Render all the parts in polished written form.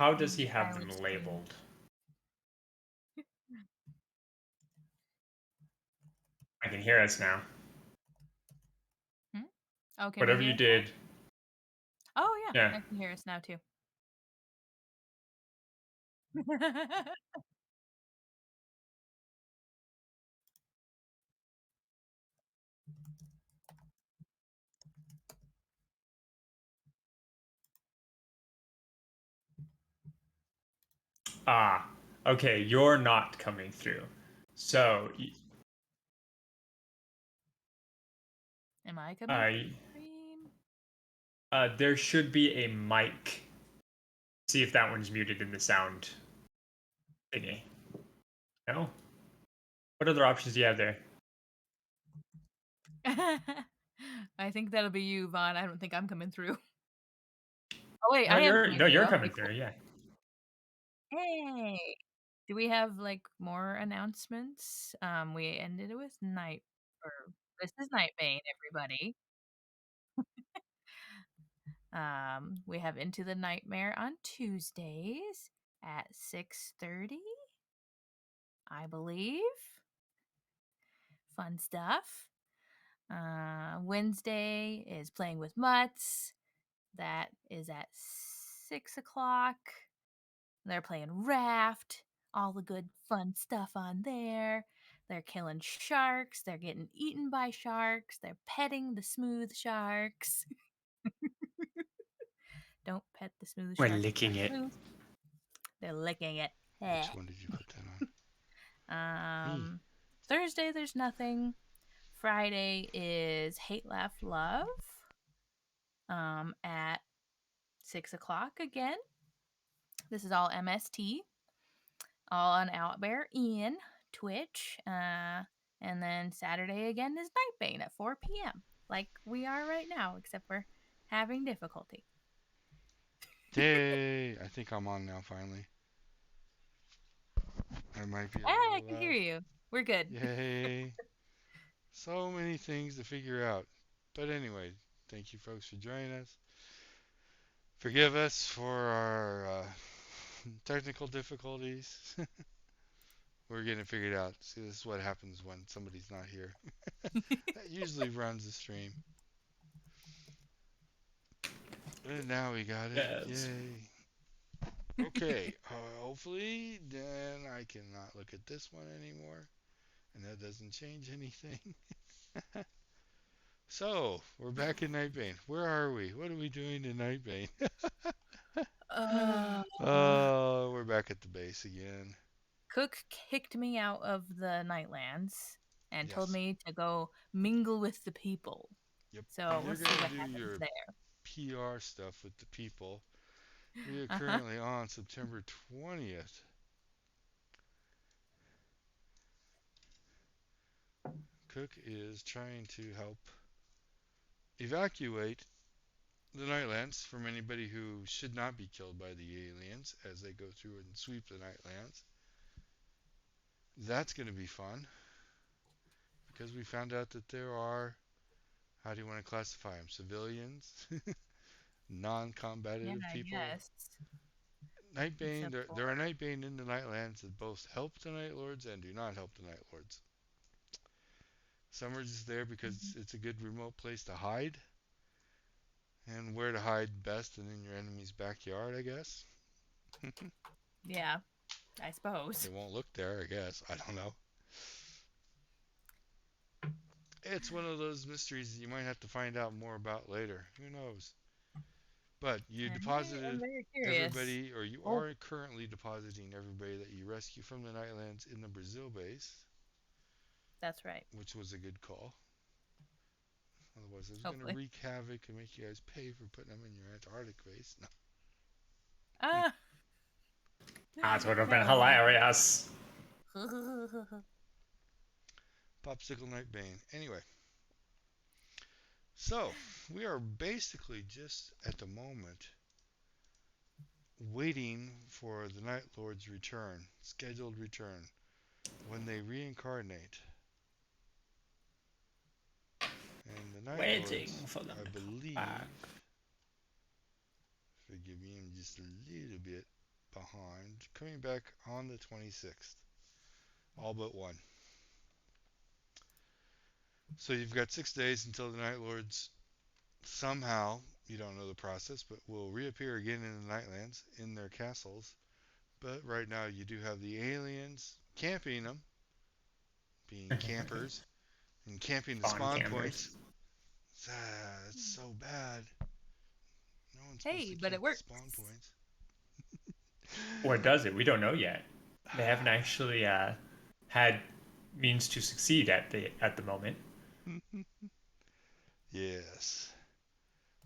How does he I have them would say. labeled? I can hear us now. Hmm? Oh, can we Whatever hear you us now? did. Oh yeah, Yeah. I can hear us now too. Ah. Okay, you're not coming through. So, Am I coming uh, through the stream? there should be a mic. See if that one's muted in the sound thingy. No? What other options do you have there? I think that'll be you, Vaughn. I don't think I'm coming through. Oh wait, No, I am you're coming no, through. you're Okay, coming cool. through. Yeah. Hey, do we have like more announcements? We ended it with night. Or this is Nightbane, everybody. We have Into the Nightmare on Tuesdays at 6:30, I believe. Fun stuff. Wednesday is Playing with Mutts. That is at 6 o'clock. They're playing Raft, all the good fun stuff on there. They're killing sharks. They're getting eaten by sharks. They're petting the smooth sharks. Don't pet the smooth We're sharks. They're licking not it. smooth. They're licking it. Which one did you put that on? Me. Thursday, there's nothing. Friday is Hate, Laugh, Love. At 6 o'clock again. This is all MST. All on Outbear Ian, Twitch. And then Saturday again is Nightbane at 4 p.m. Like we are right now, except we're having difficulty. Yay! I think I'm on now finally. I might be a I little can hear loud. you. We're good. Yay! So many things to figure out. But anyway, thank you folks for joining us. Forgive us for our technical difficulties. We're getting it figured out. See, this is what happens when somebody's not here. That usually runs the stream. And now we got it. Yes. Yay. Okay, hopefully then I cannot look at this one anymore. And that doesn't change anything. So, we're back in Nightbane. Where are we? What are we doing in Nightbane? uh, Oh, we're back at the base again. Cook kicked me out of the Nightlands and told Yes. me to go mingle with the people. Yep. So we'll You're see going to what do happens your there. PR stuff with the people. We are Uh-huh. currently on September 20th. Cook is trying to help evacuate the Nightlands from anybody who should not be killed by the aliens as they go through and sweep the Nightlands. That's going to be fun because we found out that there are, how do you want to classify them? Civilians, Yeah, non-combative I people. guess. Nightbane, Except there are for. Nightbane in the Nightlands that both help the Night Lords and do not help the Night Lords. Some are just there because it's a good remote place to hide, and where to hide best than in your enemy's backyard, I guess. Yeah, I suppose. They won't look there, I guess. I don't know. It's one of those mysteries that you might have to find out more about later. Who knows? But you I'm deposited very curious. everybody, or you Oh, are currently depositing everybody that you rescue from the Nightlands in the Brazil base, that's right. which was a good call. Otherwise, I was going to Hopefully. wreak havoc and make you guys pay for putting them in your Antarctic base. No. Ah, That would have that been would be hilarious. Popsicle Nightbane. Anyway, so we are basically just at the moment waiting for the Night Lord's return, scheduled return, when they reincarnate. And the Night Waiting Lords, for them I to come back. believe, forgive me, I'm just a little bit. behind, coming back on the 26th. All but one. So you've got 6 days until the Night Lords somehow, you don't know the process, but will reappear again in the Nightlands in their castles. But right now you do have the aliens camping them, being campers, and camping the Spawn spawn campers. points. It's so bad. No one's supposed Hey, to but camp it the works. spawn points. Or does it? We don't know yet. They haven't actually had means to succeed at the moment. Yes.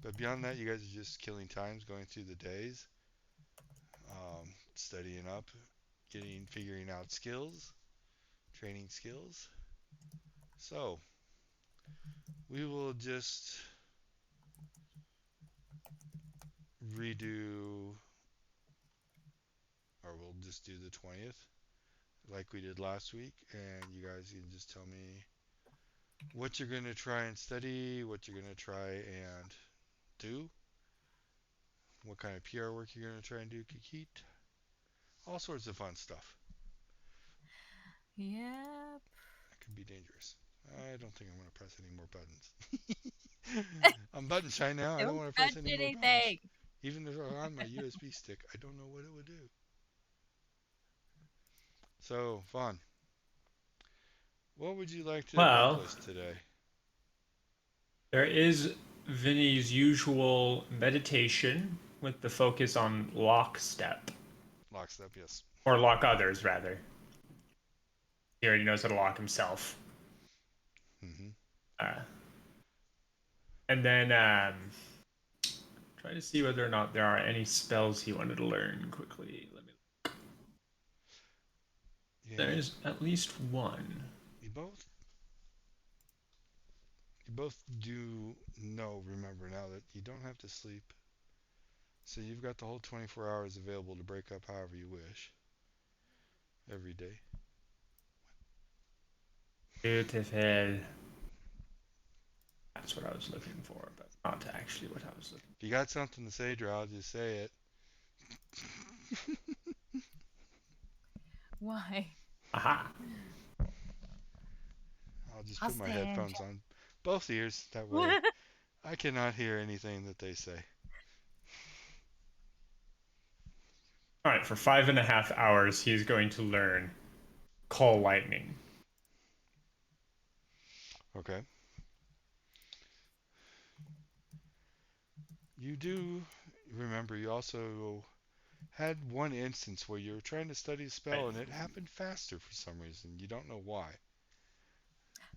But beyond that, you guys are just killing times, going through the days, studying up, figuring out skills, training skills. So we will just redo, or we'll just do the 20th like we did last week, and you guys can just tell me what you're going to try and study, what you're going to try and do, what kind of PR work you're going to try and do, Kikit. All sorts of fun stuff. Yep. That could be dangerous. I don't think I'm going to press any more buttons. I'm button shy now. I don't Don't want to press touch any more buttons. anything. Even if I'm on my USB stick, I don't know what it would do. So, fun. What would you like to Well, accomplish today? there is Vinny's usual meditation with the focus on lockstep, Lockstep, yes. or lock others rather. He already knows how to lock himself. Mm-hmm. Uh, and then try to see whether or not there are any spells he wanted to learn quickly. Let me. Yeah, There's at least one. you both you both do know, remember now, that you don't have to sleep. So you've got the whole 24 hours available to break up however you wish every day. Beautiful. That's what I was looking for, but not actually what I was looking If you got something to say, Drow, just say it. Why? for. Aha. I'll just I'll put my stand. headphones on both ears. That way I cannot hear anything that they say. All right, for 5.5 hours, he's going to learn Call Lightning. Okay. You do remember you also had one instance where you were trying to study a Right. spell and it happened faster for some reason. You don't know why.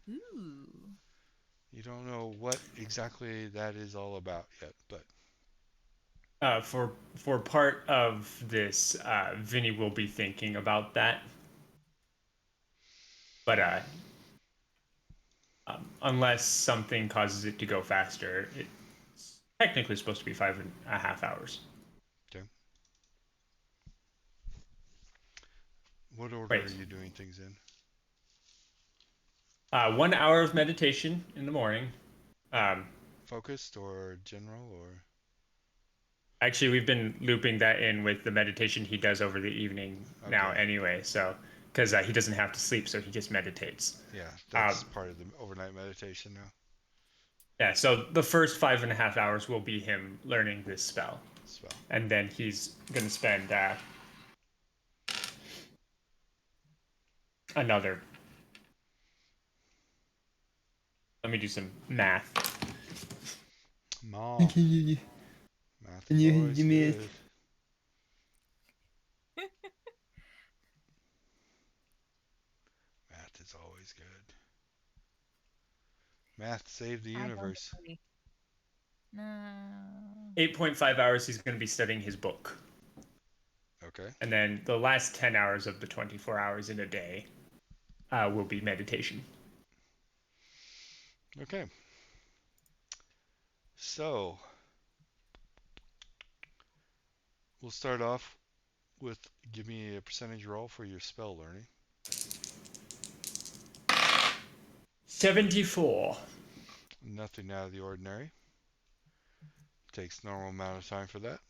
Ooh. You don't know what exactly that is all about yet, but For part of this, Vinny will be thinking about that, but unless something causes it to go faster, it's technically supposed to be 5.5 hours. okay. What order are Wait, you doing things in? 1 hour of meditation in the morning. Um, Focused or general or Actually, we've been looping that in with the meditation he does over the evening now, okay. anyway. So, because he doesn't have to sleep, so he just meditates. Yeah, Um, that's part of the overnight meditation now. yeah. So the first 5.5 hours will be him learning this spell, Spell. and then he's gonna spend another. Let me do some math. Math. Can you Math can is you always give me? good. Math is always good. Math saved the I don't universe. agree. No. 8.5 hours. He's gonna be studying his book, Okay. and then the last 10 hours of the 24 hours in a day will be meditation. Okay. So, we'll start off with give me a percentage roll for your spell learning. 74. Nothing out of the ordinary. Takes normal amount of time for that.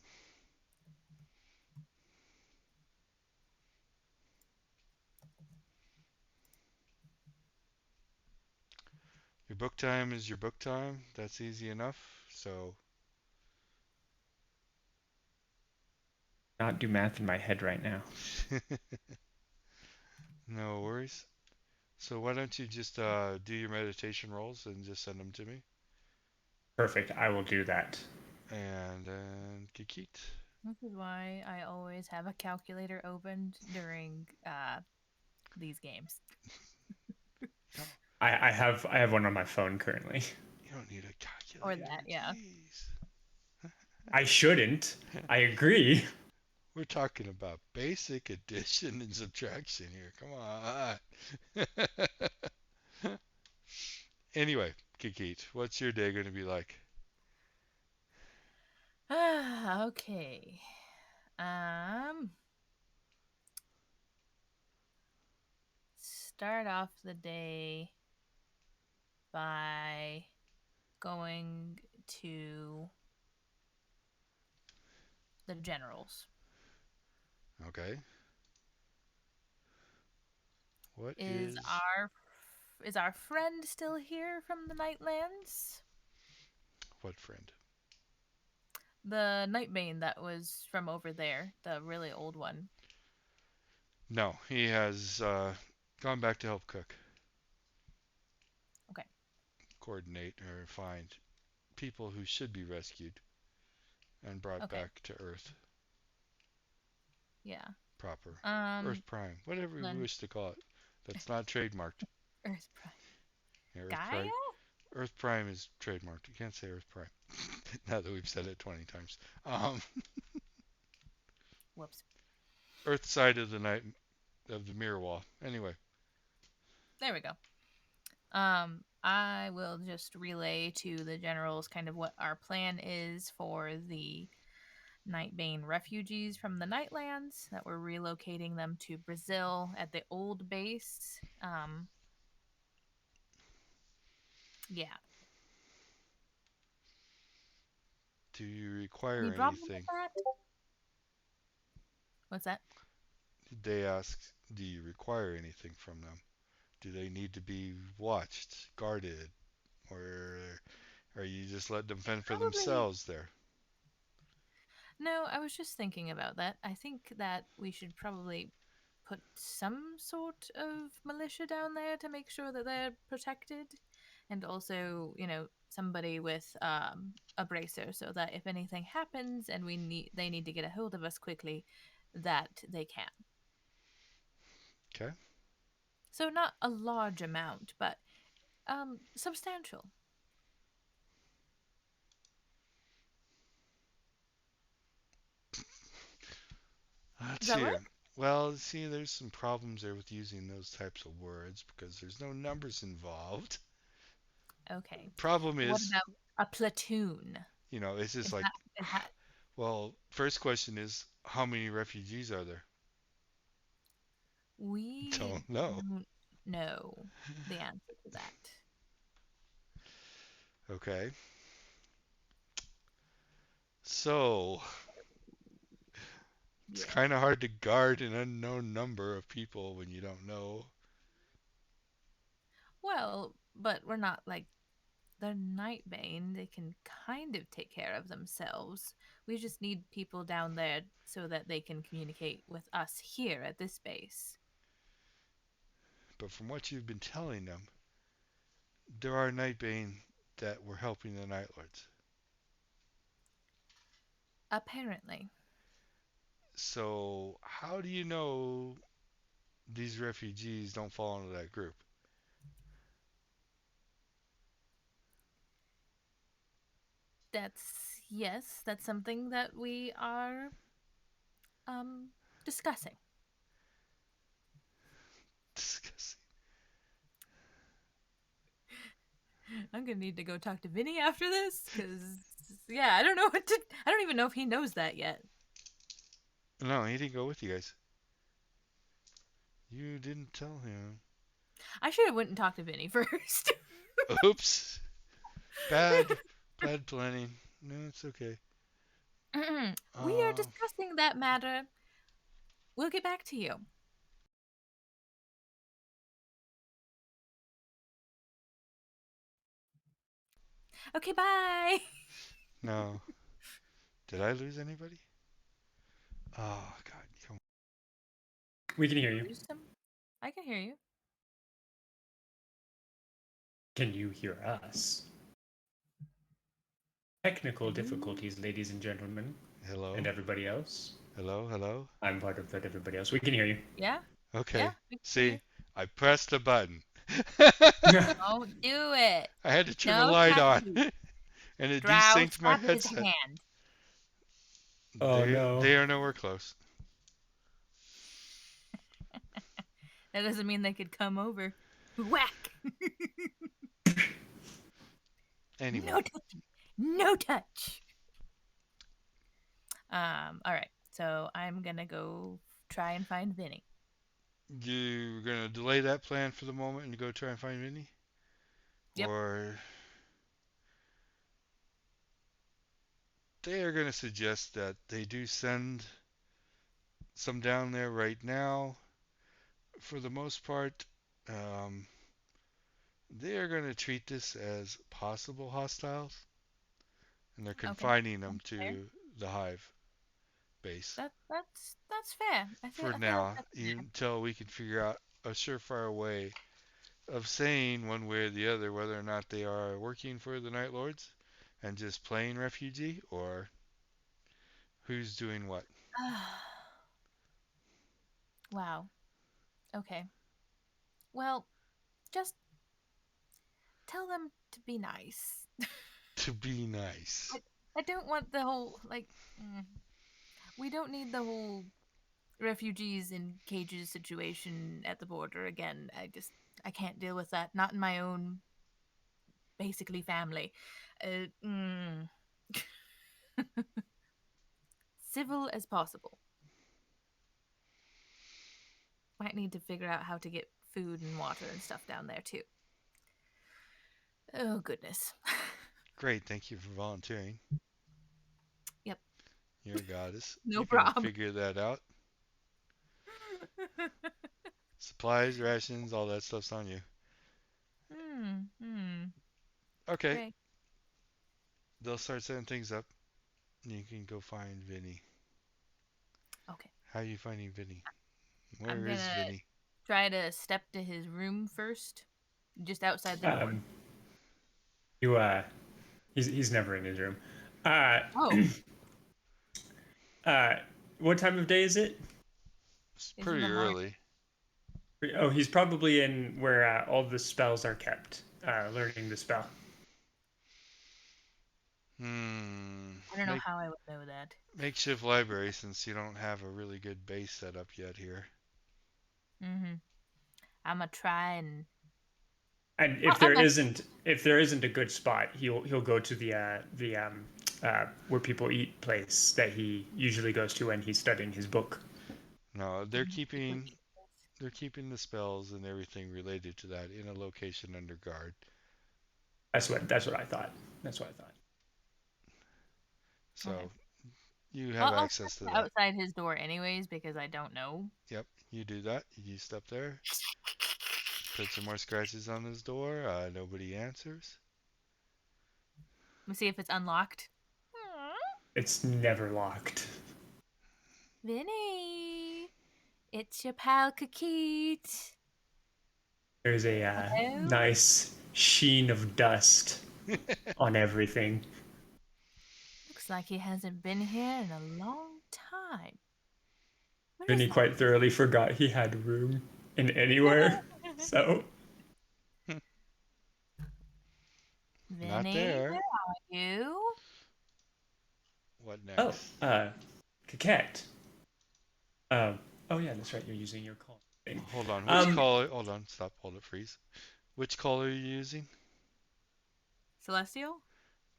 Your book time is your book time. That's easy enough. So, Not do math in my head right now. no worries. So why don't you just do your meditation rolls and just send them to me? Perfect. I will do that. And then Kikit. This is why I always have a calculator opened during these games. No, I have one on my phone currently. you don't need a Or calculator. that, yeah. Jeez. I shouldn't. I agree. We're talking about basic addition and subtraction here. Come on. Anyway, Kikit, what's your day going to be like? Okay. Um Start off the day by going to the generals. Okay. What Is is our friend still here from the Nightlands? what friend? The Nightbane that was from over there, the really old one. No, he has gone back to help cook, Okay. coordinate, or find people who should be rescued and brought Okay. back to Earth Yeah. proper. Um Earth Prime, whatever you then wish to call it. That's not trademarked. Earth Prime. Yeah, Earth Gaia? Prime. Earth Prime is trademarked. You can't say Earth Prime. Now that we've said it 20 times. Whoops. Earth side of the night of the mirror wall. Anyway, There we go. I will just relay to the generals kind of what our plan is for the Nightbane refugees from the Nightlands, that we're relocating them to Brazil at the old base. Yeah. do you Any require problem with anything? that? What's that? They ask, do you require anything from them? Do they need to be watched, guarded, or you just let them fend for Probably. themselves there? No, I was just thinking about that. I think that we should probably put some sort of militia down there to make sure that they're protected, and also, somebody with a bracer, so that if anything happens and they need to get a hold of us quickly, that they can. Okay. So not a large amount, but substantial. Does Let's that see. work? Well, see, there's some problems there with using those types of words because there's no numbers involved. Okay. Problem What is, about a platoon? it's just Is like, that well, first question is, how many refugees are there? we Don't know. don't know the answer to that. Okay. So, it's Yeah. kind of hard to guard an unknown number of people when you don't know. Well, but we're not like they're Nightbane. They can kind of take care of themselves. We just need people down there so that they can communicate with us here at this base. But from what you've been telling them, there are Nightbane that were helping the Night Lords. Apparently. So, how do you know these refugees don't fall into that group? That's something that we are um discussing. Disgusting. I'm gonna need to go talk to Vinny after this, because yeah, I don't know what to. I don't even know if he knows that yet. No, he didn't go with you guys. You didn't tell him. I should have went and talked to Vinny first. Oops. Bad, bad planning. No, it's okay. We are Uh, discussing that matter. We'll get back to you. Okay, bye. No. Did I lose anybody? Oh God, come We can hear you. Lose them? I can hear you. Can you hear us? Technical Hello? difficulties, ladies and gentlemen, on. Hello, and everybody else. hello, hello. I'm part of that everybody else. We can hear you. Yeah? Yeah, Okay. we can hear you. See, I pressed a button. Don't do it. I had to turn the No light on, touchy. and it Drow, desynced my slap his headset. hand. Oh no. They are nowhere close. That doesn't mean they could come over. Whack! Anyway, No touch. No touch. All right. So I'm gonna go try and find Vinny. you're gonna delay that plan for the moment and go try and find Vinny, Yep. or they are gonna suggest that they do send some down there right now. For the most part, um, they are going to treat this as possible hostiles, and they're Okay. confining them That's fair. to the hive base That's fair. for I feel like now, that's fair. until we can figure out a surefire way of saying one way or the other whether or not they are working for the Night Lords and just playing refugee, or who's doing what. Wow. Okay. Well, just tell them to be nice. To be nice. I don't want the whole like. We don't need the whole refugees in cages situation at the border again. I can't deal with that. Not in my own basically family. Uh, mm, civil as possible. Might need to figure out how to get food and water and stuff down there too. Oh goodness. Great, thank you for volunteering. Yep. You're a goddess. No You can problem. figure that out. Supplies, rations, all that stuff's on you. Hmm. Okay, Okay. they'll start setting things up. You can go find Vinny. Okay. How are you finding Vinny? I'm Where is gonna Vinny? try to step to his room first, just outside the door. Um, you he's never in his room. Uh, Oh, uh, what time of day is it? It's it's in pretty the morning. early. Oh, he's probably in where all the spells are kept. Learning the spell. Hmm. I don't know how I would know that. Makeshift library, since you don't have a really good base set up yet here. Mm-hmm. I'm gonna try and. And I'll if there isn't a good spot, he'll go to the where people eat place that he usually goes to when he's studying his book. No, message. they're keeping the spells and everything related to that in a location under guard. That's what I thought. That's what I thought. Okay. So you have I'll step access to to that. outside his door anyways because I don't know. Yep, you do that. You step there, put some more scratches on his door. Nobody answers. Let me see if it's unlocked. It's never locked. Vinny, it's your pal Kakit. There's a Hello. nice sheen of dust on everything. Looks like he hasn't been here in a long time. Where is Vinny that? quite thoroughly forgot he had room in anywhere. So, Not Vinny, where there. are you? What oh, next? Coquette. Um, oh yeah, that's right. You're using your call thing. Hold on. Which Um, color? Hold on. Stop. Hold it. Freeze. Which color are you using? Celestial?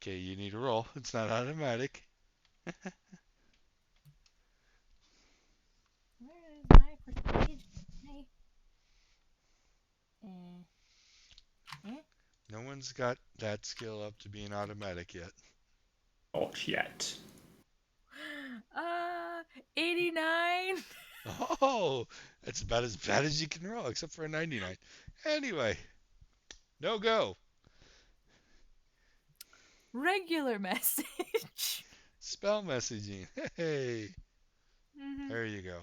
Okay, you need a roll. It's not automatic. Where is my prestige? Hey. Eh. Eh? No one's got that skill up to being automatic yet. not yet. Uh, 89. Oh, that's about as bad as you can roll, except for a 99. Anyway, no go. regular message. Spell messaging. Hey, Mhm. there you go.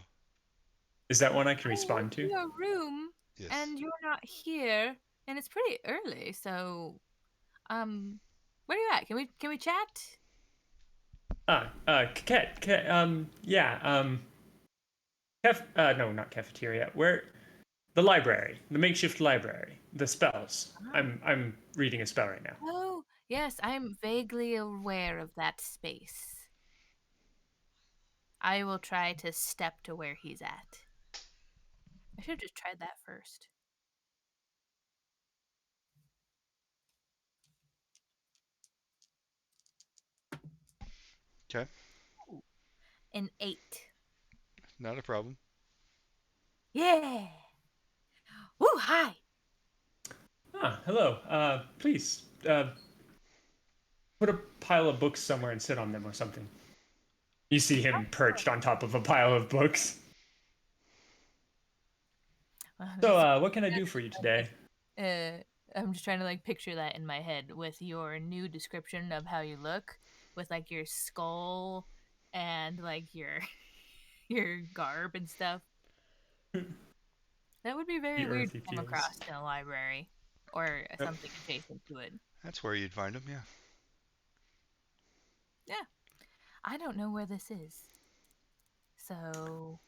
Is that one I can I went respond to to? your room Yes. and you're not here, and it's pretty early. So, where are you at? Can we chat? Yeah, no, not cafeteria. Where? The library, the makeshift library, the spells. Oh. I'm reading a spell right now. Oh, yes, I'm vaguely aware of that space. I will try to step to where he's at. I should have just tried that first. Okay. Ooh, an 8. Not a problem. Yeah. Woo, hi. Hello. Please, put a pile of books somewhere and sit on them or something. You see him perched on top of a pile of books. So, what can I do for you today? Uh, I'm just trying to like picture that in my head with your new description of how you look, with like your skull and like your your garb and stuff. That would be very The weird earthy to come feels. across in a library or Yep. something adjacent to it. That's where you'd find them, yeah. Yeah, I don't know where this is. So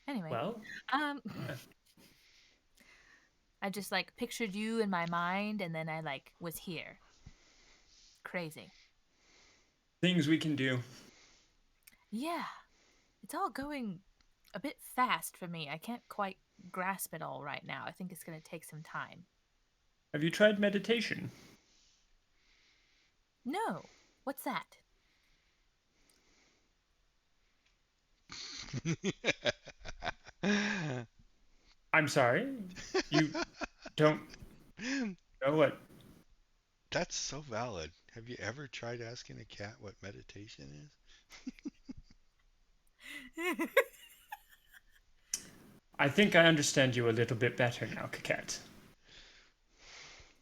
anyway, Well, um, yeah. I just like pictured you in my mind, and then I like was here. Crazy. Things we can do. Yeah, it's all going a bit fast for me. I can't quite grasp it all right now. I think it's going to take some time. Have you tried meditation? No, what's that? I'm sorry. You don't know what? That's so valid. Have you ever tried asking a cat what meditation I think I understand you a little bit better now, Kaket.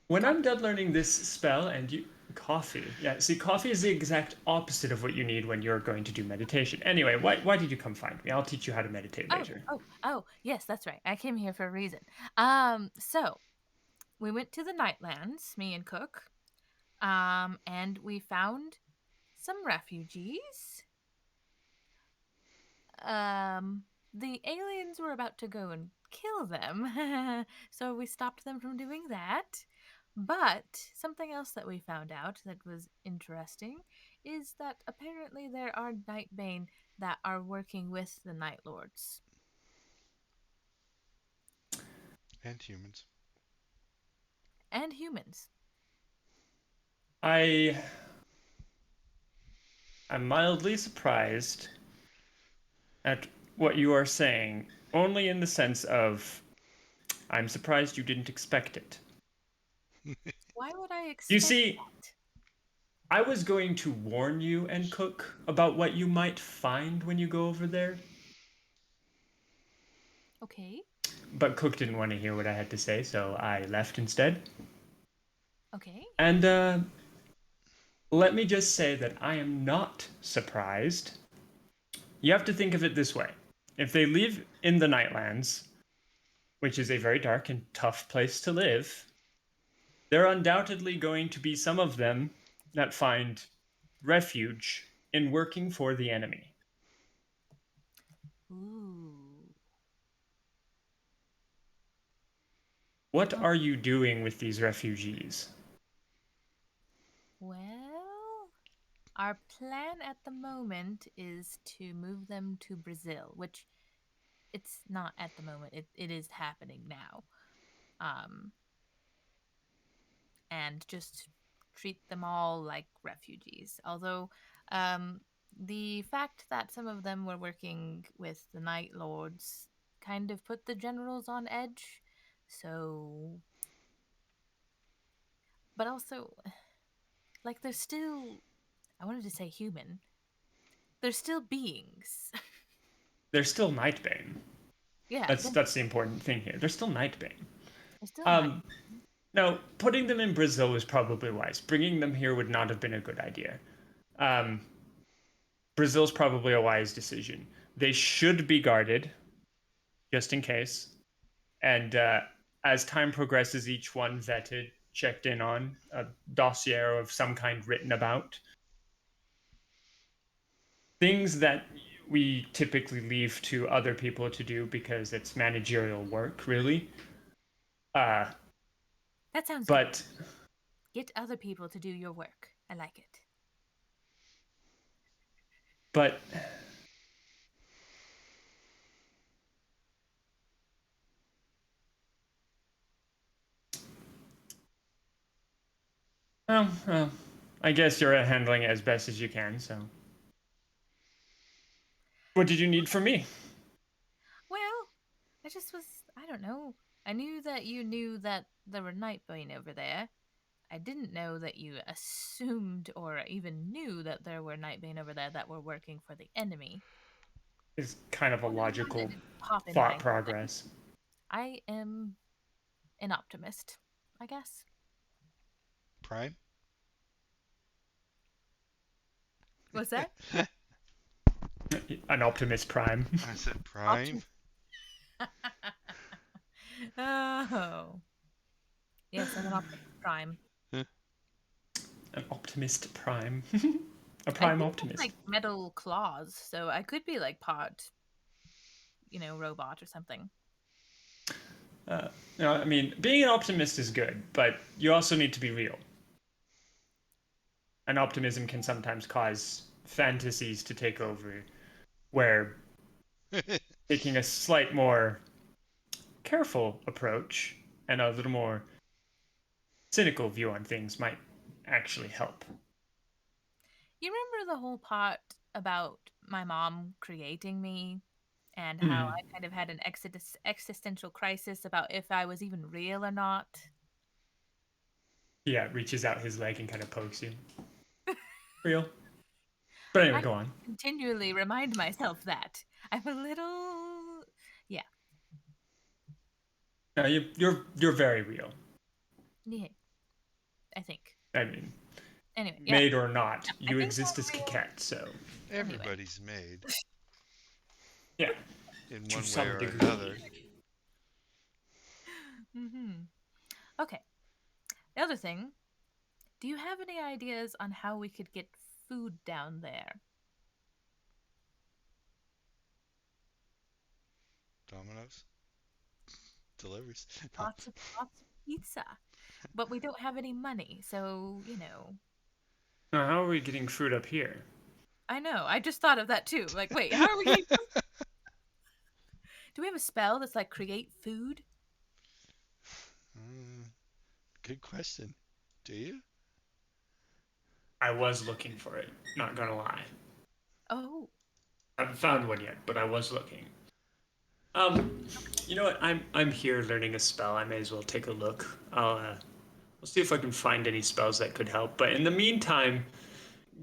When I'm Coffee. done learning this spell and you. Coffee. Yeah, see, coffee is the exact opposite of what you need when you're going to do meditation. Anyway, why did you come find me? I'll teach you how to meditate Oh, later. oh, yes, that's right. I came here for a reason. So we went to the Nightlands, me and Cook, and we found some refugees. Um, the aliens were about to go and kill them, so we stopped them from doing that. But something else that we found out that was interesting is that apparently there are Nightbane that are working with the Night Lords and humans? and humans. I am mildly surprised at what you are saying, only in the sense of I'm surprised you didn't expect it. Why would I You expect see, that? I was going to warn you and Cook about what you might find when you go over there, Okay, but Cook didn't want to hear what I had to say, so I left instead. okay. And let me just say that I am not surprised. You have to think of it this way. If they live in the Nightlands, which is a very dark and tough place to live, there are undoubtedly going to be some of them that find refuge in working for the enemy. Ooh. What Oh, are you doing with these refugees? well, our plan at the moment is to move them to Brazil, which it's not at the moment. It is happening now. Um, and just treat them all like refugees. Although, the fact that some of them were working with the Night Lords kind of put the generals on edge. So, but also, like, they're still, I wanted to say human, they're still beings. They're still Nightbane. Yeah, That's the important thing here. They're still Nightbane. they're still night. Um, Now, putting them in Brazil was probably wise. Bringing them here would not have been a good idea. Um, Brazil's probably a wise decision. They should be guarded, just in case. And as time progresses, each one vetted, checked in on, a dossier of some kind written about. Things that we typically leave to other people to do because it's managerial work, really. Uh, That sounds good. but Get other people to do your work. I like it. but well, I guess you're handling it as best as you can. So, what did you need from me? Well, I just was, I don't know. I knew that you knew that there were Nightbane over there. I didn't know that you assumed or even knew that there were Nightbane over there that were working for the enemy. Is kind of a Well, just wanted logical to pop in my thought head. progress. I am an optimist, I guess. Prime? What's that? An Optimus Prime. I said Prime. Optim- oh. Yes, I'm an optimist prime. An Optimist Prime. A I Prime do have Optimist. like metal claws, so I could be like part, robot or something. I mean, being an optimist is good, but you also need to be real. And optimism can sometimes cause fantasies to take over, where taking a slight more careful approach and a little more cynical view on things might actually help. You remember the whole part about my mom creating me and how Mm. I kind of had an existential crisis about if I was even real or not? Yeah, reaches out his leg and kind of pokes you. Real. But anyway, I go on. continually remind myself that. I'm a little. Yeah. No, you're very real. Yeah. I think. I mean, Anyway, yeah. made or not, I you think exist as I'm real. Kiket, so Anyway. Everybody's made yeah, in to one way some or degree. another. Okay. The other thing, do you have any ideas on how we could get food down there? Domino's delivers. No. Lots of pizza. But we don't have any money, so. Now, how are we getting food up here? I know. I just thought of that too. Like, wait, how are we getting Do we have a spell that's like create food? Mm, good question. Do you? I was looking for it, not gonna lie. Oh, I haven't found one yet, but I was looking. You know what? I'm here learning a spell. I may as well take a look. I'll see if I can find any spells that could help. But in the meantime,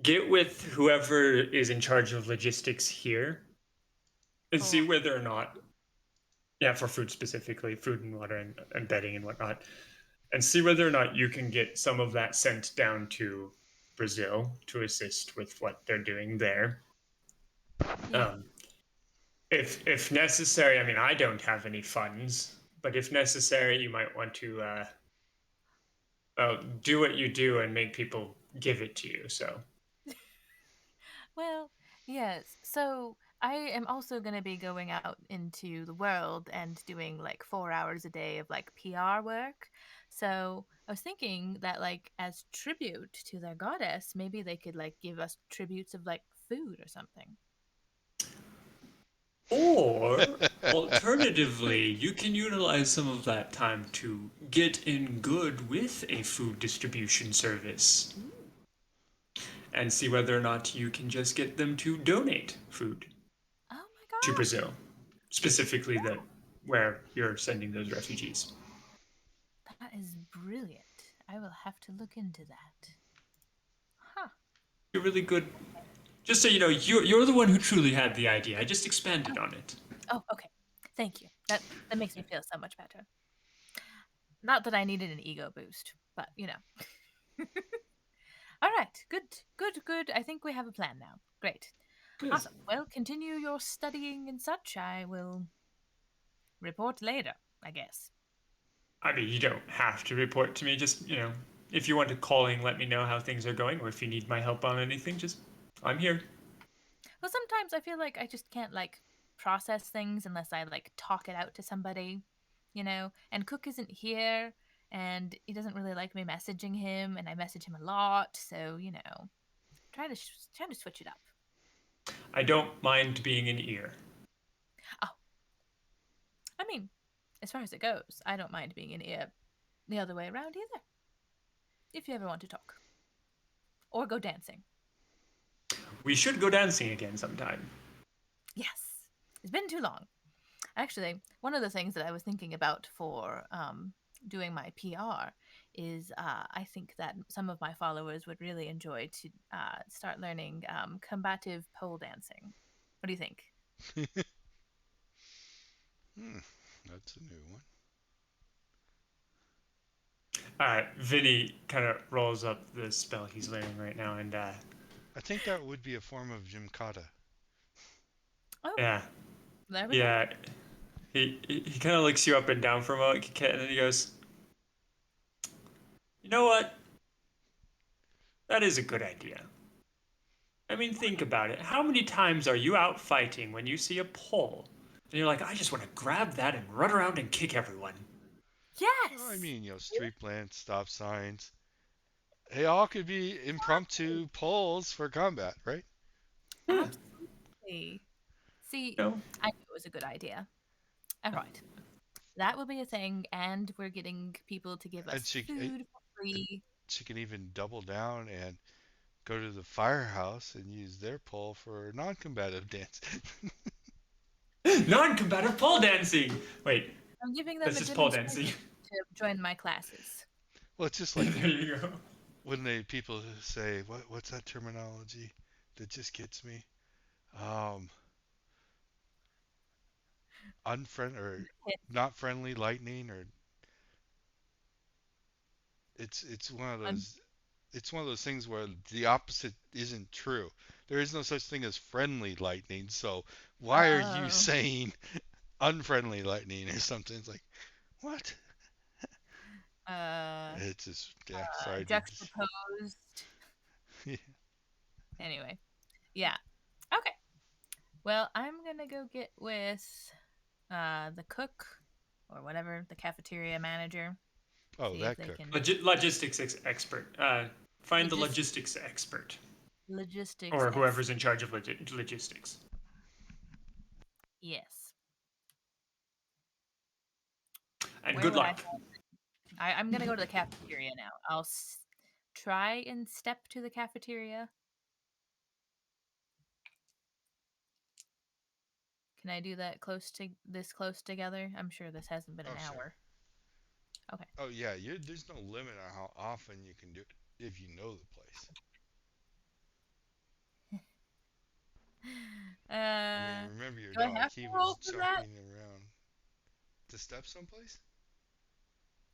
get with whoever is in charge of logistics here and see for whether or not, yeah, for food specifically, food and water and bedding and whatnot, and see whether or not you can get some of that sent down to Brazil to assist with what they're doing there. yeah. Um, if necessary, I mean, I don't have any funds, but if necessary, you might want to do what you do and make people give it to you. So, Well, yes. So I am also going to be going out into the world and doing like 4 hours a day of like PR work. So I was thinking that like as tribute to their goddess, maybe they could like give us tributes of like food or something. or alternatively, you can utilize some of that time to get in good with a food distribution service Ooh. and see whether or not you can just get them to donate food Oh my to gosh. Brazil, specifically that where you're sending those refugees. That is brilliant. I will have to look into that. Huh. You're really good. Just so you know, you're the one who truly had the idea. I just expanded on it. Oh, okay. Thank you. That makes me feel so much better. Not that I needed an ego boost, but you know. All right, good. I think we have a plan now. Great. Good. Awesome. Well, continue your studying and such. I will report later, I guess. I mean, you don't have to report to me. Just, if you want to call and let me know how things are going, or if you need my help on anything, I'm here. Well, sometimes I feel like I just can't like process things unless I like talk it out to somebody, you know. And Cook isn't here, and he doesn't really like me messaging him, and I message him a lot. So you know, trying to switch it up. I don't mind being an ear. Oh, I mean, as far as it goes, I don't mind being an ear the other way around either. If you ever want to talk or go dancing. We should go dancing again sometime. Yes, it's been too long. Actually, one of the things that I was thinking about for doing my PR is I think that some of my followers would really enjoy to start learning combative pole dancing. What do you think? Hmm, that's a new one. Vinny kind of rolls up the spell he's learning right now, and I think that would be a form of Gymkata. Oh, yeah, there we go. yeah. He kind of looks you up and down for a moment, and then he goes, "You know what? That is a good idea. I mean, think about it. How many times are you out fighting when you see a pole, and you're like, I just want to grab that and run around and kick everyone?" Well, I Yes. mean, street lamps, stop signs. They all could be impromptu polls for combat, right? Yeah, Absolutely. See, you know. I knew it was a good idea. All right. That will be a thing, and we're getting people to give And us food for and free. she can even double down and go to the firehouse and use their pole for non-combative dance. Non-combative pole dancing. Wait, I'm giving them that's a just pole demonstration dancing. to join my classes. Well, it's just like There you go. when they people say, what's that terminology that just gets me? Um, unfriend or not friendly lightning, or it's one of Um, those it's one of those things where the opposite isn't true. There is no such thing as friendly lightning, so why are you oh, saying unfriendly lightning or something? It's like, what? uh, It's just, yeah, sorry to just, juxtaposed. yeah. Anyway, yeah. Okay. Well, I'm gonna go get with the cook or whatever, the cafeteria manager. Oh, See if that they cook. can Logistics expert. Find the logis- logistics expert, logistics or s. whoever's in charge of logistics. Yes. And Where good would I luck. find? I'm gonna go to the cafeteria now. Try and step to the cafeteria. Can I do that close together? I'm sure this hasn't been Oh, an sure. hour. Okay. Oh, yeah, there's no limit on how often you can do it if you know the place. I mean, Uh, remember your do I dog. have He to was roll for that? jumping around to step someplace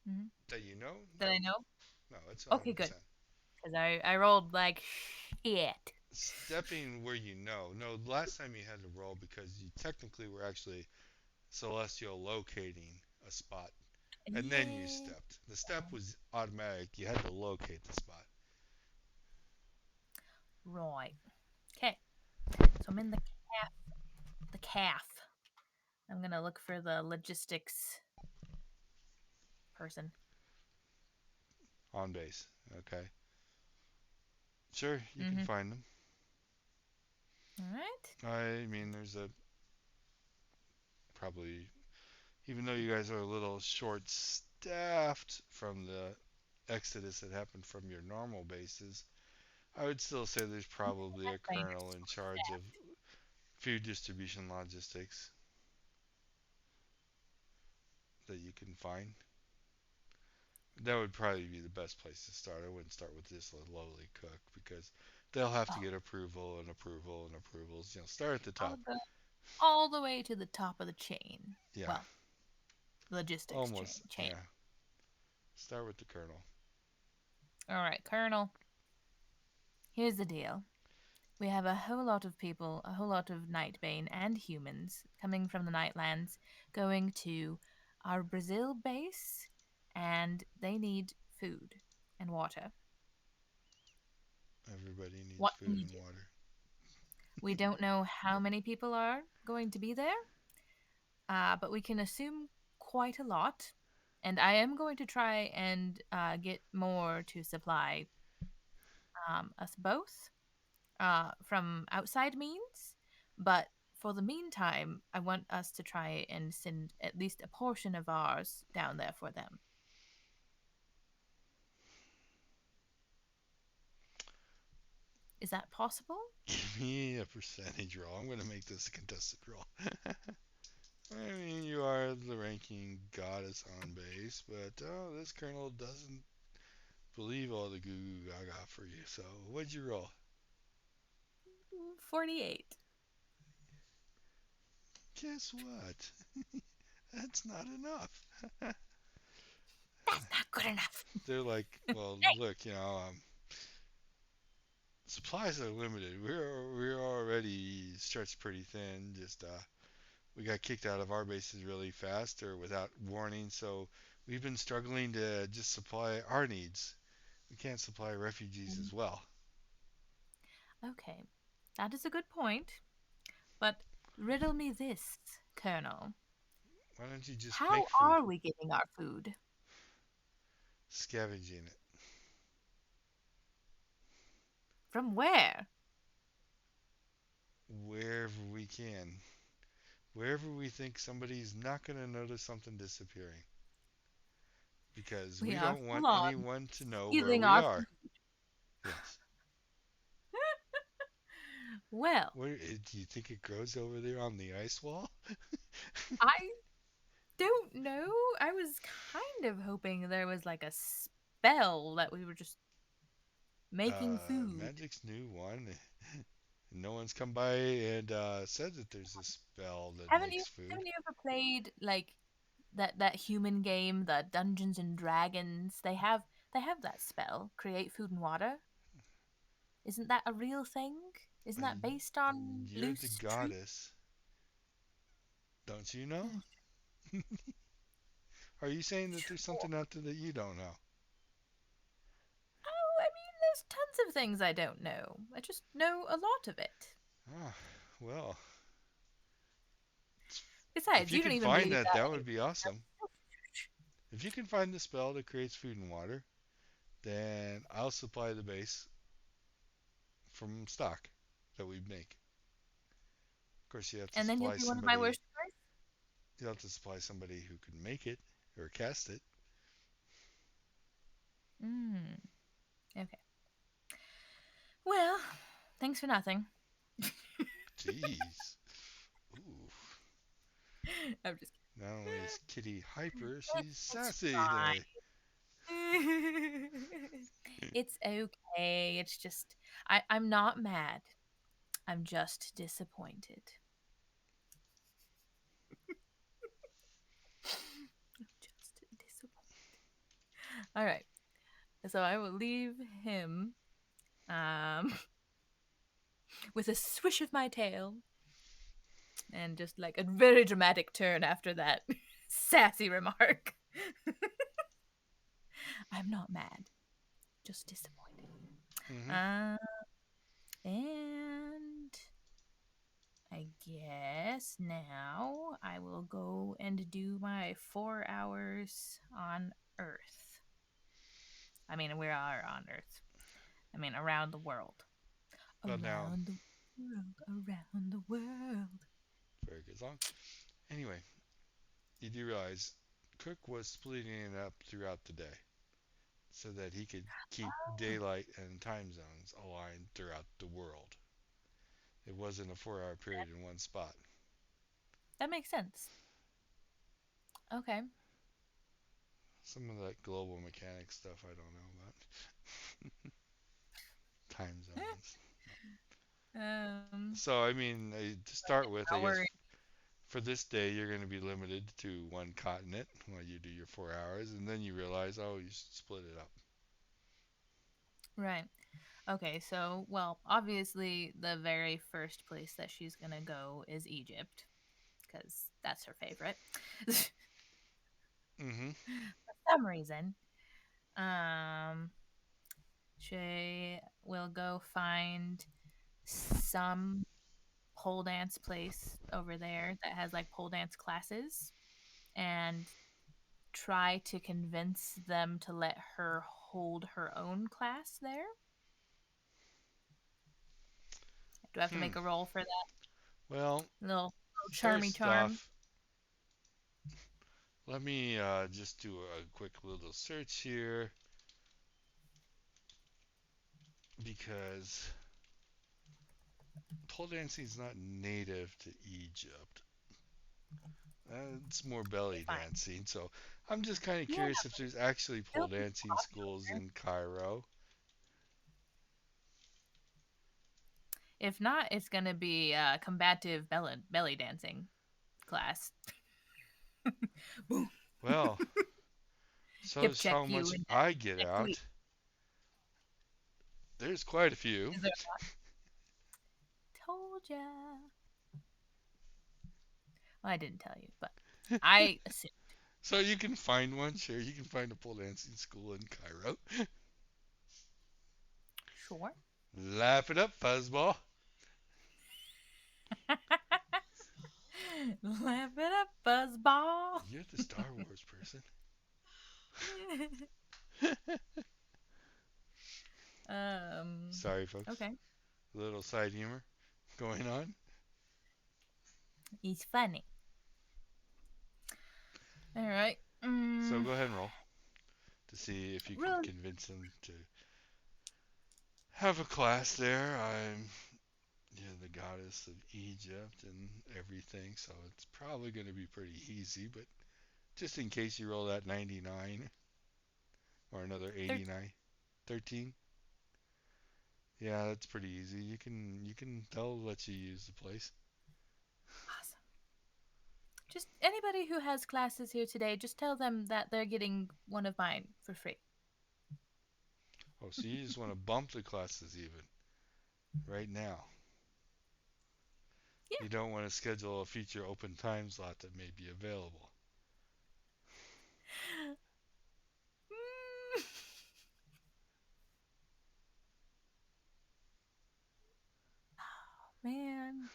Hmm. that you know? That No, I know? no, it's Okay, good. 100%. Because I rolled like shit. Stepping where you know. No, last time you had to roll because you technically were actually celestial locating a spot, and then you Yeah. stepped. The step was automatic. You had to locate the spot. Right. Okay. So I'm in the calf. The calf. I'm gonna look for the logistics person. On base. Okay. Sure, you can Mm-hmm. find them. All right. I mean, there's a probably, even though you guys are a little short staffed from the exodus that happened from your normal bases, I would still say there's probably a Fine. colonel in charge of food distribution logistics that you can find. That would probably be the best place to start. I wouldn't start with this lowly cook because they'll have to Oh, get approval and approval and approvals. Start at the I'll top. go all the way to the top of the chain. Yeah, Well, logistics chain. almost. Yeah. Start with the Colonel. All right, Colonel. Here's the deal. We have a whole lot of people, a whole lot of Nightbane and humans coming from the Nightlands, going to our Brazil base, and they need food and water. Everybody needs What can food you and do? water. We don't know how many people are going to be there, but we can assume quite a lot. And I am going to try and get more to supply us both from outside means. But for the meantime, I want us to try and send at least a portion of ours down there for them. Is that possible? Give me a percentage roll. I'm going to make this a contested roll. I mean, you are the ranking goddess on base, but this Colonel doesn't believe all the goo goo gaga for you. So, what'd you roll? 48. Guess what? That's not enough. That's not good enough. They're like, well, Hey! look, supplies are limited. We're already stretched pretty thin. Just we got kicked out of our bases really fast or without warning, so we've been struggling to just supply our needs. We can't supply refugees as well. Okay, that is a good point. But riddle me this, Colonel. Why don't you just How make food? are we getting our food? Scavenging it From where? wherever we can. Wherever we think somebody's not going to notice something disappearing. Because We we are don't full want on anyone to know where stealing we our are. food. Yes. Well, Where do you think it grows over there on the ice wall? I don't know. I was kind of hoping there was like a spell that we were just making food. Magic's new one. No one's come by and said that there's a spell that Haven't you makes food. haven't you ever played like that human game, the Dungeons and Dragons? They have that spell, create food and water. Isn't that a real thing? Isn't that And based on you're the loose truth? goddess, don't you know? Hmm. Are you saying that there's Sure. something out there that you don't know? Oh, I mean, there's tons of things I don't know. I just know a lot of it. Ah, well, if Besides, you you don't can even find believe that, that that anyway. would be awesome. If you can find the spell that creates food and water, then I'll supply the base from stock that we make. Of course, you have to And then you'll supply be one of my somebody. worshippers? You have to supply somebody who can make it or cast it. Hmm. Okay. Well, thanks for nothing. Jeez. Ooh. I'm just Not only is Kitty kidding. hyper, she's It's sassy fine. today. It's okay. It's just I'm not mad. I'm just disappointed. Just disappointed. All right. So I will leave him um with a swish of my tail and just like a very dramatic turn after that sassy remark. I'm not mad, just disappointed. Hmm. Uh, and I guess now I will go and do my 4 hours on Earth. I mean, we are on Earth. I mean, around the world. Well, now, Around the world, around the world. very good song. Anyway, you do realize Cook was splitting it up throughout the day so that he could keep Oh, daylight and time zones aligned throughout the world. It wasn't a 4 hour period in one spot. that makes sense. Okay. Some of that global mechanics stuff I don't know about. Time zones. Um, So, I mean, to like start an with, I guess hour. for this day, you're going to be limited to one continent while you do your 4 hours, and then you realize, oh, you should split it up. Right. Okay, so, well, obviously, the very first place that she's gonna go is Egypt, because that's her favorite. For Mm-hmm. some reason. Um, she will go find some pole dance place over there that has like pole dance classes and try to convince them to let her hold her own class there. Do I have to Hmm. make a roll for that Well, little charmy first charm? off, let me just do a quick little search here because pole dancing is not native to Egypt. It's more Okay, belly fine. dancing. So I'm just kind of Yeah, curious if there's actually pole it'll be dancing schools popular. in Cairo. If not, it's gonna be combative belly dancing class. Boom. Well, so Hip is check how you much in I get next week. out. There's quite a few. Is there told ya? Well, I didn't tell you, but I assume. So you can find one, sure. You can find a pole dancing school in Cairo. Sure. Laugh it up, fuzzball. Laugh it up, buzzball. You're the Star Wars person. Sorry, folks. Okay. A little side humor going on. He's funny. All right. So go ahead and roll to see if you can Really? convince them to have a class there. I'm the goddess of Egypt and everything, so it's probably going to be pretty easy. But just in case you roll that 99 or another 13. 89, 13. Yeah, that's pretty easy. You can they'll let you use the place. Awesome. Just anybody who has classes here today, just tell them that they're getting one of mine for free. Oh, so you just want to bump the classes even right now. Yeah. You don't want to schedule a future open time slot that may be available. Mm. Man.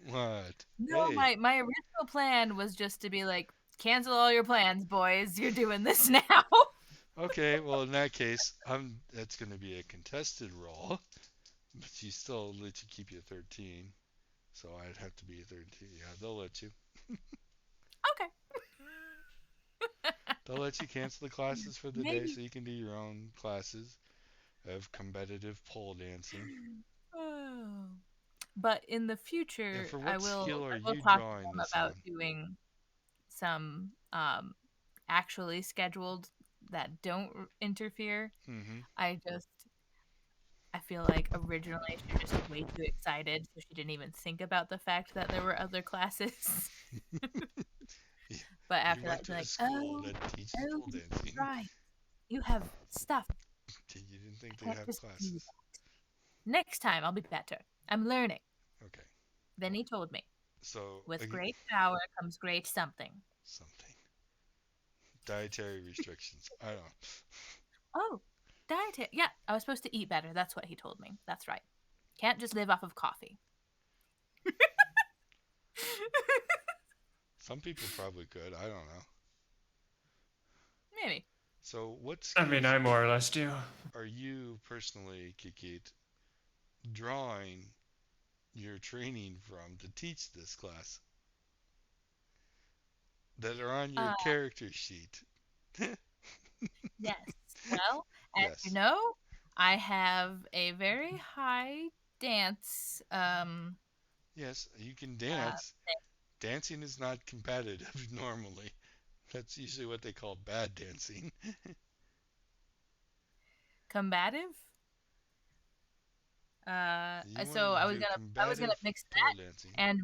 What? No, Hey. my original plan was just to be like, cancel all your plans, boys. You're doing this now. Okay, well in that case, that's going to be a contested roll, but you still let you keep your 13. So I'd have to be a 13. Yeah, they'll let you. Okay. They'll let you cancel the classes for the day Maybe. so you can do your own classes of competitive pole dancing. Oh. But in the And future, for I what will skill are I will you talk to drawing them this about on? doing some actually scheduled that don't interfere. Mm-hmm. I feel like originally she was just way too excited, so she didn't even think about the fact that there were other classes. But You after that, went she's to a like, school "Oh, that teaches oh, pole dancing. right. You have stuff. You didn't think I they can't have just do classes. that. Next time, I'll be better. I'm learning." Okay. Then he told me, So "With great power comes great something." something. Dietary restrictions. I don't. Oh, diet. Yeah, I was supposed to eat better. That's what he told me. That's right. Can't just live off of coffee. Some people probably could. I don't know. Maybe. So what I mean, skills I more or less do. are you personally, Kikit, drawing your training from to teach this class that are on your Uh, character sheet? yes. Well, as you Yes. know, I have a very high dance Yes, you can uh dance. Dancing is not competitive normally. That's usually what they call bad dancing. combative. You want So to I was do gonna combative mix pole that dancing. and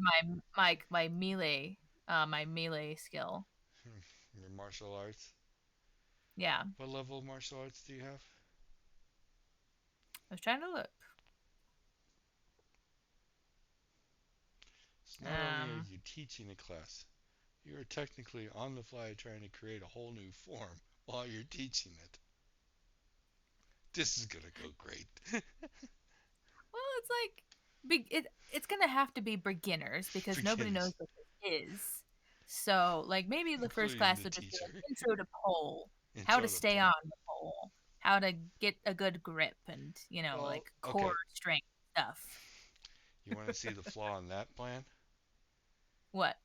my melee. my melee skill. Your martial arts. Yeah, What level of martial arts do you have? I was trying to look. So not only are Um, you teaching a class, you are technically on the fly trying to create a whole new form while you're teaching it. This is gonna go great. well, it's like it's gonna have to be beginners because nobody knows Beginners, what this is. So, like maybe the first including class the would just be teacher. like intro to pole, how to Intro to stay pole. on the pole, how to get a good grip, and Well, like core okay. strength stuff. You want to see the flaw in that plan? What?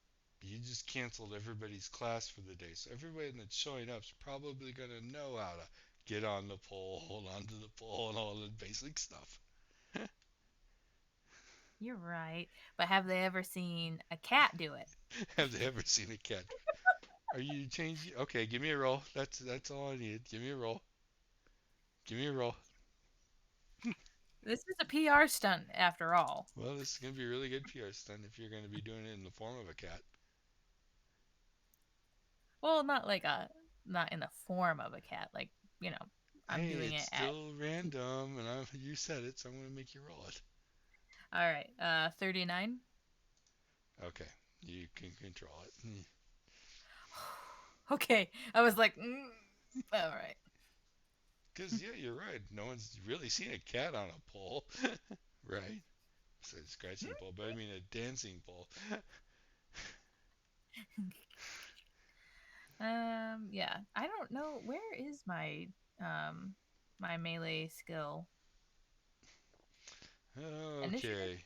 You just canceled everybody's class for the day, so everybody that's showing up is probably gonna know how to get on the pole, hold on to the pole, and all the basic stuff. You're right. But have they ever seen a cat do it? Have they ever seen a cat? Are you changing? Okay, give me a roll. That's all I need. Give me a roll. Give me a roll. This is a PR stunt after all. Well, this is gonna be a really good PR stunt if you're gonna be doing it in the form of a cat. Well, not in the form of a cat. Like, you know, I'm Hey, doing it's it at still random, and you said it, so I'm gonna make you roll it. all right, 39. Okay, you can control it. Okay. I was like, all right. Because yeah, you're right. No one's really seen a cat on a pole, right? So a scratching pole, but I mean a dancing pole. Yeah. I don't know where is um my melee skill. Initiative Okay,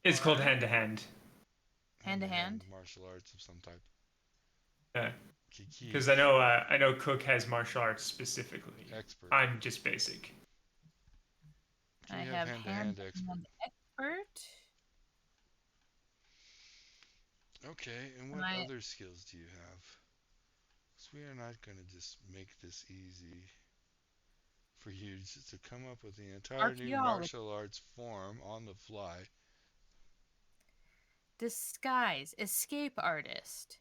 It's called or hand to hand. hand hand to to hand hand? martial arts of some type. Yeah, Kiki, because I know Cook has martial arts specifically. expert. I'm just basic. Do I you have have hand to hand hand to expert? hand expert. Okay, and Am what I other skills do you have? So we are not going to just make this easy for you just to come up with the entire new archaeologist? martial arts form on the fly. Disguise, escape artist.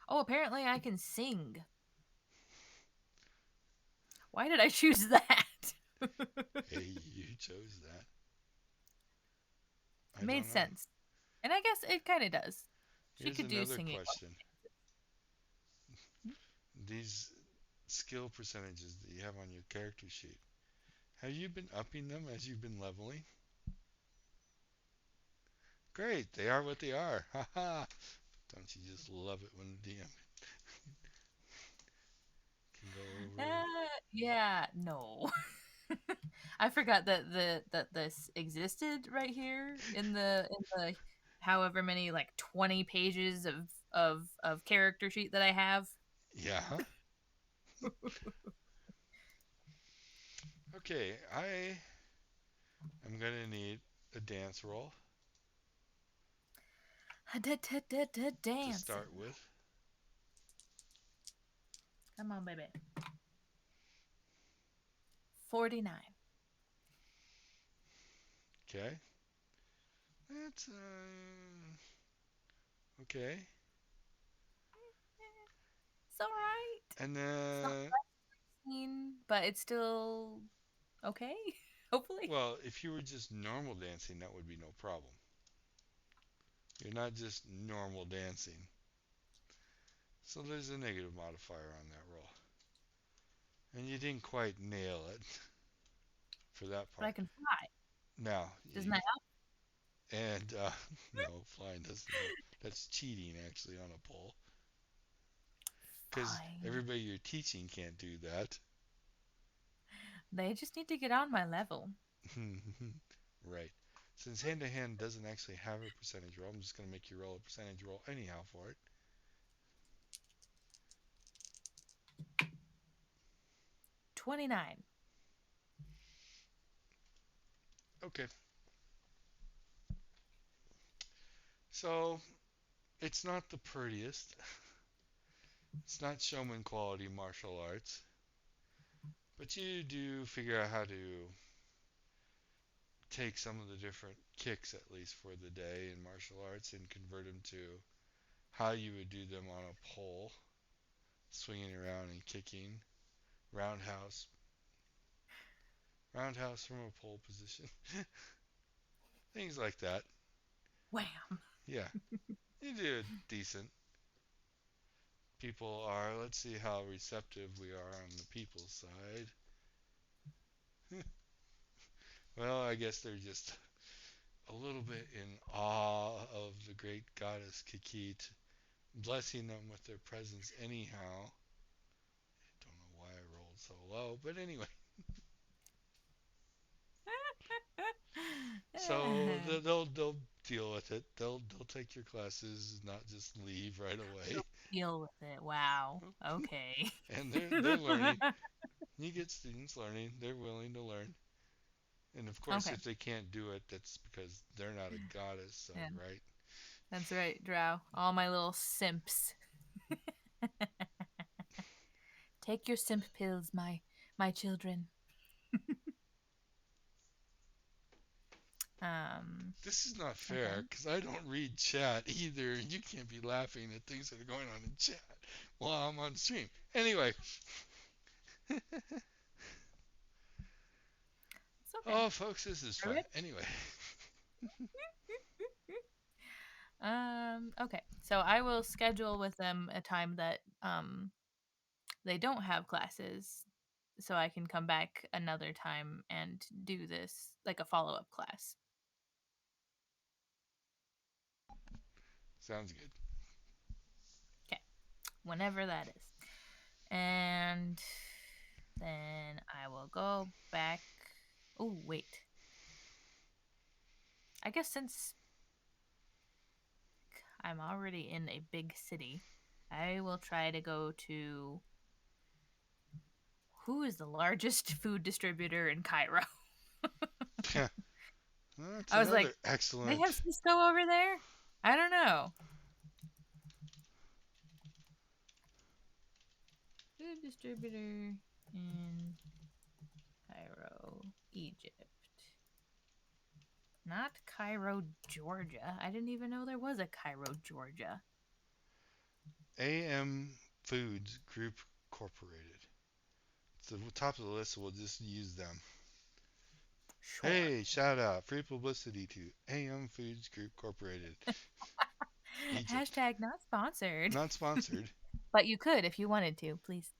Oh, apparently I can sing. Why did I choose that? Hey, you chose that. I Made don't know. sense. And I guess it kind of does. She Here's could do another singing. question. These skill percentages that you have on your character sheet, have you been upping them as you've been leveling? Great, they are what they are. Haha. Don't you just love it when the DM can go over? Yeah, no. I forgot that this existed right here in the however many like 20 pages of character sheet that I have. Yeah. Okay, I am gonna need a dance roll to start Dancing. with. Come on, baby. 49. Okay. That's okay. It's all right. And It's not then, clean, but it's still okay. Hopefully. well, if you were just normal dancing, that would be no problem. You're not just normal dancing. So there's a negative modifier on that roll. And you didn't quite nail it for that But I part. can fly. Now, Doesn't that help? and no, flying doesn't help. That's cheating actually on a pole. Because Fine. everybody you're teaching can't do that. They just need to get on my level. Right. Since hand to hand doesn't actually have a percentage roll, I'm just going to make you roll a percentage roll anyhow for it. 29. Okay. So it's not the prettiest. It's not showman quality martial arts. But you do figure out how to take some of the different kicks, at least for the day, in martial arts and convert them to how you would do them on a pole, swinging around and kicking, roundhouse, roundhouse from a pole position, things like that. Wham. Yeah, you do decent. People are. Let's see how receptive we are on the people's side. Well, I guess they're just a little bit in awe of the great goddess Kikit, blessing them with their presence anyhow. Don't know why I rolled so low, but anyway. So they'll deal with it. They'll take your classes, not just leave right away. Deal with it. Wow. Okay. And they're learning. You get students learning. They're willing to learn. And of course, Okay. if they can't do it, that's because they're not a goddess. So Yeah, right. that's right, Drow. All my little simps. Take your simp pills, my children. This is not Okay. fair because I don't read chat either. You can't be laughing at things that are going on in chat while I'm on stream. Anyway, It's okay. oh, folks, this is All fun. right. Anyway, Okay. So I will schedule with them a time that they don't have classes so I can come back another time and do this like a follow-up class. sounds good. Okay. Whenever that is. And then I will go back. Oh, wait. I guess since I'm already in a big city, I will try to go to who is the largest food distributor in Cairo? That's I was another like, they have excellent. Cisco over there? I don't know. Food distributor in Cairo, Egypt. Not Cairo, Georgia. I didn't even know there was a Cairo, Georgia. AM Foods Group Corporated. It's the top of the list, so we'll just use them. Sure. Hey, shout out, free publicity to AM Foods Group Corporated, Egypt. Hashtag not sponsored. Not sponsored. But you could if you wanted to, please.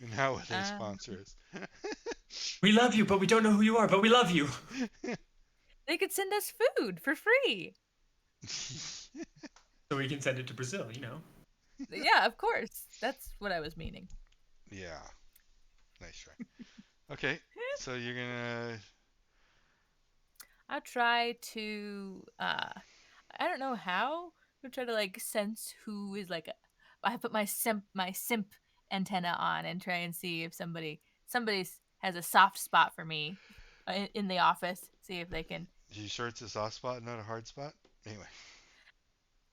And how would they um, sponsor us? We love you, but we don't know who you are, but we love you. they could send us food for free. So we can send it to Brazil, you know. Yeah, of course. That's what I was meaning. Yeah, nice try. Okay, so you're gonna. I'll try to I don't know how. I'll try to like sense who is like I put my simp antenna on and try and see if somebody has a soft spot for me in the office. See if they can You sure it's a soft spot, not a hard spot? Anyway,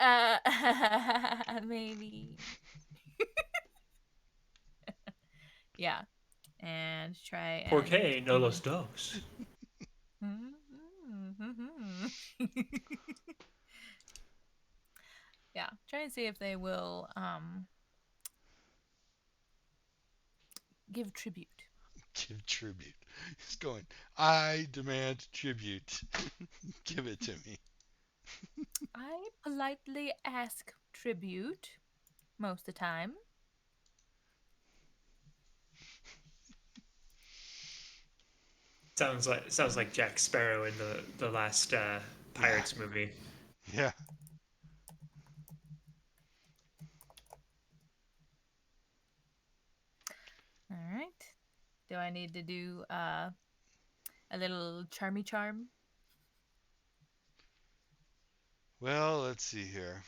uh maybe yeah, and try and Porque no see. los dos. Yeah, try and see if they will give tribute. give tribute. He's going. I demand tribute. Give it to me. I politely ask tribute most of the time. Sounds like Jack Sparrow in the last Yeah, Pirates movie. yeah. All right. Do I need to do a little charmy charm? Well, let's see here.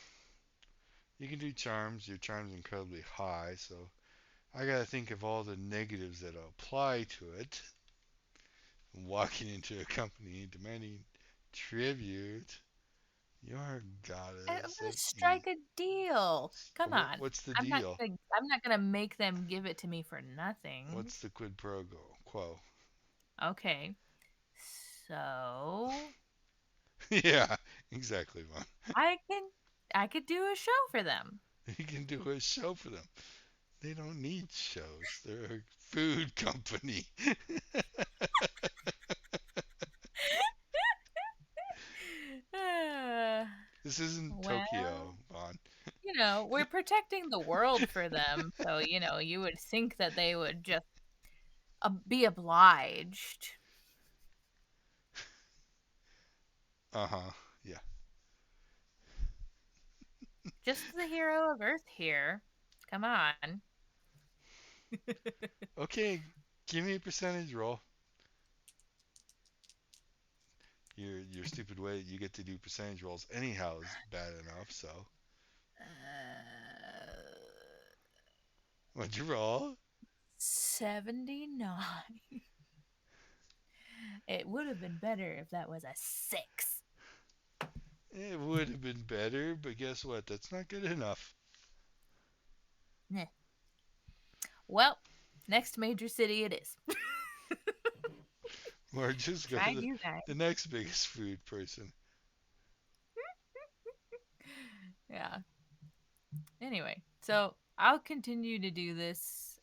You can do charms. Your charm's incredibly high, so I gotta think of all the negatives that apply to it. Walking into a company demanding tribute. You're a I'm goddess. gonna That's easy. strike a deal. Come on. What's the I'm not deal? gonna I'm not gonna make them give it to me for nothing. What's the quid pro quo? Okay. So Yeah, exactly, Vaughn. I can I could do a show for them. You can do a show for them. They don't need shows. They're a food company. Uh, This isn't Tokyo, well, Vaughn. we're protecting the world for them, so you would think that they would just be obliged. Uh huh. Yeah. Just the hero of Earth here. Come on. Okay, give me a percentage roll. Your stupid way you get to do percentage rolls anyhow is bad enough. So what'd you roll? 79. It would have been better if that was a 6. It would have been better, but guess what? That's not good enough. Nah. Well, next major city it is. Or just go to Tried you guys. the next biggest food person. Yeah. Anyway, so I'll continue to do this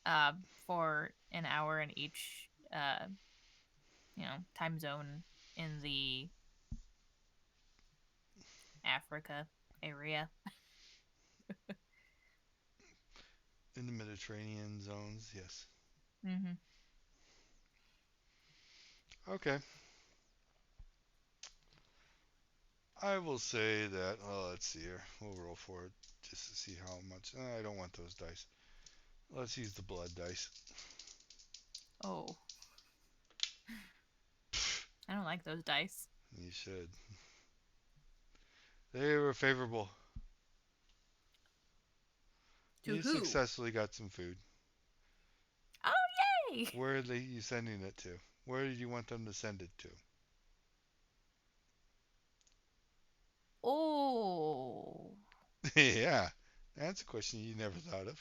for an hour in each time zone in the Africa area. In the Mediterranean zones, yes. Mm-hmm. Okay. I will say that, oh, let's see here. We'll roll for it just to see how much. I don't want those dice. Let's use the blood dice. Oh, I don't like those dice. You should. They were favorable. To You who? successfully got some food. Oh, yay! Where are you sending it to? Where do you want them to send it to? Oh. Yeah, that's a question you never thought of.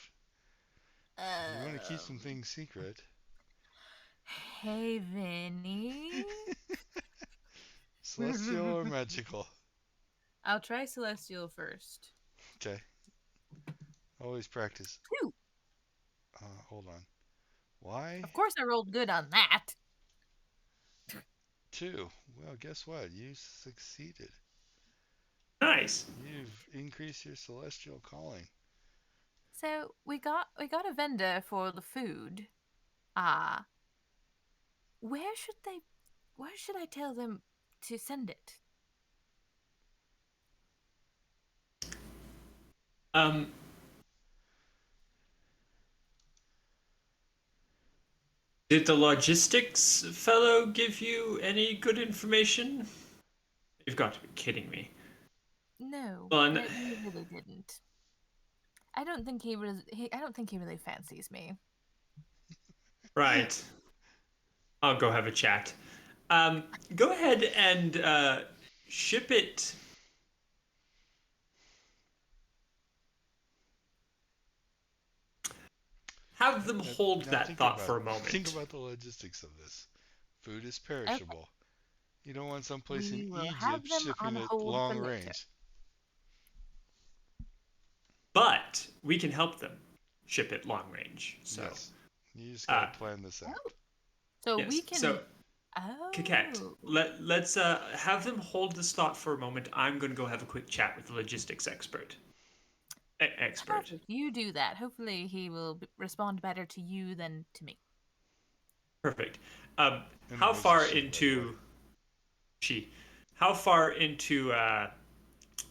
You want to keep some Um. things secret. Hey, Vinny. Celestial or magical? I'll try Celestial first. Okay, always practice. 2. Hold on. Why? Of course, I rolled good on that. 2. Well, guess what? You succeeded. Nice. You've increased your celestial calling. So we got a vendor for the food. Ah, where should they? Where should I tell them to send it? Um, did the logistics fellow give you any good information? You've got to be kidding me. No, Well, he really didn't. I don't think he really fancies me. right. I'll go have a chat. Go ahead and ship it. Have them hold Now that thought for a think moment. about the logistics of this. Food is Okay, perishable. You don't want someplace in we will have Egypt them on shipping it hold for long later. range. But we can help them ship it long range. So, Yes. You just got to uh, plan this out. Oh, so we yes. So, can. Kaket, Oh, let's have them hold this thought for a moment. I'm going to go have a quick chat with the logistics expert. Expert. perfect. You do that. Hopefully, he will respond better to you than to me. Perfect. And it How was a far she, by the way. into she? How far into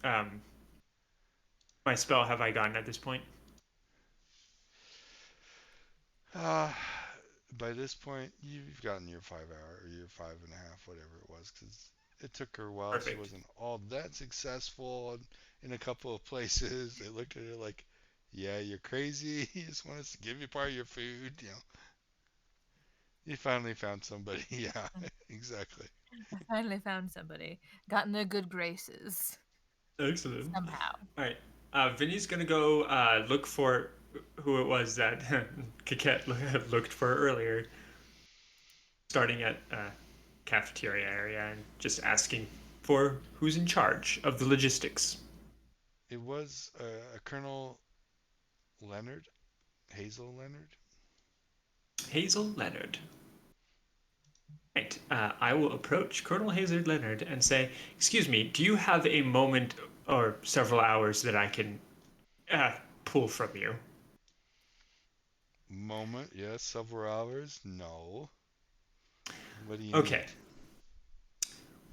um, my spell have I gotten at this point? Uh, by this point, you've gotten your 5 hour or your 5.5, whatever it was, because it took her a while. She Perfect. wasn't all that successful in a couple of places. They looked at her like, "Yeah, you're crazy. You just want us to give you part of your food." You finally found somebody. Yeah, exactly. I finally found somebody. Got in their good graces. Excellent. Somehow. All right. Vinny's gonna go look for who it was that Kaket looked for earlier, starting at cafeteria area and just asking for who's in charge of the logistics. It was a Colonel Leonard, Hazel Leonard. Hazel Leonard. Right. I will approach Colonel Hazel Leonard and say, "Excuse me, do you have a moment or several hours that I can pull from you?" Moment, yes. Several hours, no. What do you Okay. need?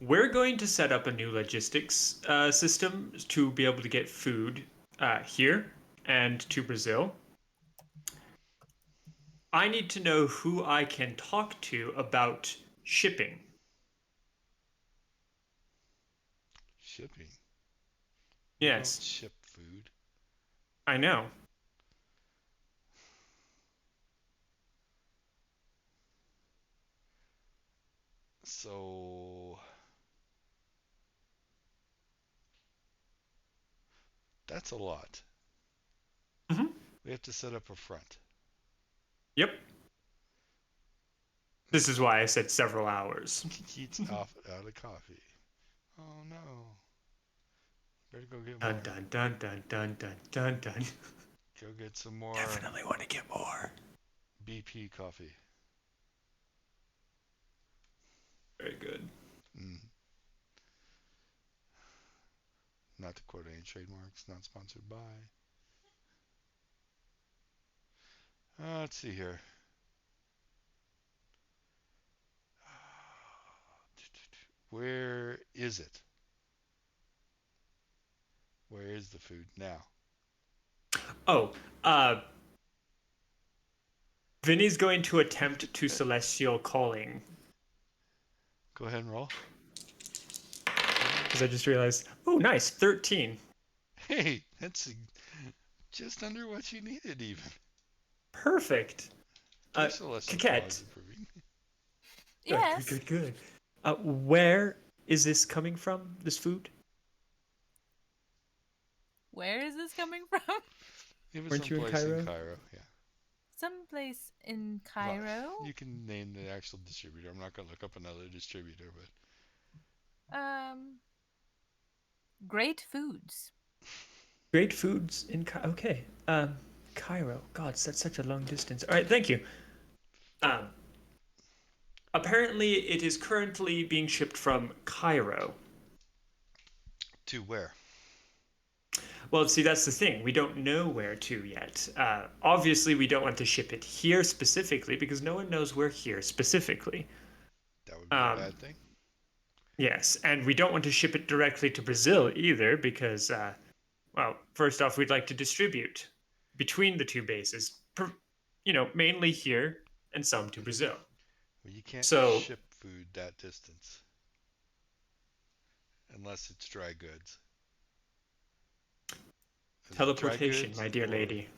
We're going to set up a new logistics system to be able to get food here and to Brazil. I need to know who I can talk to about shipping. Shipping. We don't Yes, ship food. I know. So that's a lot. Hmm. We have to set up a front. Yep. This is why I said several hours. Keats out of coffee. Oh no. Better go get Dun more. dun dun dun dun dun dun dun. Go get some more Definitely want to get more. BP coffee. Very good. Mm. Not to quote any trademarks, not sponsored by. Let's see here. Where is it? Where is the food now? Oh, Vinny's going to attempt to celestial calling. Go ahead and roll. Because I just realized, oh, nice, 13. Hey, that's just under what you needed, even. Perfect. Your celestial call is Coquette. improving. Good, good, Yes. good, good. Where is this coming from, this food? Where is this coming from? It was Weren't you in someplace in Cairo? Cairo, yeah. Someplace in Well, Cairo. you can name the actual distributor. I'm not going to look up another distributor, Um, Great Foods. Great foods in Cairo. Okay. Cairo. God, that's such a long distance. All right, thank you. Um, apparently, it is currently being shipped from Cairo. to where? Well, see, that's the thing. We don't know where to yet. Obviously, we don't want to ship it here specifically because no one knows we're here specifically. That would be a Um, bad thing. yes, and we don't want to ship it directly to Brazil either because, well, first off, we'd like to distribute between the two bases, mainly here and some to Brazil. Well, you can't So, ship food that distance unless it's dry goods. Is it dry teleportation, goods my dear or? lady.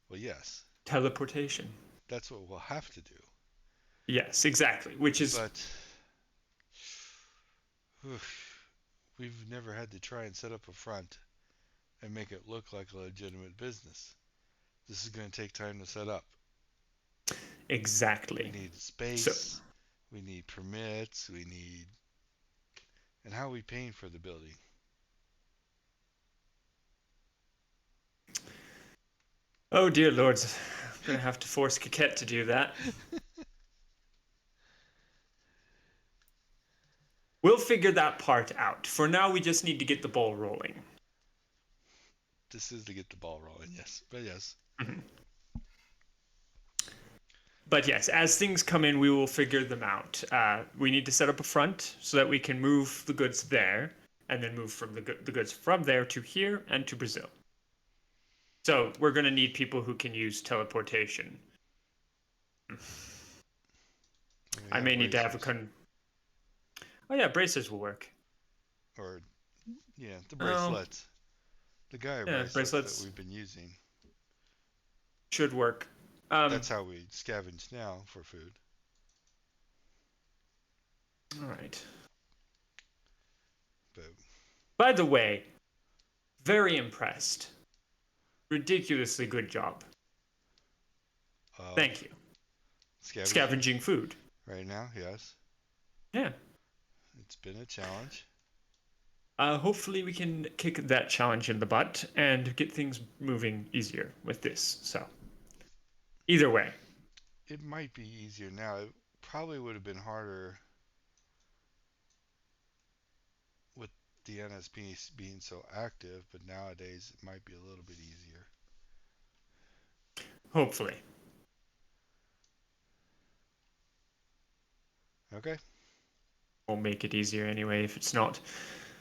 Well, yes, Teleportation. that's what we'll have to do. Yes, exactly. Which is But we've never had to try and set up a front and make it look like a legitimate business. This is going to take time to set up. We exactly. need So, space. We need permits. And how are we paying for the building? oh dear lords, I'm gonna have to force Coquette to do that. We'll figure that part out. For now, we just need to get the ball rolling. This is to get the ball rolling, yes. But yes, Mhm. But yes, as things come in, we will figure them out. We need to set up a front so that we can move the goods there, and then move from the goods from there to here and to Brazil. So we're going to need people who can use teleportation. we I have may need to have a bracers. Oh yeah, bracers will work. Or, yeah, the Oh bracelets. The Gaia yeah, bracelets that bracelets we've been using. should work. That's how we scavenge now for food. All right. But By the way, very impressed. Ridiculously good job. of Thank you. scavenging Scavenging food. right now, yes, Yeah. it's been a challenge. Hopefully we can kick that challenge in the butt and get things moving easier with this. So, either way, It might be easier now. It probably would have been harder with the NSP being so active, but nowadays it might be a little bit easier. hopefully. Okay. We'll make it easier anyway if it's not.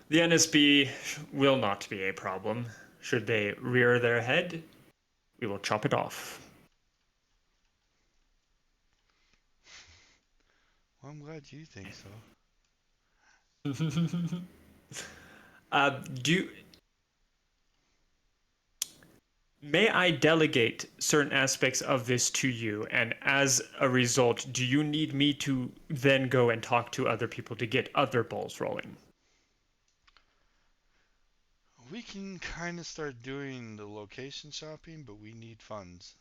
The NSB will not be a problem. Should they rear their head, we will chop it off. Well, I'm glad you think so. Do may I delegate certain aspects of this to you, and as a result, do you need me to then go and talk to other people to get other balls rolling? We can kind of start doing the location shopping, but we need funds.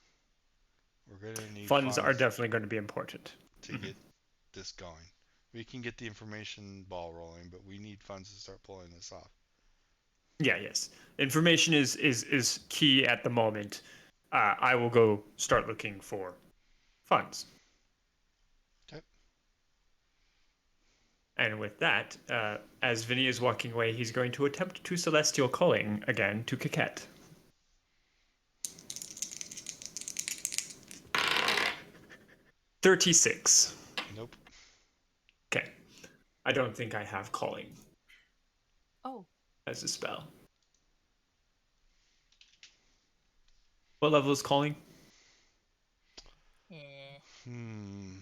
We're going to need Funds are funds definitely going to be important. to get this going. We can get the information ball rolling, but we need funds to start pulling this off. Yeah, yes. Information is key at the moment. I will go start looking for funds. Okay. And with that, as Vinny is walking away, he's going to attempt to celestial calling again to Coquette. $36. Nope. Okay. I don't think I have calling Oh, as a spell. What level is calling? eh. Hmm.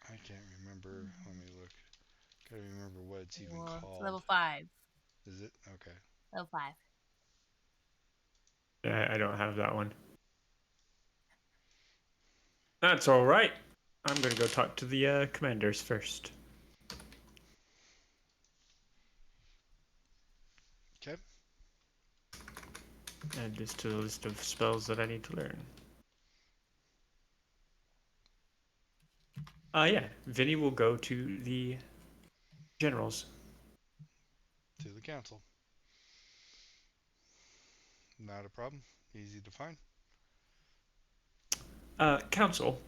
I can't remember. Let me look. Gotta remember what it's even Well, it's called. level 5. Is it? Okay. Level 5. I don't have that one. That's all right. I'm going to go talk to the commanders first. Okay. Add this to the list of spells that I need to learn. Yeah. Vinny will go to the generals. To the council. Not a problem. Easy to find. Council,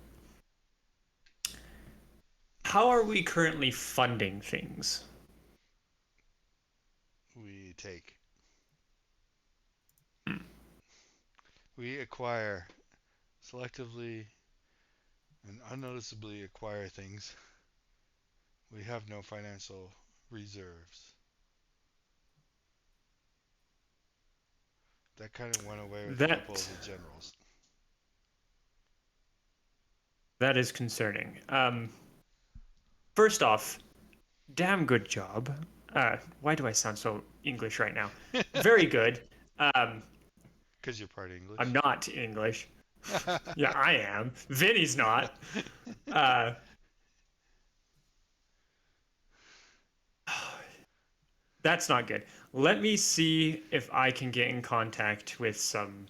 how are we currently funding things? We take. We acquire selectively and unnoticeably acquire things. We have no financial reserves. That kind of went away with a couple of That the generals. that is concerning. First off, damn good job. Why do I sound so English right now? Very good. Um, Because you're part English. I'm not English. Yeah, I am. Vinny's not. Uh, that's not good. Let me see if I can get in contact with some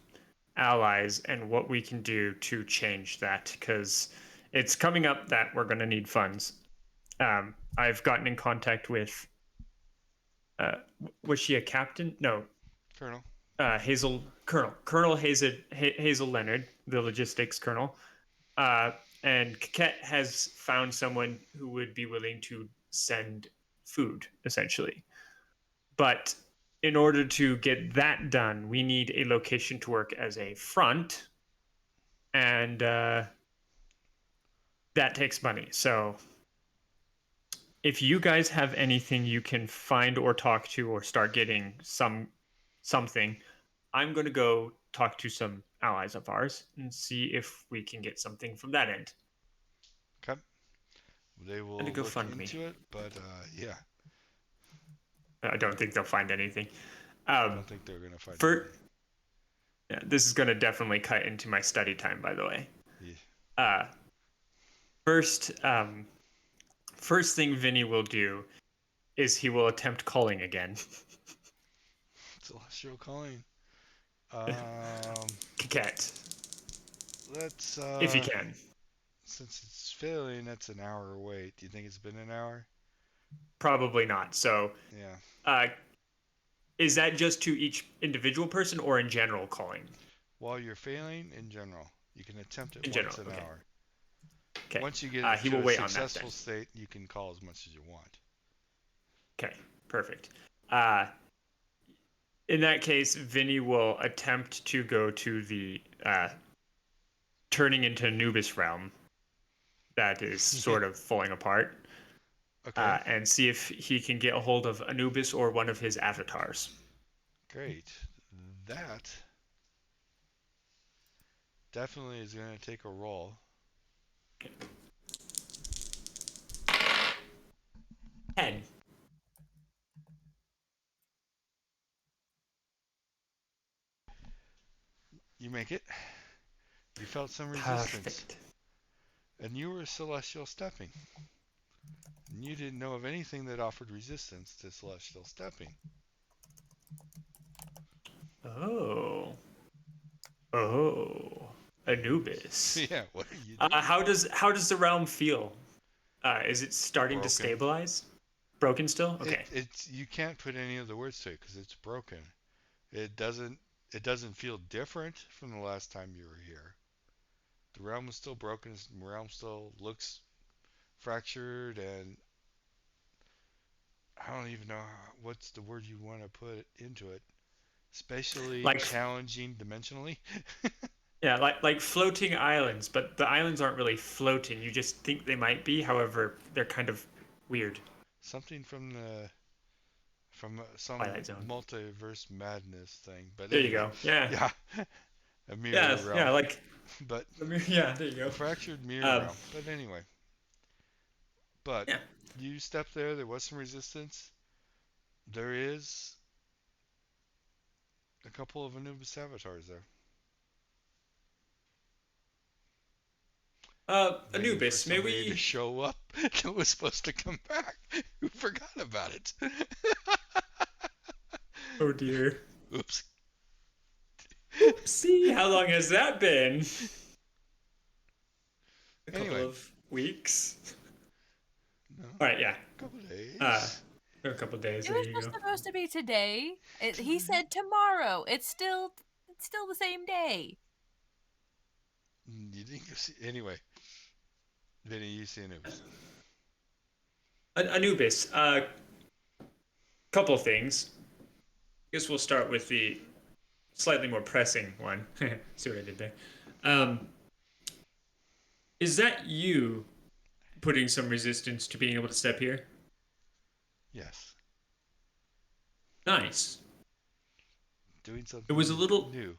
allies and what we can do to change that, because it's coming up that we're going to need funds. I've gotten in contact with. Was she a captain? No, Colonel. Colonel Hazel Leonard, the logistics colonel. Uh, and Coquette has found someone who would be willing to send food, essentially. But in order to get that done, we need a location to work as a front, and that takes money. So if you guys have anything you can find or talk to or start getting something, I'm going to go talk to some allies of ours and see if we can get something from that end. Okay. They And to will go look fund me. into it, but yeah, I don't think they'll find anything. I don't think they're going to find For anything. yeah, this is going to definitely cut into my study time, by the way. Yeah. Uh, first, first thing Vinny will do is he will attempt calling again. Celestial calling. Coquette, Let's if he can. since it's filling, that's an hour wait. Do you think it's been an hour? Probably not. So, Yeah. uh, is that just to each individual person or in general calling? While you're failing, in general, you can attempt it In once general. an Okay. hour. Okay. Once you get it He to will a wait on that then. successful state, you can call as much as you want. Okay. Perfect. Uh, in that case, Vinny will attempt to go to the turning into Anubis realm that is Yeah. sort of falling apart, Okay. and see if he can get a hold of Anubis or one of his avatars. Great. That definitely is going to take a roll. 10. You make it. You felt some resistance, Perfect. and you were celestial stepping. And you didn't know of anything that offered resistance to celestial stepping. Oh. Oh. Anubis. Yeah, what are you doing? How does the realm feel? Is it starting to Broken. stabilize? Broken still? It Okay. it's you can't put any other words to it because it's broken. It doesn't it doesn't feel different from the last time you were here. The realm is still broken. The realm still looks fractured, and I don't even know what's the word you want to put into it. Especially Like challenging dimensionally. yeah, like floating islands, but the islands aren't really floating. You just think they might be. However, they're kind of weird. Something from some Twilight Zone. multiverse madness thing. But There you anyway, go. Yeah. yeah, a mirror Yeah, yeah, realm. like But yeah, there you a go. fractured mirror Um realm. But anyway, but yeah. you stepped there. There was some resistance. There is a couple of Anubis avatars there, waiting for Anubis, may somebody to we show up that was supposed to come back. Who forgot about it? Oh dear. Oops. Oopsie, how long has that been? A couple Anyway, of weeks. no, All right, yeah. a couple Uh, days. a couple days. It There was you just go. supposed to be today. He said tomorrow. It's still the same day. You didn't go see. Anyway, Vinny, you see Anubis. Anubis. Couple things. I guess we'll start with the slightly more pressing one. See what I did there? Um, is that you putting some resistance to being able to step here? Yes, Nice. doing It was a something little, new.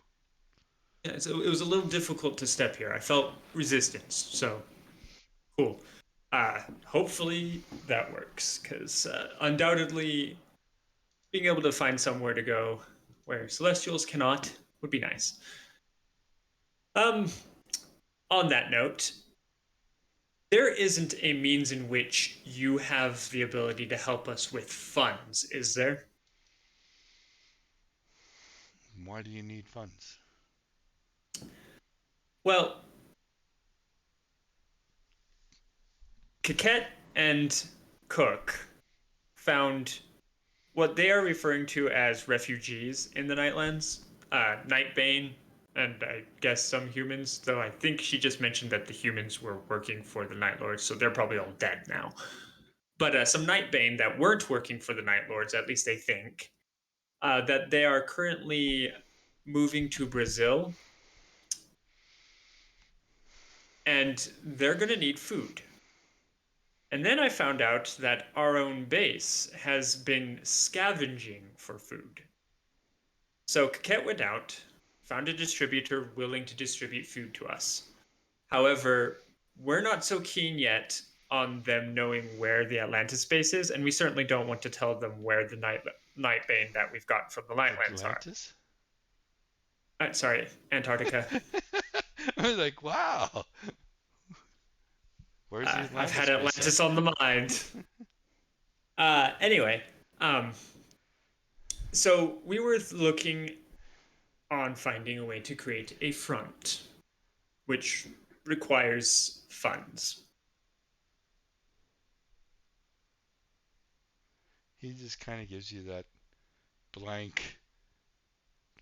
yeah, so it was a little difficult to step here. I felt resistance, so cool. Hopefully that works, because undoubtedly being able to find somewhere to go where Celestials cannot would be nice. Um, on that note, there isn't a means in which you have the ability to help us with funds, is there? Why do you need funds? Well, Coquette and Cook found what they are referring to as refugees in the Nightlands. Nightbane, and I guess some humans, though I think she just mentioned that the humans were working for the Night Lords, so they're probably all dead now. But some Nightbane that weren't working for the Night Lords, at least they think, that they are currently moving to Brazil, and they're going to need food. And then I found out that our own base has been scavenging for food. So Coquette went out, found a distributor willing to distribute food to us. However, we're not so keen yet on them knowing where the Atlantis base is, and we certainly don't want to tell them where the Nightbane that we've got from the Nightlands are. Atlantis? Sorry, Antarctica. I was like, wow. Where's the I've Atlantis had base at? Atlantis on the mind. Anyway, um, so we were looking on finding a way to create a front, which requires funds. He just kind of gives you that blank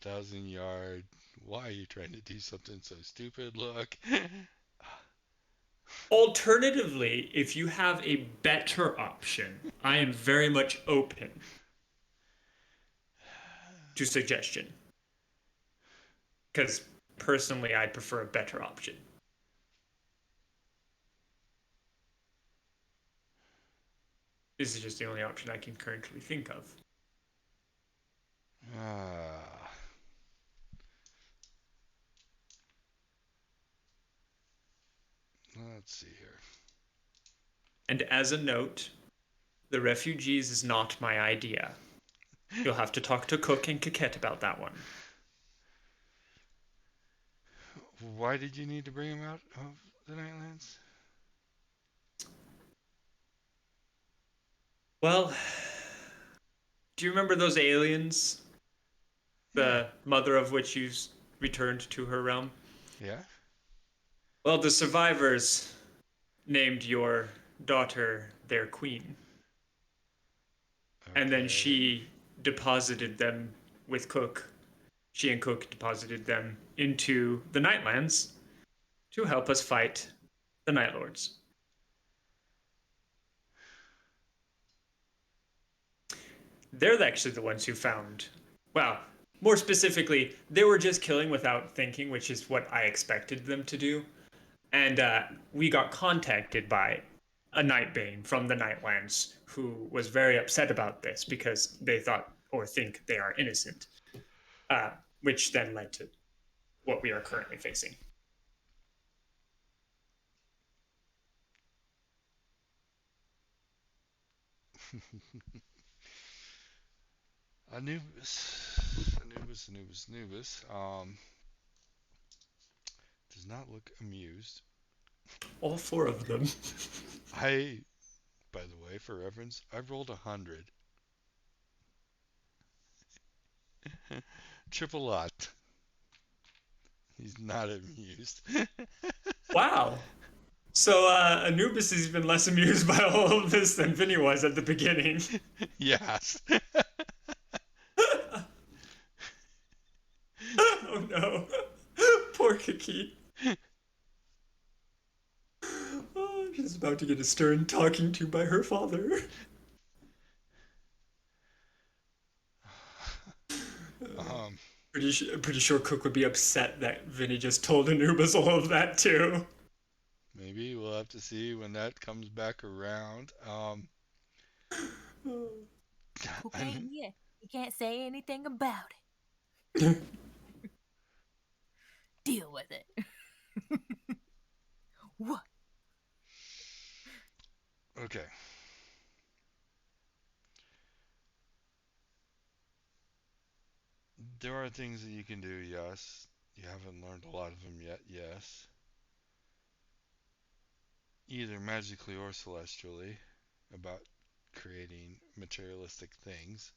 1,000 yard. Why are you trying to do something so stupid? Look. Alternatively, if you have a better option, I am very much open to suggestion. Because personally, I'd prefer a better option. This is just the only option I can currently think of. Ah, let's see here. And as a note, the refugees is not my idea. You'll have to talk to Cook and Coquette about that one. Why did you need to bring him out of the Nightlands? Well, do you remember those aliens? Yeah. The mother of which you returned to her realm? Yeah. Well, the survivors named your daughter their queen. And then Okay. she deposited them with Cook. She and Cook deposited them into the Nightlands to help us fight the Night Lords. They're actually the ones who found, well, more specifically, they were just killing without thinking, which is what I expected them to do. And we got contacted by a Nightbane from the Nightlands who was very upset about this because they thought or think they are innocent, which then led to what we are currently facing. Anubis. Does not look amused. All four of them. I, by the way, for reference, I've rolled 100. Triple lot. He's not amused. Wow. So Anubis has been less amused by all of this than Vinny was at the beginning. Yes. Oh no. Poor Kiki. Oh, she's about to get a stern talking to by her father. um, Pretty sure Cook would be upset that Vinny just told Anubis all of that too. maybe we'll have to see when that comes back around. Cook I ain't here. You can't say anything about it. Deal with it. What? okay. There are things that you can do, yes. You haven't learned a lot of them yet, yes. Either magically or celestially, about creating materialistic things.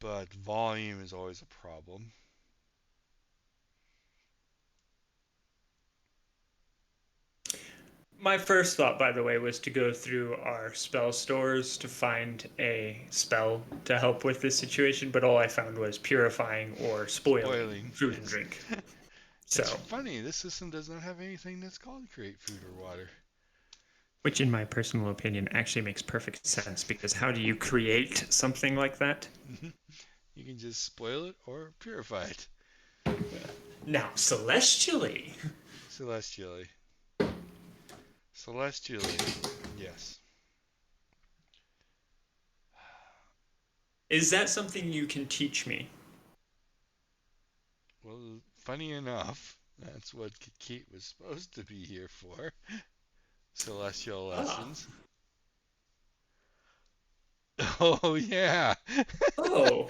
But volume is always a problem. My first thought, by the way, was to go through our spell stores to find a spell to help with this situation, but all I found was purifying or spoiling Spoiling, food and yes. drink. It's So, funny, this system does not have anything that's called create food or water. which in my personal opinion actually makes perfect sense because how do you create something like that? You can just spoil it or purify it. Now, celestially. Celestially. Celestially, yes. Is that something you can teach me? Well, funny enough, that's what Kate was supposed to be here for. Celestial Ah. lessons. Oh, yeah. Oh.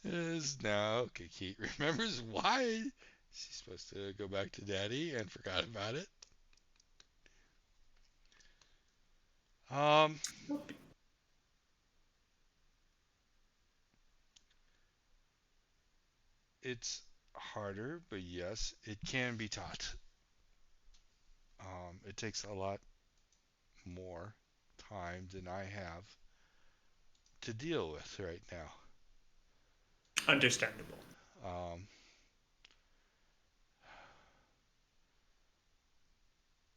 Is now Kate remembers why she's supposed to go back to Daddy and forgot about it. Um, it's harder, but yes, it can be taught. It takes a lot more time than I have to deal with right now. Understandable. Um,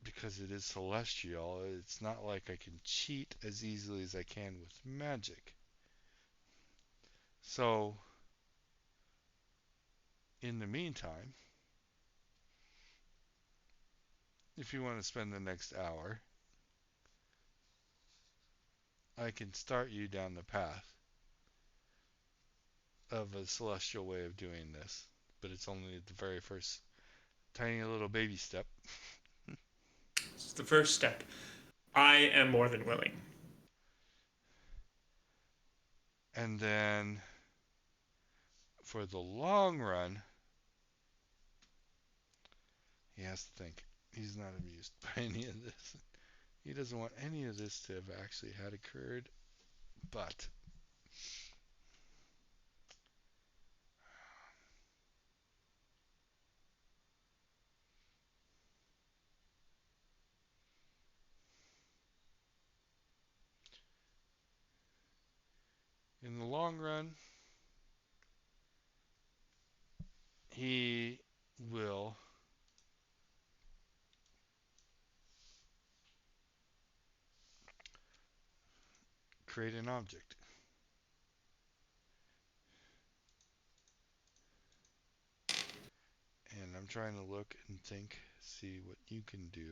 because it is celestial, it's not like I can cheat as easily as I can with magic. So, in the meantime, if you want to spend the next hour, I can start you down the path of a celestial way of doing this. But it's only the very first tiny little baby step. It's the first step. I am more than willing. And then for the long run, he has to think. He's not amused by any of this. He doesn't want any of this to have actually had occurred. But in the long run, he will create an object. And I'm trying to look and think, see what you can do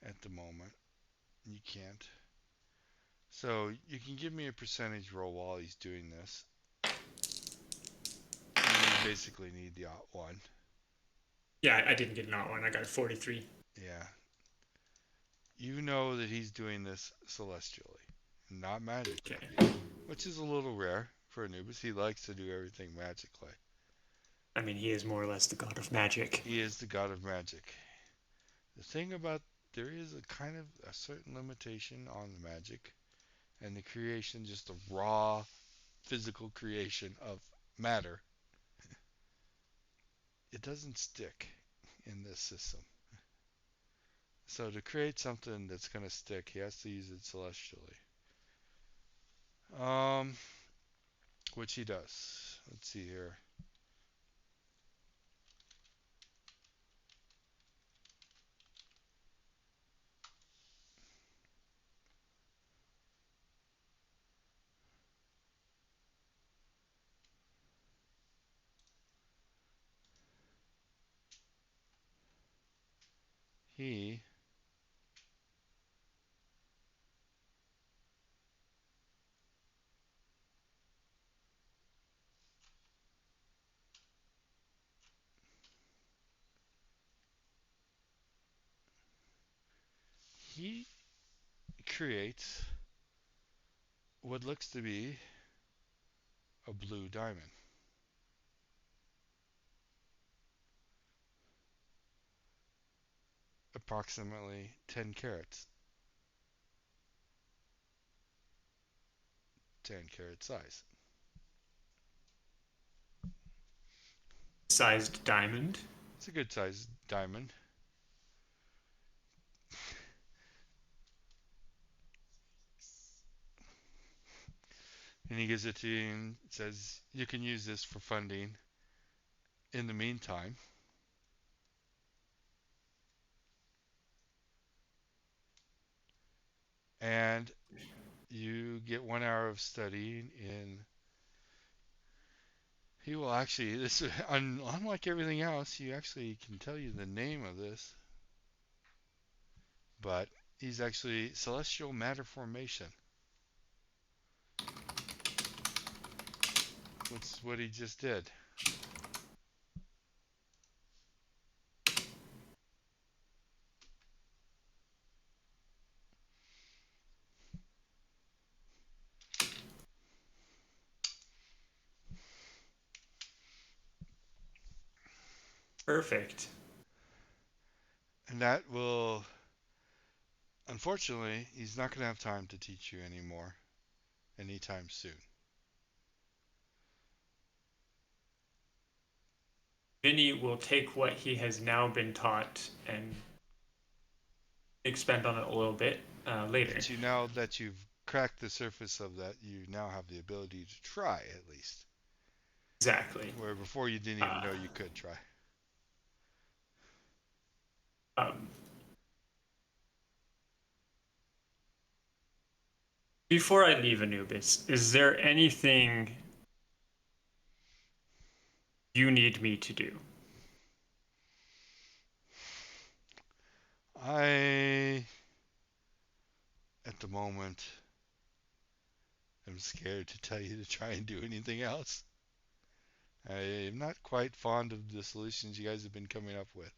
at the moment. You can't. So you can give me a percentage roll while he's doing this. You basically need the odd one. Yeah, I didn't get an odd one. I got a 43. Yeah. You know that he's doing this celestially, not magically, Okay. which is a little rare for Anubis. He likes to do everything magically. I mean, he is more or less the god of magic. He is the god of magic. The thing about there is a kind of a certain limitation on the magic and the creation, just the raw physical creation of matter. It doesn't stick in this system. So to create something that's going to stick, he has to use it celestially. Um, which he does. Let's see here. He he creates what looks to be a blue diamond, approximately 10 carats, 10 carat size. Sized diamond. It's a good sized diamond. And he gives it to you and says, you can use this for funding in the meantime. And you get 1 hour of studying in. He will actually, this unlike everything else, he actually can tell you the name of this, but he's actually celestial matter formation. What's what he just did. Perfect. And that will, unfortunately, he's not going to have time to teach you anymore anytime soon. Vinny will take what he has now been taught and expand on it a little bit later. But you now that you've cracked the surface of that, you now have the ability to try at least. Exactly. Where before you didn't even Uh, know you could try. um, Before I leave Anubis, is there anything you need me to do? I, at the moment, am scared to tell you to try and do anything else. I am not quite fond of the solutions you guys have been coming up with.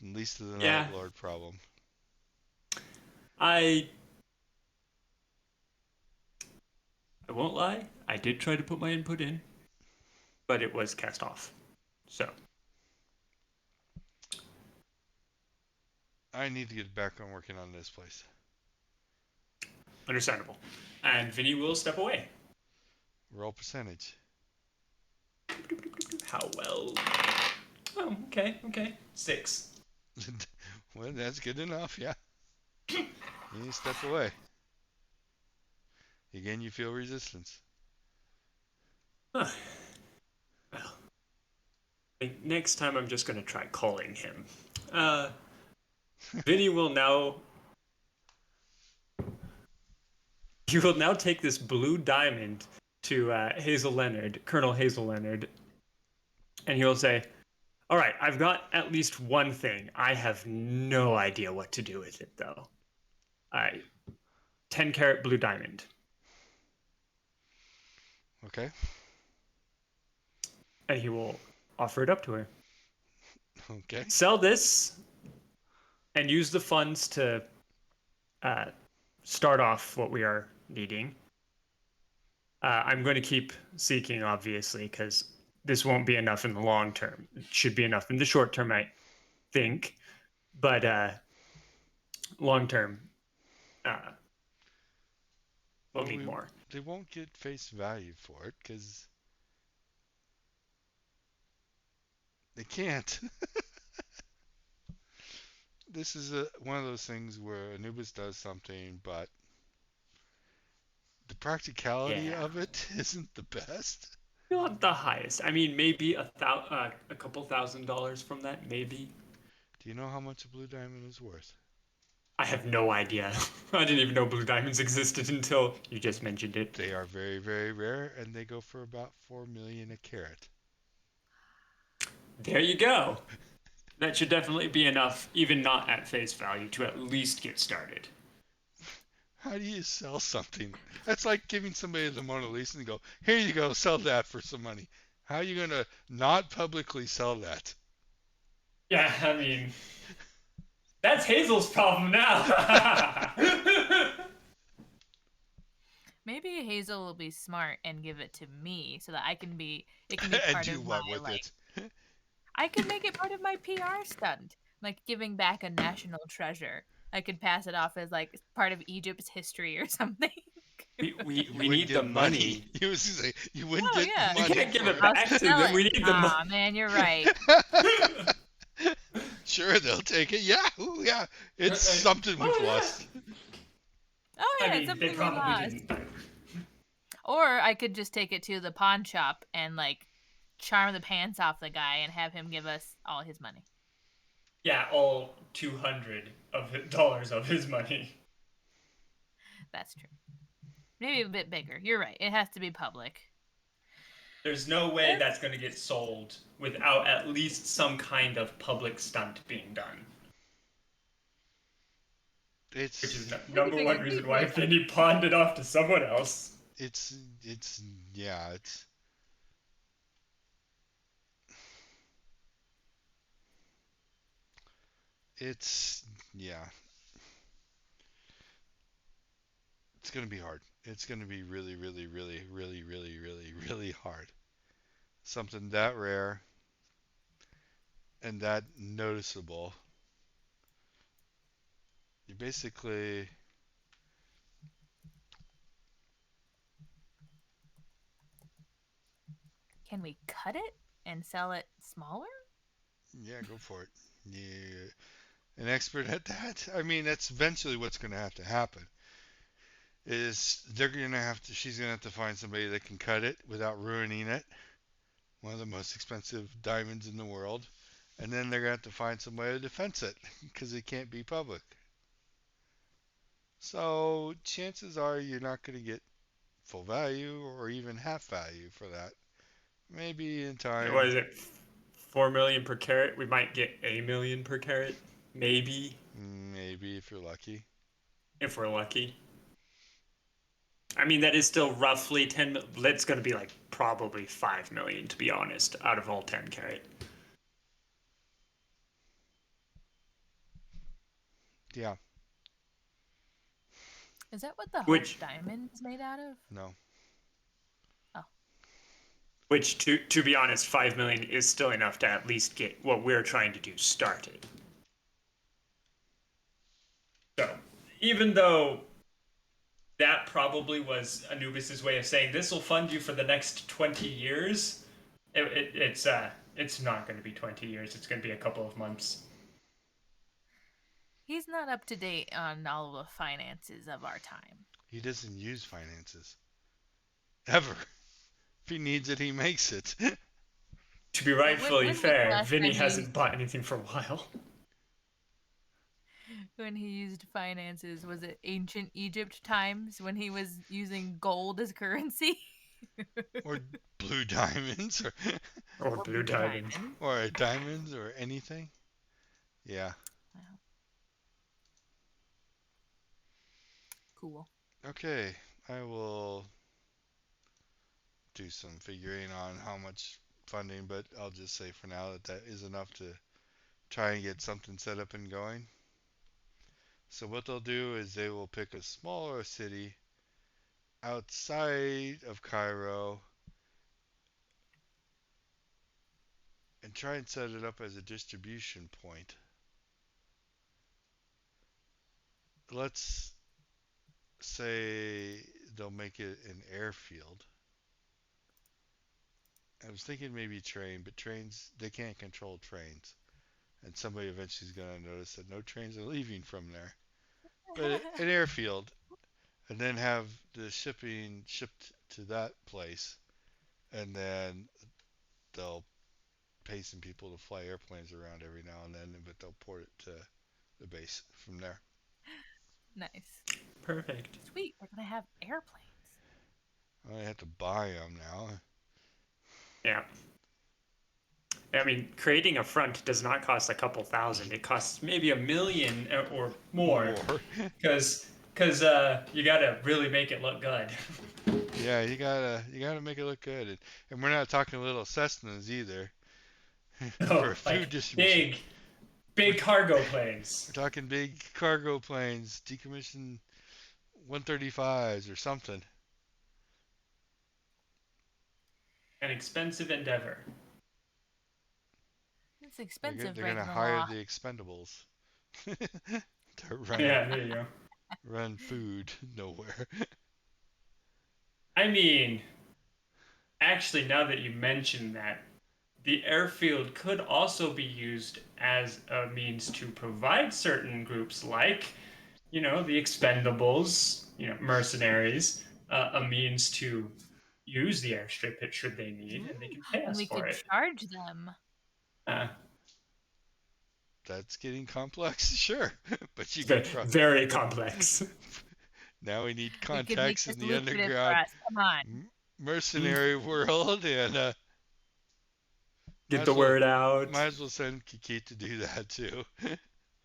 At least to the Night Yeah, Lord problem. I I won't lie. I did try to put my input in, but it was cast off. So I need to get back on working on this place. understandable. And Vinny will step away. Roll percentage. How well? Oh, okay. 6. Well, that's good enough, yeah. You step away. Again, you feel resistance. Huh. Well, I think next time I'm just gonna try calling him. Uh, Vinny will now. You will now take this blue diamond to Hazel Leonard, Colonel Hazel Leonard, and he will say, "All right, I've got at least one thing. I have no idea what to do with it, though. 10-carat blue diamond." Okay. And he will offer it up to her. Okay. Sell this and use the funds to uh, start off what we are needing. I'm going to keep seeking, obviously, because this won't be enough in the long term. It should be enough in the short term, I think, but long term, uh, we'll Well, need more. they won't get face value for it because they can't. This is one of those things where Anubis does something, but the practicality Yeah, of it isn't the best. not the highest. I mean, maybe a couple $1,000s from that, maybe. Do you know how much a blue diamond is worth? I have no idea. I didn't even know blue diamonds existed until you just mentioned it. They are very, very rare, and they go for about 4 million a carat. There you go. That should definitely be enough, even not at face value, to at least get started. How do you sell something? That's like giving somebody the Mona Lisa and go, "Here you go, sell that for some money." How are you gonna not publicly sell that? Yeah, I mean, that's Hazel's problem now. Maybe Hazel will be smart and give it to me so that it can be And part do of my what with like it? I could make it part of my PR stunt, like giving back a national treasure. I could pass it off as like part of Egypt's history or something. You we wouldn't need the get money. money. You was say you wouldn't Oh get yeah, You money can't give for it I'll back to sell them. it. We need the money. Ah, man, you're right. it. Sure, they'll take it. Yeah, ooh, yeah. It's something we've Oh lost. yeah. Oh I yeah, it's mean, they something we probably lost. didn't. Or I could just take it to the pawn shop and like charm the pants off the guy and have him give us all his money. Yeah, all $200 of his money. That's true. Maybe a bit bigger. You're right. It has to be public. There's no way that's going to get sold without at least some kind of public stunt being done. Which is It's We could number make one a reason sequel why to Vinny pawned it off to someone else. it's yeah, it's yeah. It's gonna be hard. It's gonna be really, really, really, really, really, really, really hard. Something that rare and that noticeable. You basically Can we cut it and sell it smaller? Yeah, go for it. Yeah, an expert at that. I mean, that's eventually what's going to have to happen. Is they're going to have to. She's going to have to find somebody that can cut it without ruining it. One of the most expensive diamonds in the world. And then they're going to have to find some way to defense it because it can't be public. So chances are you're not going to get full value or even half value for that. Maybe in What time, is it? 4 million per carat. We might get a million per carat, maybe maybe if you're lucky. if we're lucky. I mean, that is still roughly 10. That's going to be like probably 5 million, to be honest, out of all 10 carat. Yeah, Is that what the Hope Which, Diamond is made out of? no. Oh, which to be honest, 5 million is still enough to at least get what we're trying to do started. So, even though that probably was Anubis's way of saying this will fund you for the next 20 years, it's not going to be 20 years. It's going to be a couple of months. he's not up to date on all the finances of our time. He doesn't use finances. Ever. If he needs it, he makes it. To be But rightfully when was the fair, last Vinny time hasn't bought anything for a while. when he used finances? Was it ancient Egypt times when he was using gold as currency? or blue diamonds Or Or blue blue diamond. diamond? or diamonds or anything. Yeah. Wow, cool. Okay. I will do some figuring on how much funding, but I'll just say for now that that is enough to try and get something set up and going. So what they'll do is they will pick a smaller city outside of Cairo and try and set it up as a distribution point. Let's say they'll make it an airfield. I was thinking maybe train, but trains, they can't control trains. And somebody eventually is going to notice that no trains are leaving from there. But an airfield, and then have the shipping shipped to that place, and then they'll pay some people to fly airplanes around every now and then, but they'll port it to the base from there. Nice. Perfect. Sweet, we're gonna have airplanes. I have to buy them now. Yeah. I mean, creating a front does not cost a couple thousand. It costs maybe a million or more, More. because you gotta really make it look good. Yeah, you gotta make it look good, and we're not talking little Cessnas either for No, food like distribution. We're big cargo planes we're talking big cargo planes, decommissioned 135s or something. an expensive endeavor. It's expensive They're gonna breaking the hire law. the Expendables to Yeah, there you go. run food nowhere. I mean, actually, now that you mention that, the airfield could also be used as a means to provide certain groups, like, the expendables, mercenaries, a means to use the airstrip should they need, and they Mm, can pay and us we for could it. charge them. Uh, That's getting complex, sure, but you it's could very complex. now we need We could make contacts this in the lucrative for underground us. Come on. mercenary world, and might Get as the well word out. might as well send Kiki to do that too.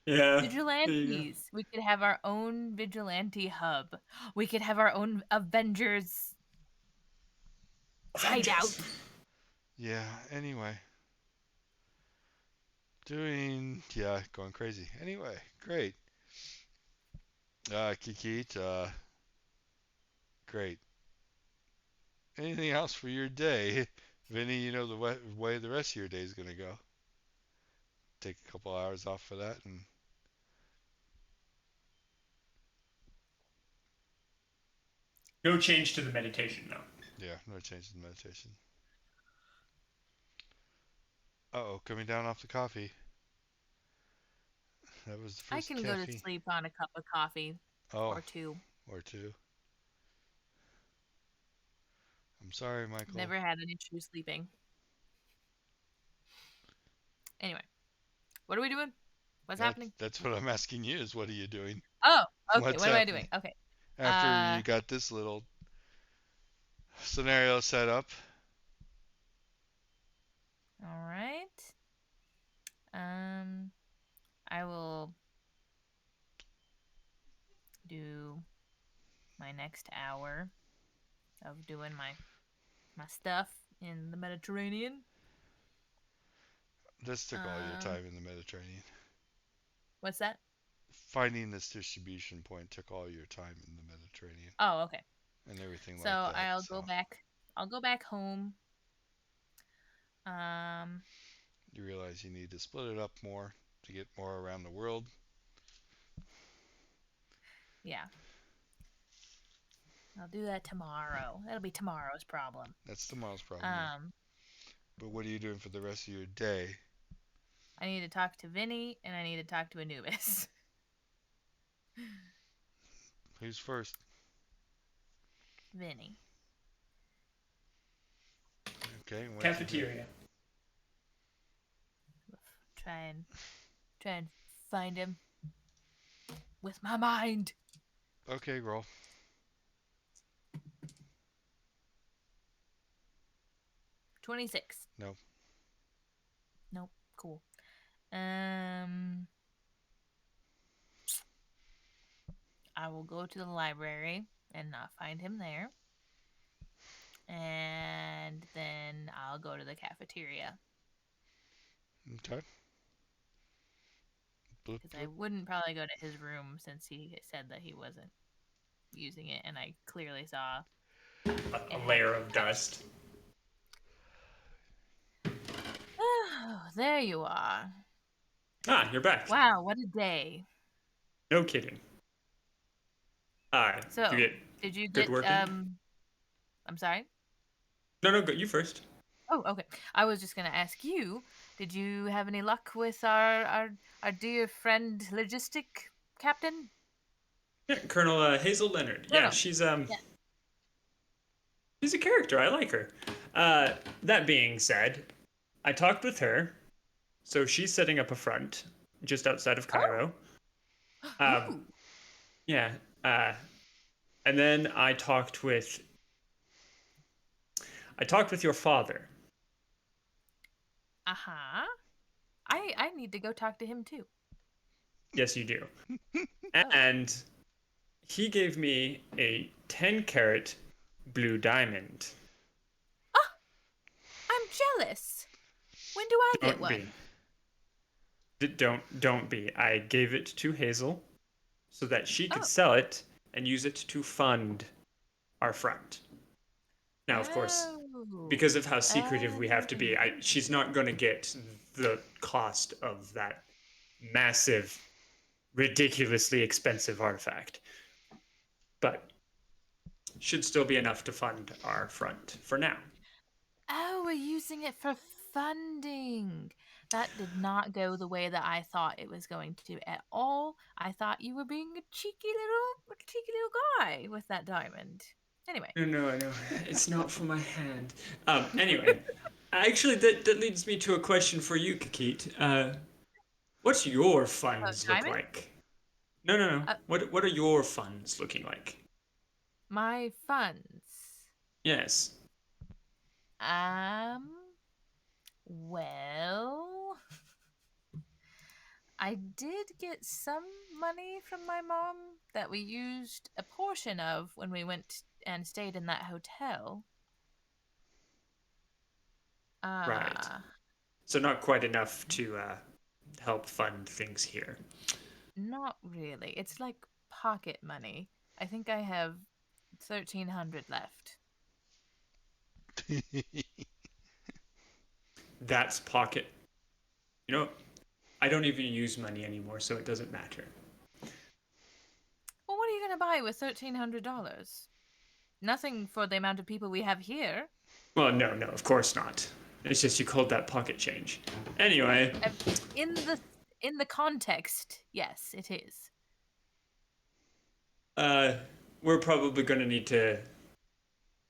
Yeah, there you go. Vigilantes. We could have our own vigilante hub. We could have our own Avengers Avengers. hideout. Yeah. Anyway, yeah, going crazy. Anyway, great. Kiki, great. Anything else for your day? Vinny, you know the way the rest of your day is going to go. Take a couple hours off for that, and No change to the meditation, though. yeah, no change in meditation. Uh-oh, coming down off the coffee. That was the I first can go to caffeine. sleep on a cup of coffee Oh, or two. or two. I'm sorry, Michael. Never had an issue sleeping. Anyway, what are we doing? What's happening? That's what I'm asking you is what are you doing? Oh, okay. What's What am I doing? happening? Okay. After you got this little scenario set up. All right. I will do my next hour of doing my stuff in the Mediterranean. This took all your Um, time in the Mediterranean. what's that? Finding this distribution point took all your time in the Mediterranean Oh, okay. and everything So like that. I'll So go back. I'll go back home. Um, you realize you need to split it up more to get more around the world. yeah. I'll do that tomorrow. That'll be tomorrow's problem. That's tomorrow's problem. Yeah. Um, But what are you doing for the rest of your day? I need to talk to Vinny and I need to talk to Anubis. Who's first? Vinny. Okay. What you do? Cafeteria. Try and find him with my mind. Okay, roll. 26. No. Nope. Cool. I will go to the library and not find him there. And then I'll go to the cafeteria. Okay. Bloop, Because I bloop. wouldn't probably go to his room since he said that he wasn't using it, and I clearly saw A layer of dust. Oh, there you are. Ah, you're back. Wow, what a day. No kidding. Alright. So, You get did you good get working? I'm sorry? No, go you first. Oh, okay. I was just gonna ask you, did you have any luck with our dear friend logistic captain? Yeah, Colonel Hazel Leonard. No, Yeah, no. Yeah. she's a character. I like her. That being said, I talked with her, so she's setting up a front just outside of Cairo. Ooh. Yeah. And then I talked with your father. Uh-huh. I need to go talk to him too. Yes, you do. Oh. And he gave me a 10-carat blue diamond. I'm jealous. When do I get Don't one? be. Don't be. I gave it to Hazel so that she could Oh. sell it and use it to fund our front. Now, of course, Oh. because of how secretive we have to be, she's not going to get the cost of that massive, ridiculously expensive artifact. But should still be enough to fund our front for now. Oh, we're using it for funding. That did not go the way that I thought it was going to at all. I thought you were being a cheeky little guy with that diamond. Anyway. No, it's not for my hand. Anyway, actually, that leads me to a question for you, Kakit. What's your funds look Diamond? like? No. What are your funds looking like? My funds. Yes. Well, I did get some money from my mom that we used a portion of when we went and stayed in that hotel. Right. So not quite enough to help fund things here. Not really. It's like pocket money. I think I have 1,300 left. That's pocket. You know, I don't even use money anymore, so it doesn't matter. Well, what are you going to buy with $1,300? Nothing for the amount of people we have here. Well, no, of course not. It's just you called that pocket change. Anyway, In the context, yes, it is. we're probably going to need to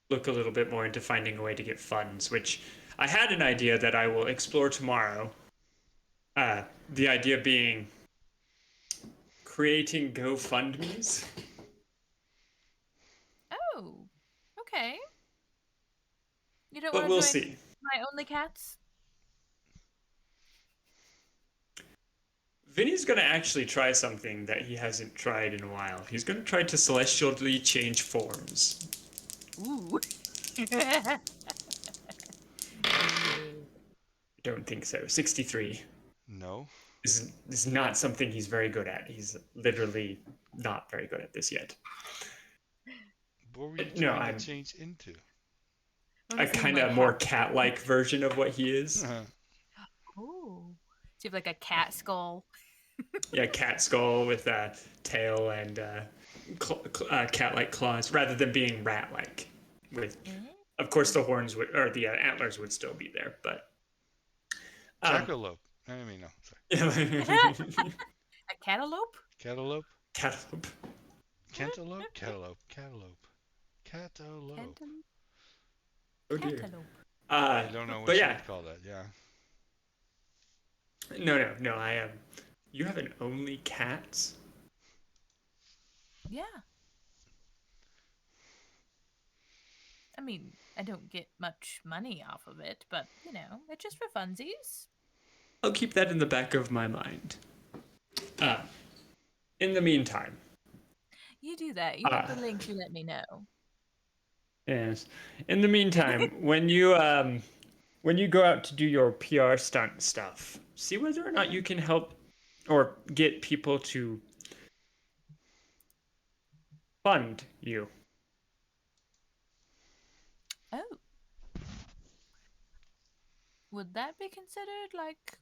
look a little bit more into finding a way to get funds, which I had an idea that I will explore tomorrow. The idea being creating GoFundMe's. Oh, okay. You don't But want to we'll join see. My Only Cats? Vinny's going to actually try something that he hasn't tried in a while. He's going to try to celestially change forms. Ooh. Don't think so. 63 No. is not something he's very good at. He's literally not very good at this yet. What were you No, trying to I'm change into? a kind of more cat-like version of what he is. Oh. So you have like a cat skull. Yeah, cat skull with a tail and cat-like claws, rather than being rat-like. With, of course, the horns would, or the antlers would still be there, but Jackalope. I mean, no. yeah. A cantaloupe? Cantaloupe? Cantaloupe. Cantaloupe? Cantaloupe. Cantaloupe. Cantaloupe. Cantaloupe? Oh dear. Cantaloupe. I don't know what But you yeah, would call that. Yeah. no. I am. You have an only cats? Yeah. I mean, I don't get much money off of it, but, it's just for funsies. I'll keep that in the back of my mind. In the meantime. You do that. You get the link, you let me know. Yes. In the meantime, when you go out to do your PR stunt stuff, see whether or not you can help or get people to fund you. Oh. Would that be considered like,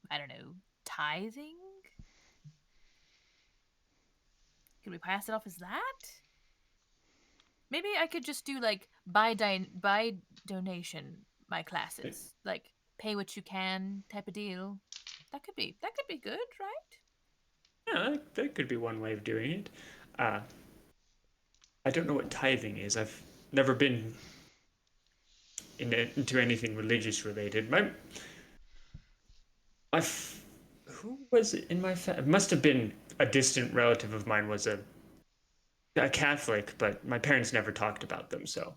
I don't know, tithing? Could we pass it off as that? Maybe I could just do like by donation my classes, like pay what you can type of deal. That could be good, right? Yeah, that could be one way of doing it. I don't know what tithing is. I've never been into anything religious related. Who was it in my family? It must have been a distant relative of mine was a Catholic, but my parents never talked about them, so.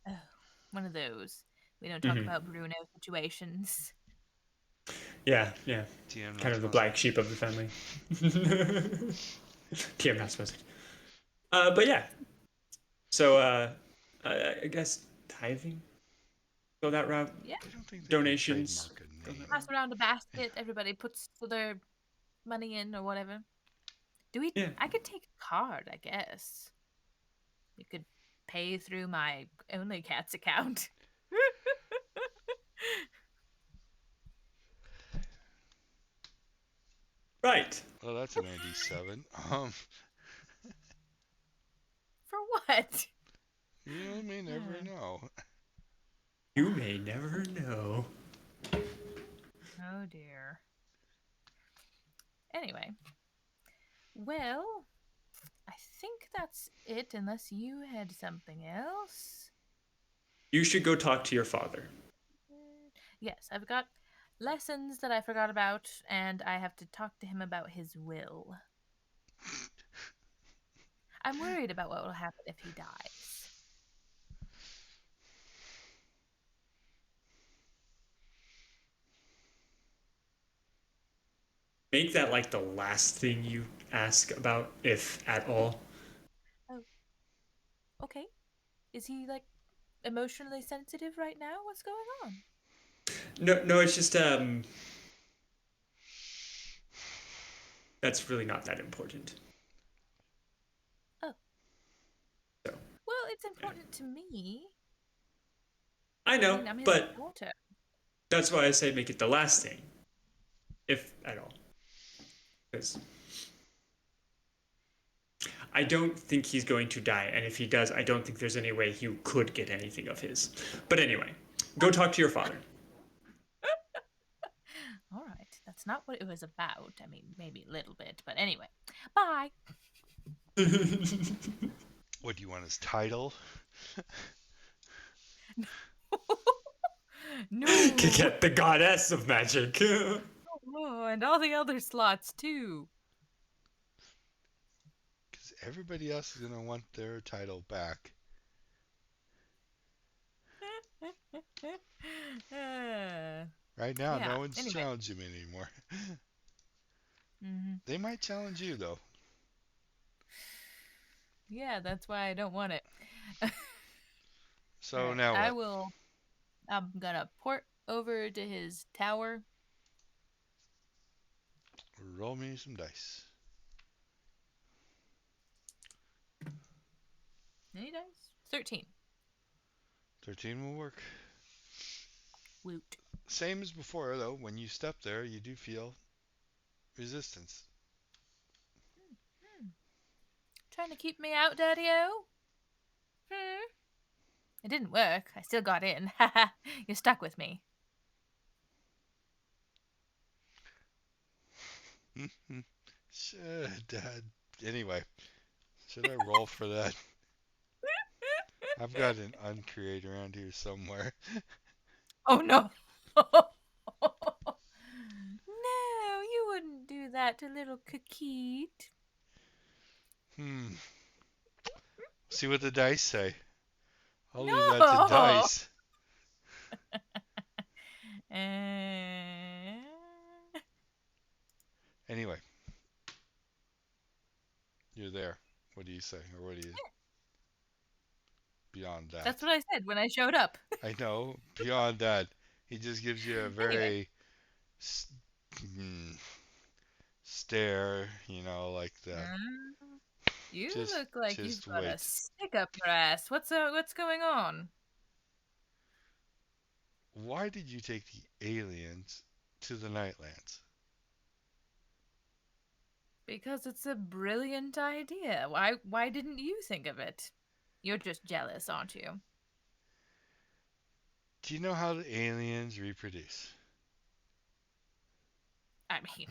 Oh, one of those. We don't talk about Bruno situations. Yeah. TM Kind not of the sponsored. black sheep of the family. TM not sponsored. But yeah. So I guess tithing. Go that route. Yeah. I don't think they Donations. can trademark a name. Pass around a basket. Everybody puts their money in or whatever. Yeah. I could take a card, I guess. You could pay through my Only Cats account. Right. Well, that's an 97. For what? You may never know. You may never know. Oh dear. Anyway. Well, I think that's it, unless you had something else. You should go talk to your father. Yes, I've got lessons that I forgot about, and I have to talk to him about his will. I'm worried about what will happen if he dies. Make that like the last thing you ask about, if at all. Oh, okay. Is he, like, emotionally sensitive right now? What's going on? No, it's just that's really not that important. Oh. So. Well, it's important to me. I know, I'm his but daughter. that's why I say make it the last thing, if at all. Because I don't think he's going to die, and if he does, I don't think there's any way you could get anything of his. But anyway, Go talk to your father. All right, that's not what it was about. I mean, maybe a little bit, but anyway. Bye. What do you want his title? No. Get the goddess of magic. Oh, and all the other slots too. Because everybody else is going to want their title back. Uh, Right now, yeah. no one's Anyway. challenging me anymore. Hmm. They might challenge you, though. Yeah, that's why I don't want it. All So right, now I what? will. I'm gonna port over to his tower. Roll me some dice. Any dice? 13. 13 will work. Woot. Same as before, though. When you step there, you do feel resistance. Hmm. Trying to keep me out, Daddy-O? Hmm. It didn't work. I still got in. Haha. You're stuck with me. Should, Dad. Anyway, should I roll for that? I've got an uncreate around here somewhere. Oh no. No, you wouldn't do that to little Kakit. Hmm. See what the dice say. I'll leave that to No. dice. Uh, Anyway, you're there. What do you say? Or what do you. Beyond that's that? what I said when I showed up. I know. Beyond that, he just gives you a Anyway. very stare, like that. Mm, you Just, look like you've just got a wait. stick up your ass. What's going on? Why did you take the aliens to the Nightlands? Because it's a brilliant idea. Why didn't you think of it? You're just jealous, aren't you? Do you know how the aliens reproduce? I mean,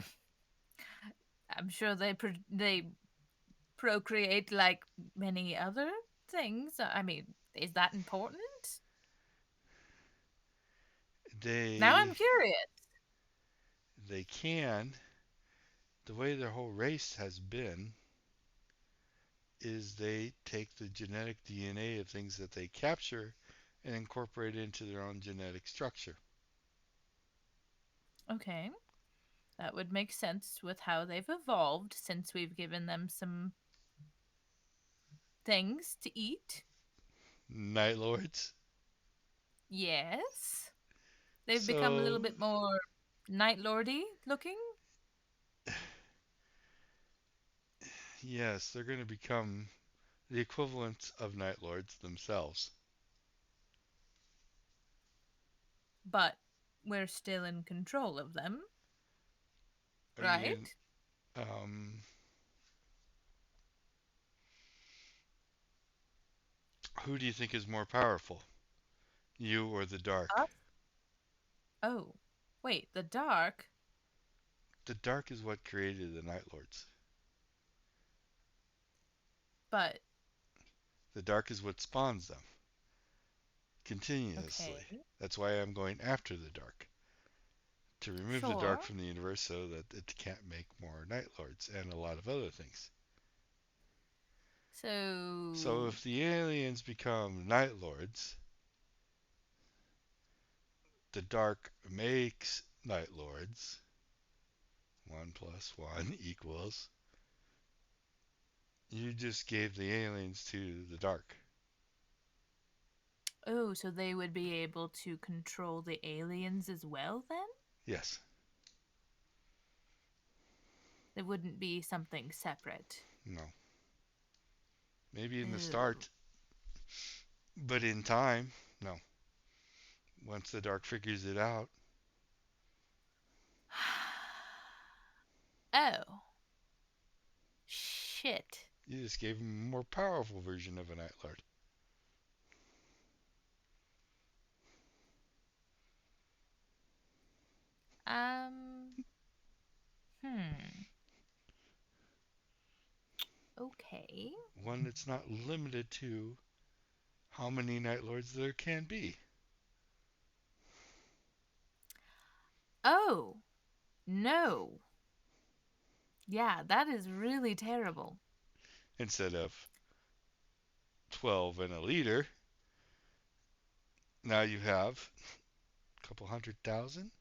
I'm sure they procreate like many other things. I mean, is that important? Now They I'm curious. they can. The way their whole race has been is they take the genetic DNA of things that they capture and incorporate it into their own genetic structure. Okay. That would make sense with how they've evolved since we've given them some things to eat. Night Lords. Yes. They've become a little So, bit more Night Lordy looking. yes, they're going to become the equivalent of Night Lords themselves. But we're still in control of them, Are you, right? um, who do you think is more powerful? You or the dark? Us? Oh, wait, the dark, The dark is what created the Night Lords. but The dark is what spawns them continuously. okay, That's why I'm going after the dark. To remove the sure. dark from the universe so that it can't make more Night Lords and a lot of other things. So So, if the aliens become Night Lords, the dark makes Night Lords. 1 plus 1 equals. You just gave the aliens to the dark. oh, so they would be able to control the aliens as well then? Yes. It wouldn't be something separate. No. Maybe in the Oh. start, but in time, no. Once the dark figures it out, Oh. Shit. you just gave them a more powerful version of a Night Lord. Um. Hmm. Okay. One that's not limited to how many Night Lords there can be. Oh no. Yeah, that is really terrible. Instead of 12 and a leader, now you have a couple 100,000.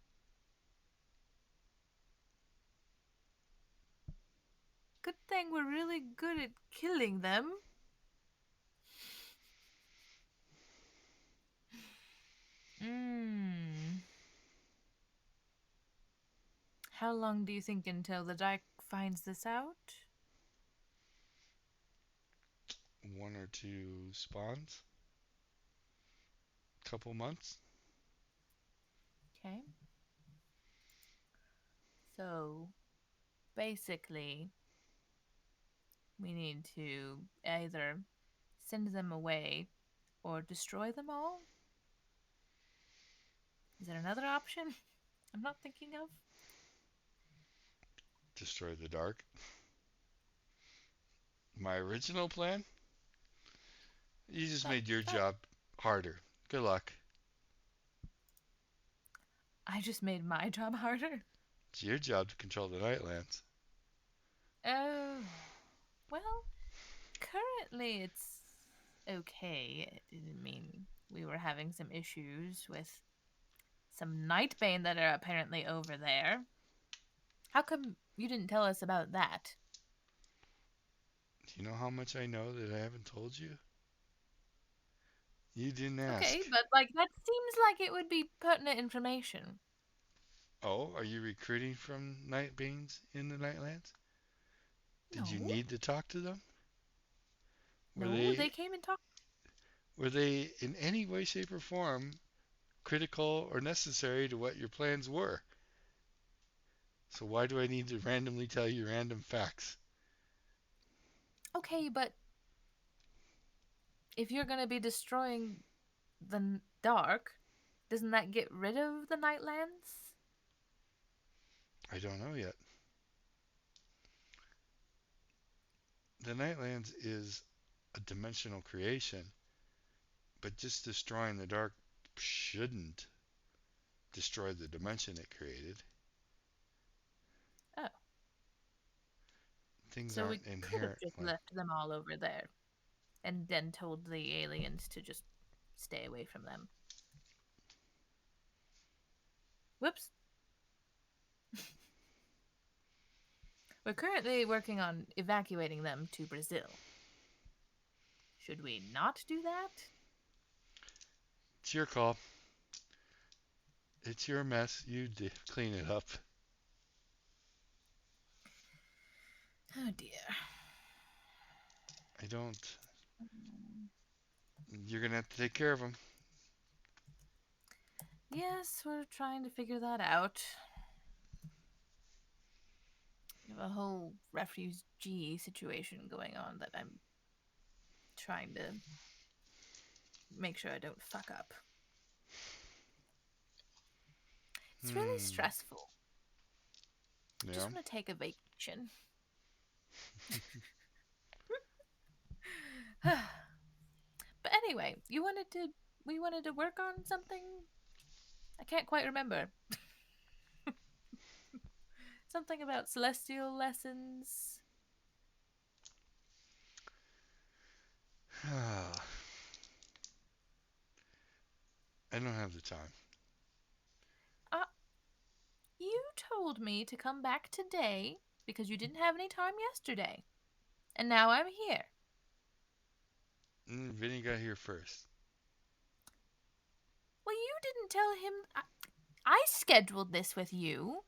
Good thing we're really good at killing them. Hmm. How long do you think until the Dark finds this out? One or two spawns. Couple months. Okay. So basically, we need to either send them away or destroy them all. Is there another option I'm not thinking of? Destroy the dark. My original plan? You just But made your that job harder. Good luck. I just made my job harder. It's your job to control the Nightlands. Oh, well, currently it's okay. It didn't mean we were having some issues with some Nightbane that are apparently over there. How come you didn't tell us about that? Do you know how much I know that I haven't told you? You didn't Okay, ask. but that seems like it would be pertinent information. Oh, are you recruiting from Nightbanes in the Nightlands? Did you No, need to talk to them? Were no, they they came and talked. were they in any way, shape, or form critical or necessary to what your plans were? So why do I need to randomly tell you random facts? Okay, but if you're gonna be destroying the dark, doesn't that get rid of the Nightlands? I don't know yet. The Nightlands is a dimensional creation, but just destroying the dark shouldn't destroy the dimension it created. Oh, Things so we aren't could have just inherently. left them all over there and then told the aliens to just stay away from them. Whoops. We're currently working on evacuating them to Brazil. Should we not do that? It's your call. It's your mess. You clean it up. Oh dear. I don't. Mm, You're gonna have to take care of them. yes, we're trying to figure that out. We have a whole refugee situation going on that I'm trying to make sure I don't fuck up. It's really Hmm. stressful. I Yeah. just want to take a vacation. But anyway, we wanted to work on something. I can't quite remember. Something about celestial lessons. I don't have the time. Uh, you told me to come back today because you didn't have any time yesterday. And now I'm here. Vinny got here first. Well, you didn't tell him. I scheduled this with you.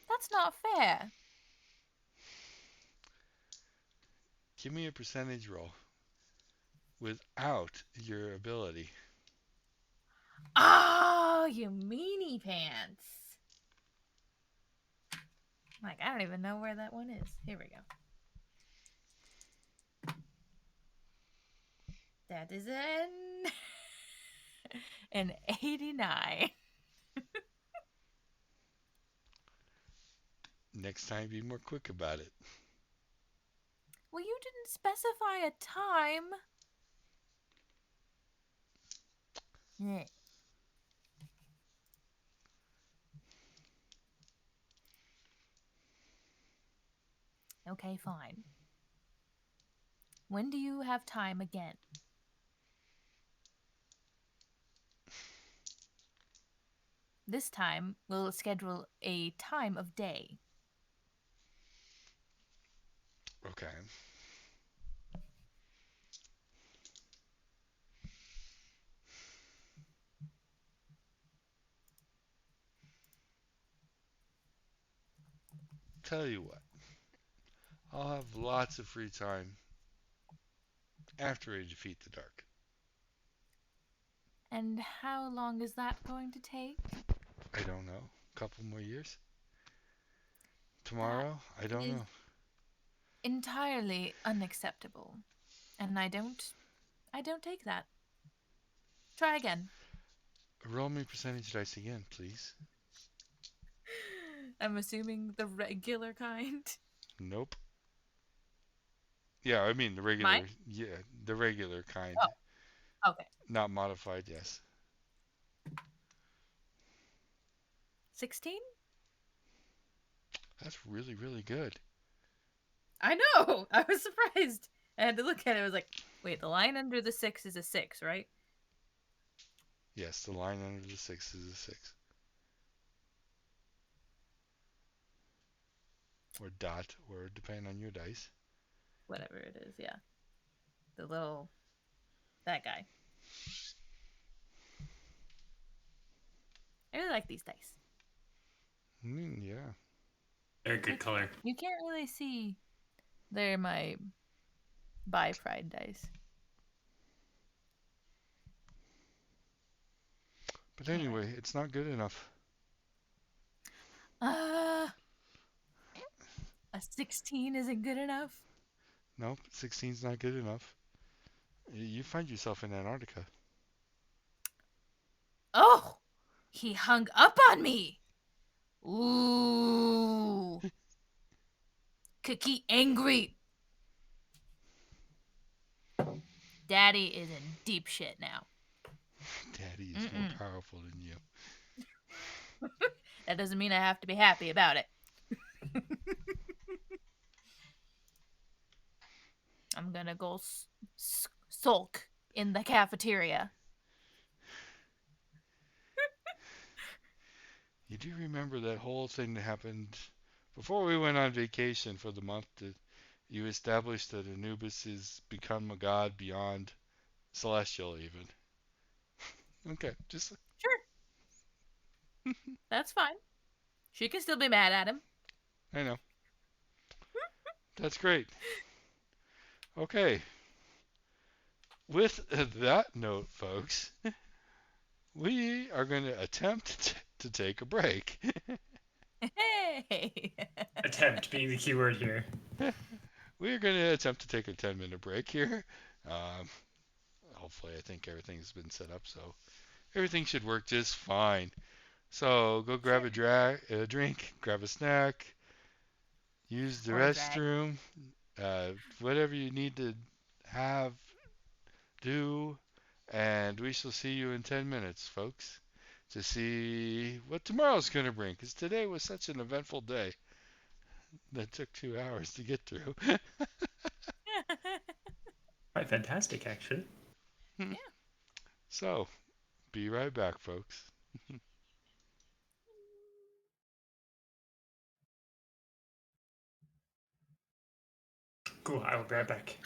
That's not fair. Give me a percentage roll without your ability. Oh, you meanie pants. Like, I don't even know where that one is. Here we go. That is an 89. Next time, be more quick about it. Well, you didn't specify a time. Eh. Okay, fine. When do you have time again? This time, we'll schedule a time of day. Okay. Tell you what, I'll have lots of free time after I defeat the dark. And how long is that going to take? I don't know. A couple more years? That Tomorrow? I don't is know. entirely unacceptable. And I don't take that. Try again. Roll me percentage dice again, please. I'm assuming the regular kind. Nope. Yeah, I mean the Mine? regular. Yeah, the regular kind. Oh, okay. Not modified, yes. 16? That's really, really good. I know. I was surprised. I had to look at it. I was like, wait, the line under the 6 is a 6, right? Yes, the line under the 6 is a 6. Or dot, or depending on your dice. Whatever it is, yeah. The little. That guy. I really like these dice. Yeah. They're a good color. You can't really see. They're my bi-pride dice. But Anyway. anyway, it's not good enough. Uh, a 16 isn't good enough? Nope, 16's not good enough. You find yourself in Antarctica. Oh! He hung up on me! Ooh! Cookie angry! Daddy is in deep shit now. Daddy is more powerful than you. That doesn't mean I have to be happy about it. I'm gonna go sulk in the cafeteria. You do remember that whole thing that happened before we went on vacation for the month that you established that Anubis has become a god beyond celestial even. Okay, just Sure, that's fine. She can still be mad at him. I know. That's great. Okay. With that note, folks, we are going to attempt to take a break. Hey! Attempt being the key word here. We are going to attempt to take a 10-minute break here. Um, Hopefully, I think everything's been set up, so everything should work just fine. So go grab Sure. a drink, grab a snack, use the Or a drag. restroom, whatever you need to have, do, and we shall see you in 10 minutes, folks, to see what tomorrow's going to bring, because today was such an eventful day that took 2 hours to get through. Quite fantastic, actually. Yeah. So, be right back, folks. Cool, I will be right back.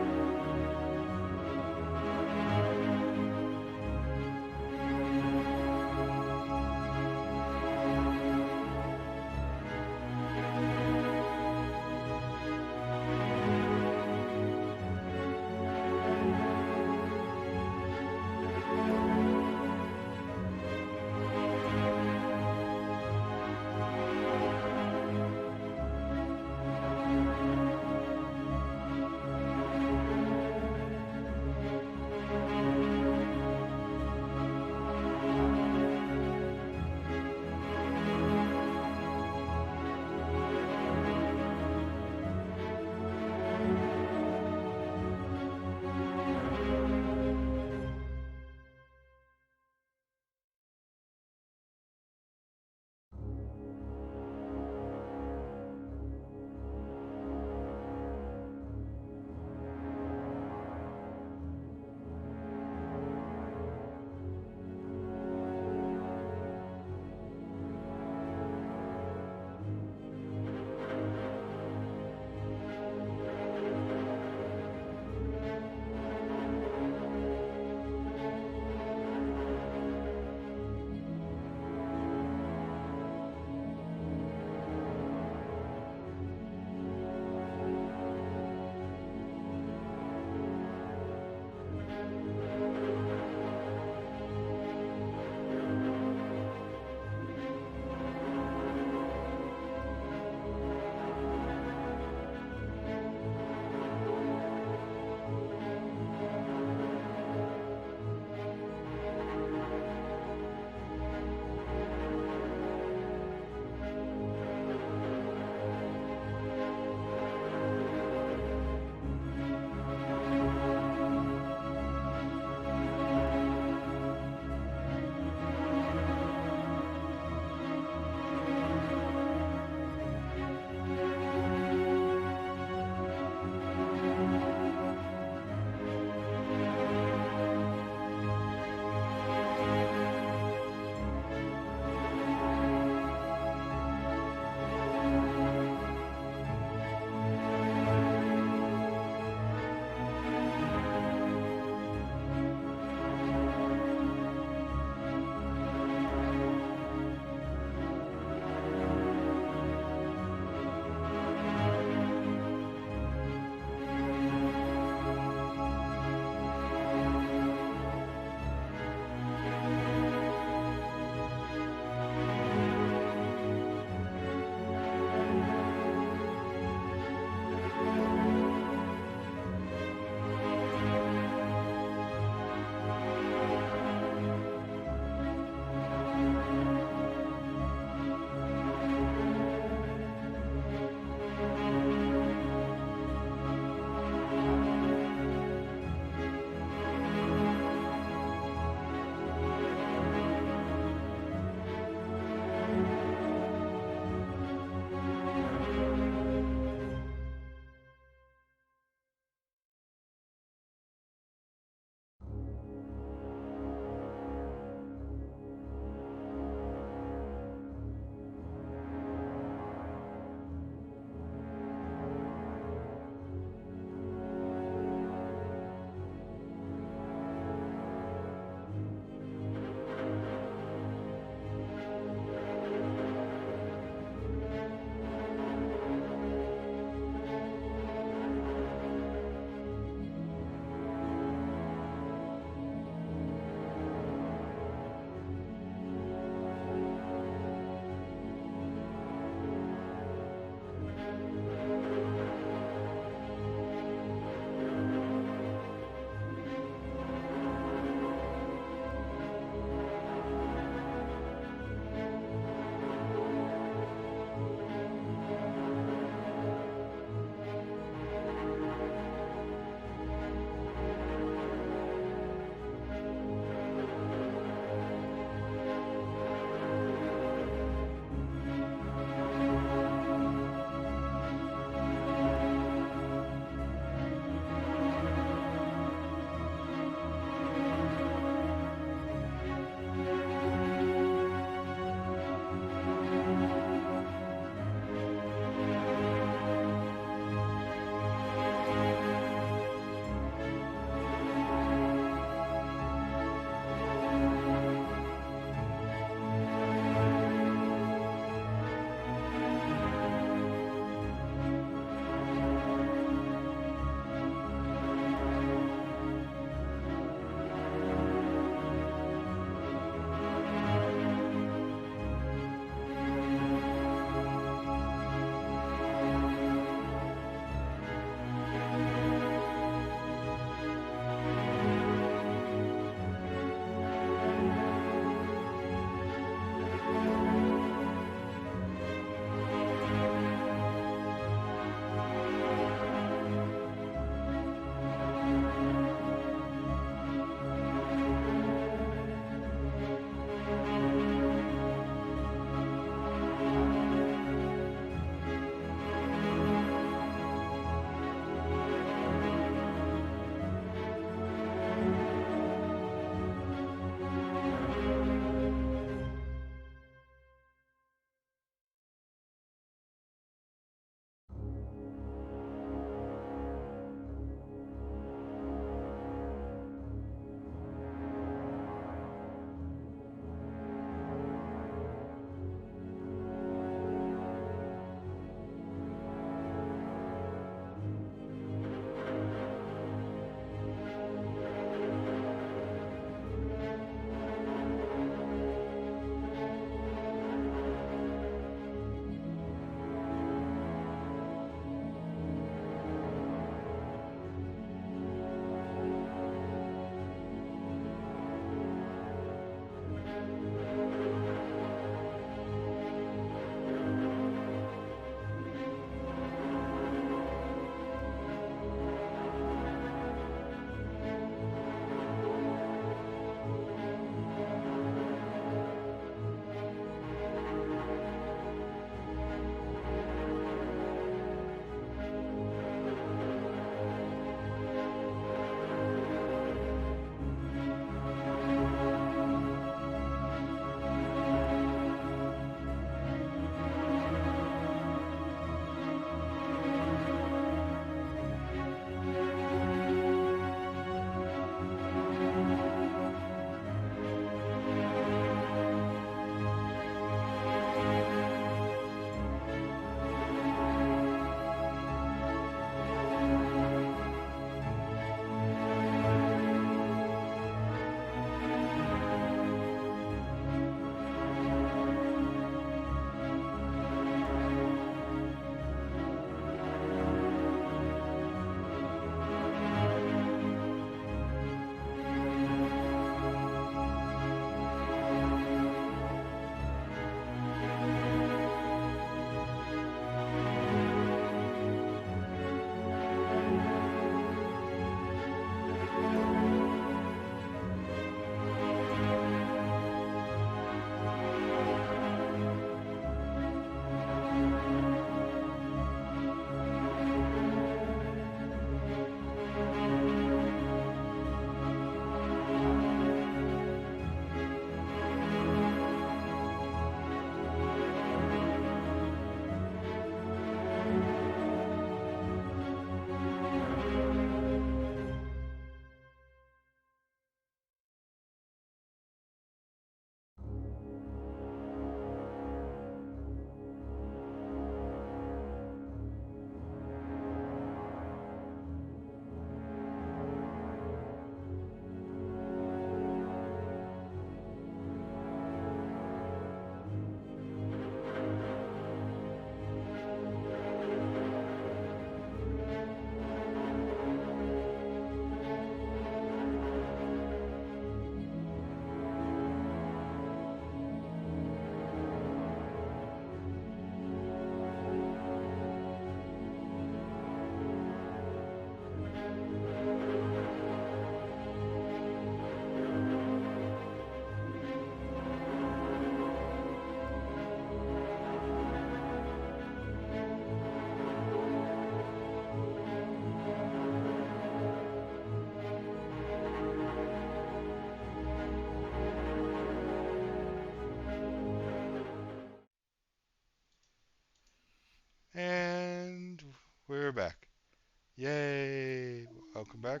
Yay! Welcome back.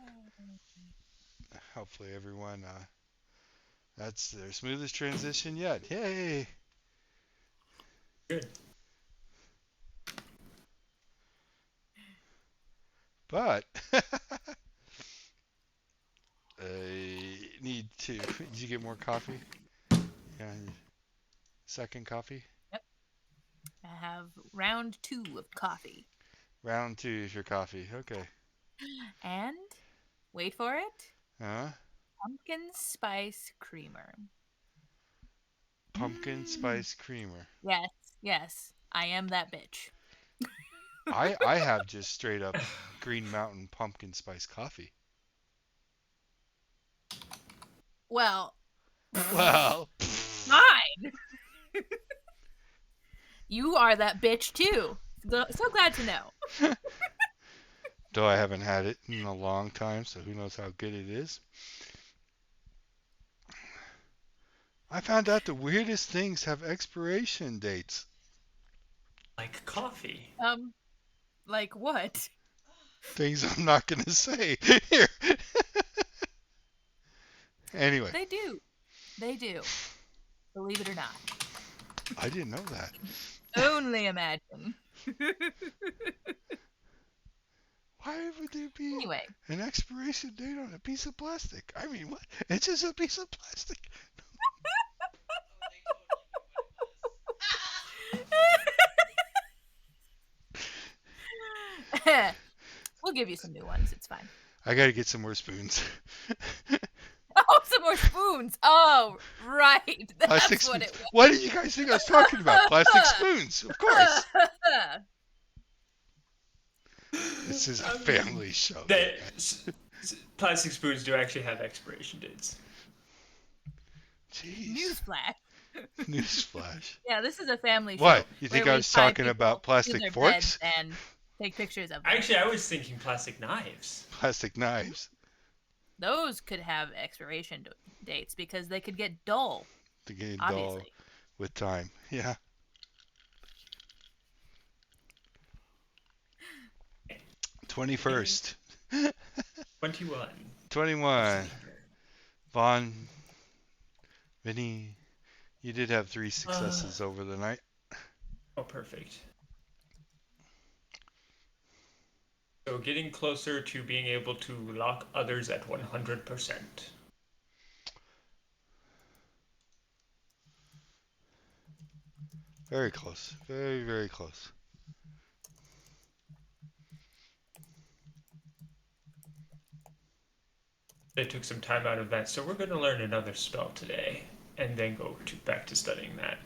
Hopefully everyone, that's their smoothest transition yet. Yay! Good. But I need to. Did you get more coffee? Yeah. Second coffee. Yep. I have round 2 of coffee. Round 2 is your coffee. Okay. And, wait for it, Huh? pumpkin spice creamer. Pumpkin Mm. spice creamer. Yes, yes. I am that bitch. I have just straight up Green Mountain pumpkin spice coffee. Well, Well, fine. You are that bitch too. So glad to know. though I haven't had it in a long time, so who knows how good it is. I found out the weirdest things have expiration dates. Like coffee. Like what? Things I'm not going to say here. Anyway, They do. They do. Believe it or not. I didn't know that. Only imagine. Why would there be Anyway. an expiration date on a piece of plastic? I mean, what? It's just a piece of plastic. We'll give you some new ones. It's fine. I got to get some more spoons. Oh, some more spoons. Oh, right. Plastic That's what spoons. it was. What did you guys think I was talking about? Plastic spoons, of course. This is a family show. Plastic spoons do actually have expiration dates. Jeez. Newsflash. Newsflash. Yeah, this is a family show. What? You think where I we was tie talking people about to plastic their forks? beds and take pictures of them. Actually, I was thinking plastic knives. Plastic knives. Those could have expiration dates because they could get dull. To get dull Obviously. with time. Yeah. 21st. 21. 21. Vaughn, Vinny, you did have 3 successes over the night. Oh, perfect. So getting closer to being able to lock others at 100%. Very close. Very, very close. They took some time out of that, so we're going to learn another spell today, and then go back to studying that.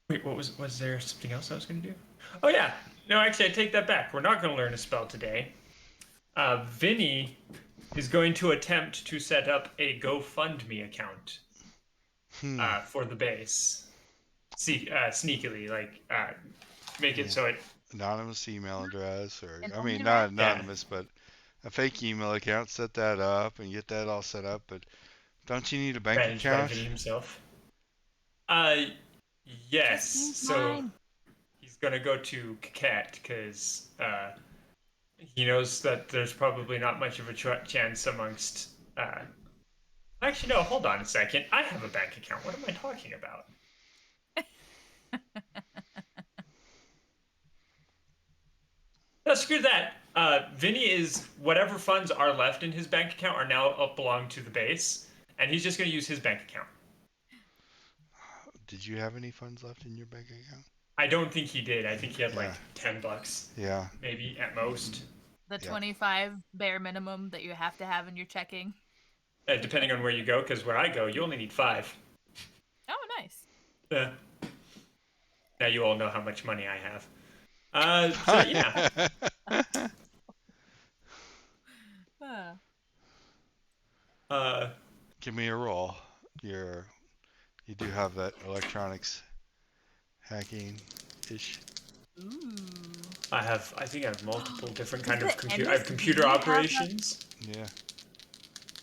Wait, was there something else I was going to do? Oh yeah, no, actually I take that back. We're not going to learn a spell today. Vinny is going to attempt to set up a GoFundMe account for the base. Sneakily, make it so it... Anonymous email address, or, And I mean, only not anonymous, but a fake email account, set that up and get that all set up. But don't you need a bank managed by account? Vinny himself. Yes. So mine. he's gonna go to Cat because he knows that there's probably not much of a chance amongst. Actually, no. Hold on a second. I have a bank account. What am I talking about? No, screw that. Vinny is whatever funds are left in his bank account are now belong to the base, and he's just going to use his bank account. Did you have any funds left in your bank account? I don't think he did. I think he had like $10. Yeah. Maybe at most. The 25 bare minimum that you have to have in your checking. Depending on where you go, because where I go, you only need 5. Oh, nice. Yeah. Now you all know how much money I have. So yeah. Give me a roll. You do have that electronics hacking-ish. Ooh. I think I have multiple different kind Is of it computer. I have Ennis? computer Do you have operations. Yeah.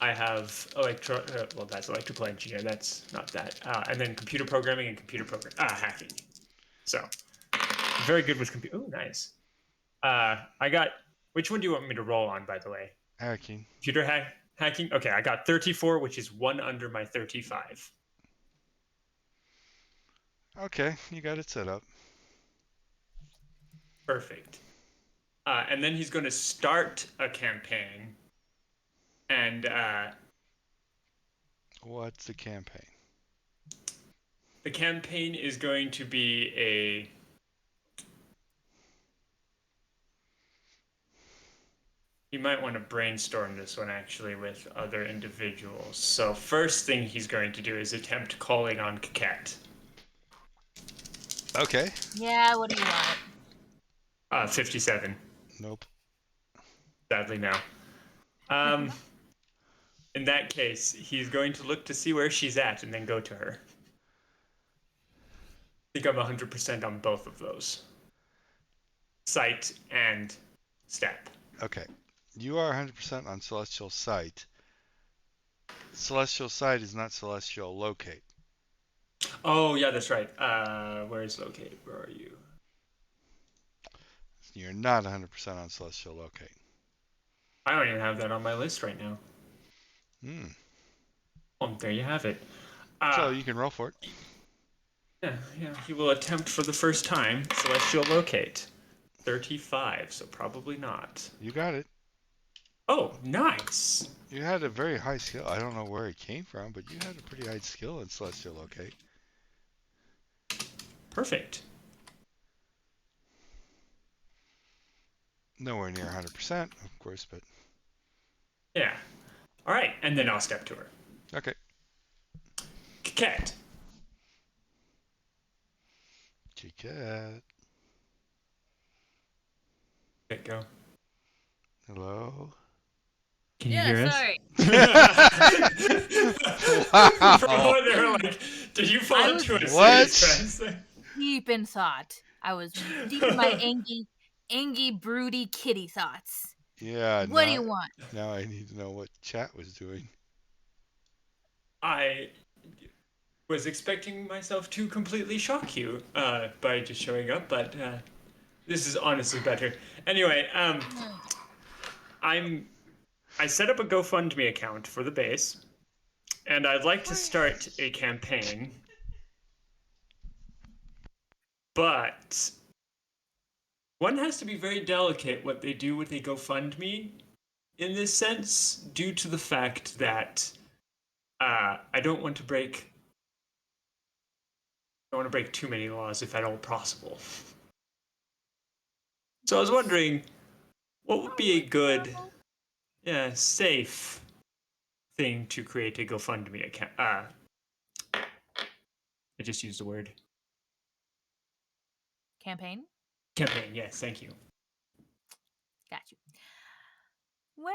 I have well, that's electrical engineer. That's not that. And then computer programming and hacking. So very good with computer. Oh, nice. I got Which one do you want me to roll on, by the way? Hacking. Computer hacking? Okay, I got 34, which is one under my 35. Okay, you got it set up. Perfect. And then he's going to start a campaign. And What's the campaign? the campaign is going to be a. You might want to brainstorm this one actually with other individuals. So, first thing he's going to do is attempt calling on Kaket. Okay. Yeah, what do you want? 57. Nope. Sadly, no. In that case, he's going to look to see where she's at and then go to her. I think I'm 100% on both of those. Sight and step. Okay. You are 100% on Celestial Sight. Celestial Sight is not Celestial Locate. Oh, yeah, that's right. Where is located? Where are you? You're not 100% on Celestial Locate. I don't even have that on my list right now. Hmm. Oh, there you have it. So you can roll for it. Yeah, he will attempt for the first time Celestial Locate. 35, so probably not. You got it. Oh, nice. You had a very high skill. I don't know where it came from, but you had a pretty high skill in Celestial Locate. Perfect. Nowhere near 100%, of course, but... Yeah. All right, and then I'll step to her. Okay. Cat. Cat. Let go. Hello? Can you Yeah, hear us? sorry. For a Wow. moment, they were like, did you fall I into a was- What? serious trance there? Deep in thought. I was deep in my angy, broody kitty thoughts. Yeah, What do you want? now I need to know what chat was doing. I was expecting myself to completely shock you by just showing up, but this is honestly better. Anyway, I set up a GoFundMe account for the base, and I'd like to start a campaign, but one has to be very delicate what they do with a GoFundMe in this sense, due to the fact that I don't want to break too many laws if at all possible. So I was wondering, what would be a good, safe thing to create a GoFundMe account? I just used the word Campaign? campaign. Yes, thank you. Got you. Well,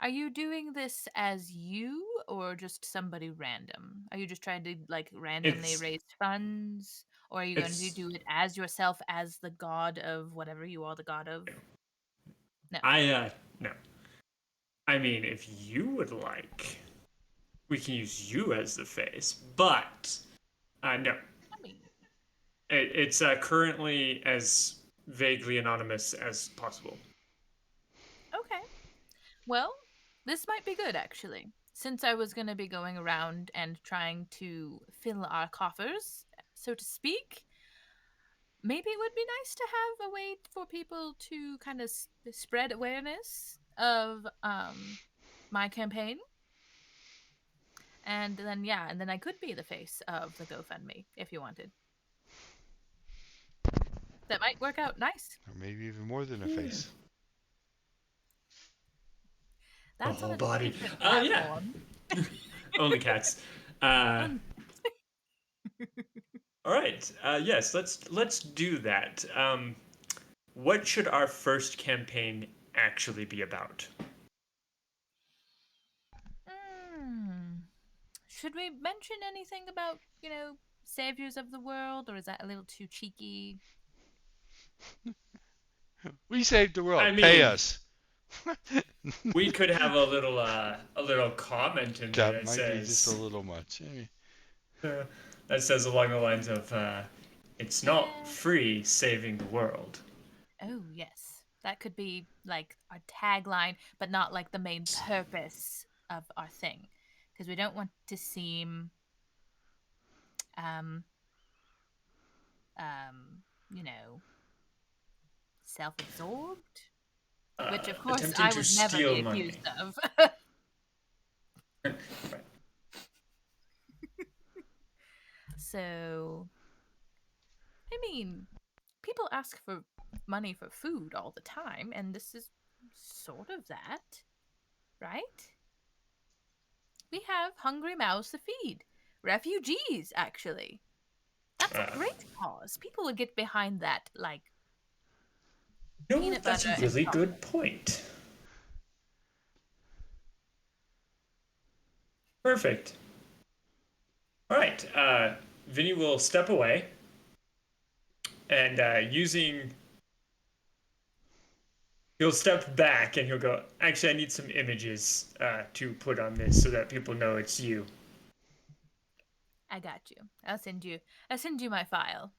are you doing this as you or just somebody random? Are you just trying to like randomly It's raise funds? Or are you going to it's do it as yourself as the god of whatever you are the god of? No. no. I mean, if you would like, we can use you as the face, but no. I mean, It's currently as vaguely anonymous as possible. okay. Well, this might be good actually. Since I was going to be going around and trying to fill our coffers, so to speak, maybe it would be nice to have a way for people to kind of spread awareness of my campaign. And then I could be the face of the GoFundMe if you wanted. That might work out nice. Or maybe even more than a face. That's whole on a body. different Yeah. platform. Only cats. All right. Yes, let's do that. What should our first campaign actually be about? Should we mention anything about, saviors of the world, or is that a little too cheeky? We saved the world. I Pay mean, us. We could have a little comment in there That that might be just a says little much. that says along the lines of It's not Yeah. free saving the world. Oh, yes. That could be like our tagline, but not like the main purpose of our thing. Because we don't want to seem, um, you know, self absorbed. Which, of course, Attempting I to would never be steal money. accused of. Right. So, I mean, people ask for money for food all the time, and this is sort of that, right? We have hungry mouths to feed. Refugees, actually. That's a Uh, great cause. People would get behind that, like you know peanut what? That's a butter and really good chocolate. point. Perfect. All right. Vinny will step away and he'll step back and he'll go, actually, I need some images to put on this so that people know it's you. I got you. I'll send you my file.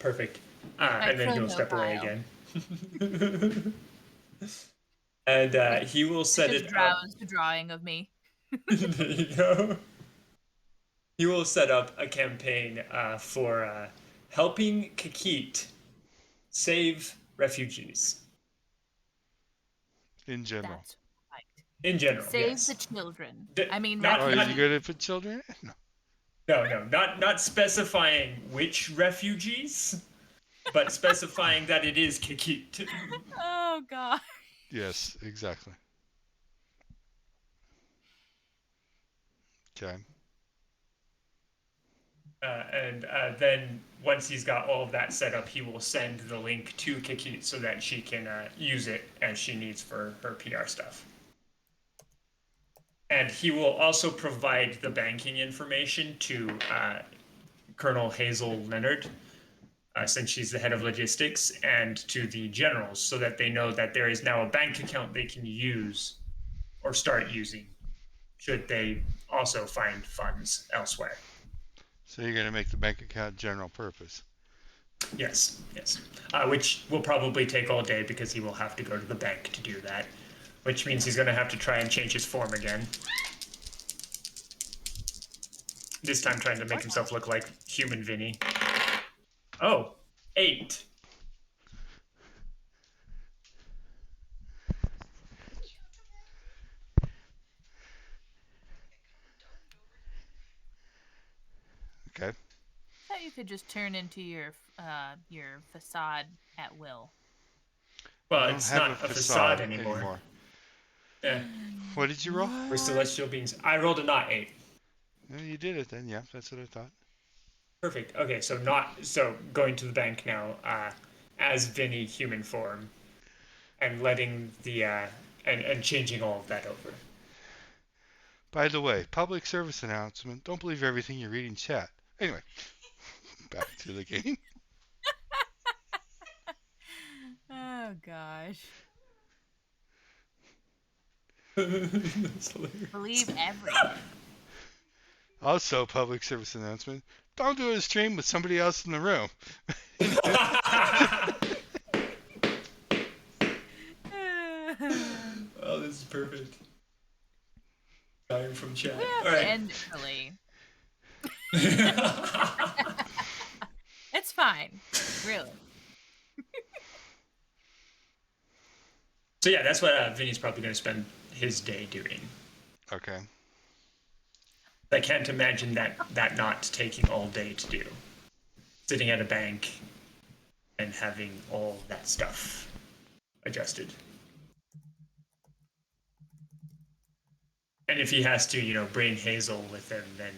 Perfect. My And then he'll chrono step away file. again. And It's, he will it's set just it up. Drow's drawing of me. There you go. He will set up a campaign for helping Kikit save refugees In general. That's right. in general. Save the Yes. children. D- I mean, not Oh, is he not going refugees. to put children in it? No. no, not specifying which refugees, but specifying that it is Kikit. Oh, God. Yes, exactly. Okay. And then once he's got all of that set up, he will send the link to Kikit so that she can use it as she needs for her PR stuff. And he will also provide the banking information to Colonel Hazel Leonard, since she's the head of logistics, and to the generals so that they know that there is now a bank account they can use or start using should they also find funds elsewhere. So you're going to make the bank account general purpose. Yes, yes. Which will probably take all day because he will have to go to the bank to do that, which means he's going to have to try and change his form again. This time trying to make himself look like human Vinny. Oh, 8. Okay. Thought you could just turn into your facade at will. I Well, don't it's have a not a facade facade anymore. anymore. Yeah, What did you roll? we're celestial beings. I rolled a not 8. No, you did it then. Yeah, that's what I thought. Perfect. Okay, so going to the bank now as Vinny human form and letting the and changing all of that over. By the way, public service announcement. Don't believe everything you read in chat. Anyway, back to the game. Oh gosh. That's hilarious. Believe everything. Also, public service announcement. Don't do a stream with somebody else in the room. Oh, this is perfect. Dying from chat. We have All to right. end early. It's fine. Really. So yeah, that's what Vinny's probably going to spend his day doing. Okay. I can't imagine that not taking all day to do. Sitting at a bank and having all that stuff adjusted. And if he has to, bring Hazel with him, then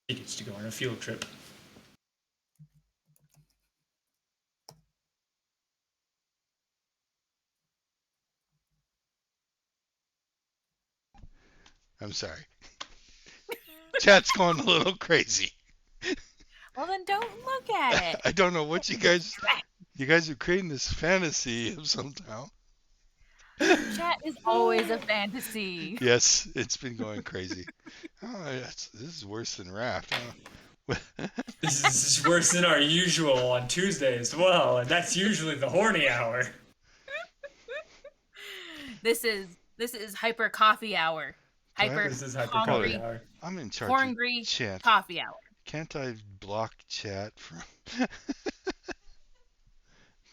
he gets to go on a field trip. I'm sorry. Chat's going a little crazy. Well, then don't look at it. I don't know what you guys are creating this fantasy of somehow. Chat is always a fantasy. Yes, it's been going crazy. Oh, this is worse than Raft. Huh? This is worse than our usual on Tuesday as well, and that's usually the horny hour. This is hyper coffee hour. Do I have Hyper This is hyper Hold coffee it. hungry, hour. I'm in charge of horngry chat. coffee hour. Can't I block chat from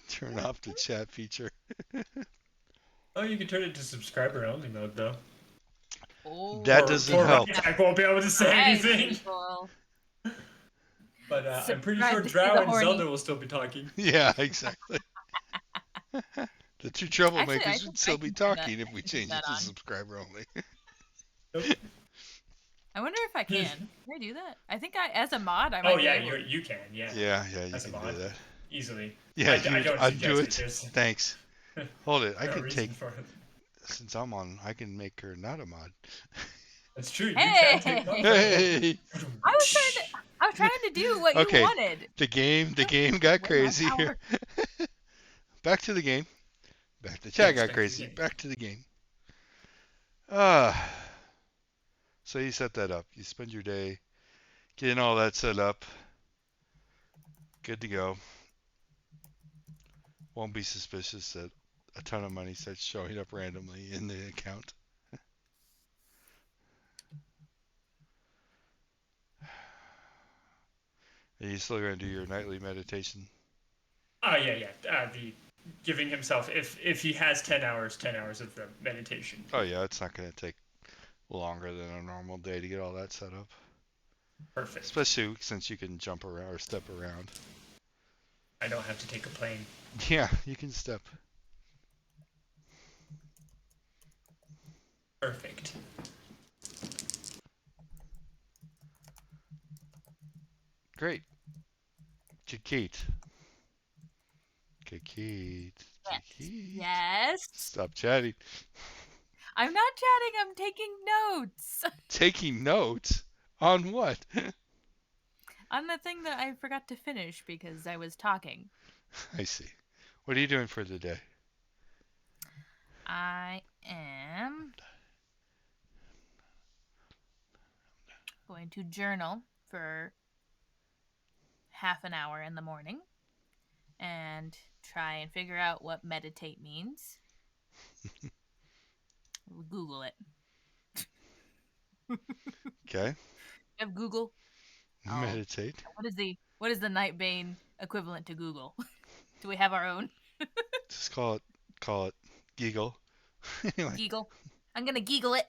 turn off the chat feature? Oh, you can turn it to subscriber only mode though. Oh, That doesn't Poor help. Jack won't be able to say hi, anything. people. But I'm pretty Subscribe sure to see Drow the and horny. Zelda will still be talking. Yeah, exactly. The two Actually, I troublemakers think would I still be can turn that. talking if I we can turn change it that to on. subscriber only. Nope. I wonder if I can. Can I do that? I think as a mod, I Oh might be yeah, able. you can, yeah, Yeah, you as a can mod, do that. easily. Yeah, I you don't undo suggest it. it. There's Thanks. Hold it. I no could take, reason for it. since I'm on, I can make her not a mod. That's true. You can take Hey, mods out. Hey! I was trying to do what you Okay, wanted. the game got Win my crazy here. power. Back to the game. Back to chat Yes, got back to the crazy. game. Back to the game. Ah. So you set that up. You spend your day getting all that set up. Good to go. Won't be suspicious that a ton of money starts showing up randomly in the account. Are you still going to do your nightly meditation? Oh yeah. The giving himself if he has 10 hours of the meditation. Oh yeah, it's not going to take longer than a normal day to get all that set up. Perfect. Especially since you can jump around or step around. I don't have to take a plane. Yeah, you can step. Perfect. Great. Kate. Kate. Yes. Stop chatting. I'm not chatting. I'm taking notes Taking notes? On what? on the thing that I forgot to finish because I was talking. I see. What are you doing for the day? I am going to journal for half an hour in the morning and try and figure out what meditate means. Google it. Okay. You have Google. Oh. Meditate. What is the Nightbane equivalent to Google? Do we have our own? Just call it giggle. Anyway. Giggle. I'm gonna giggle it.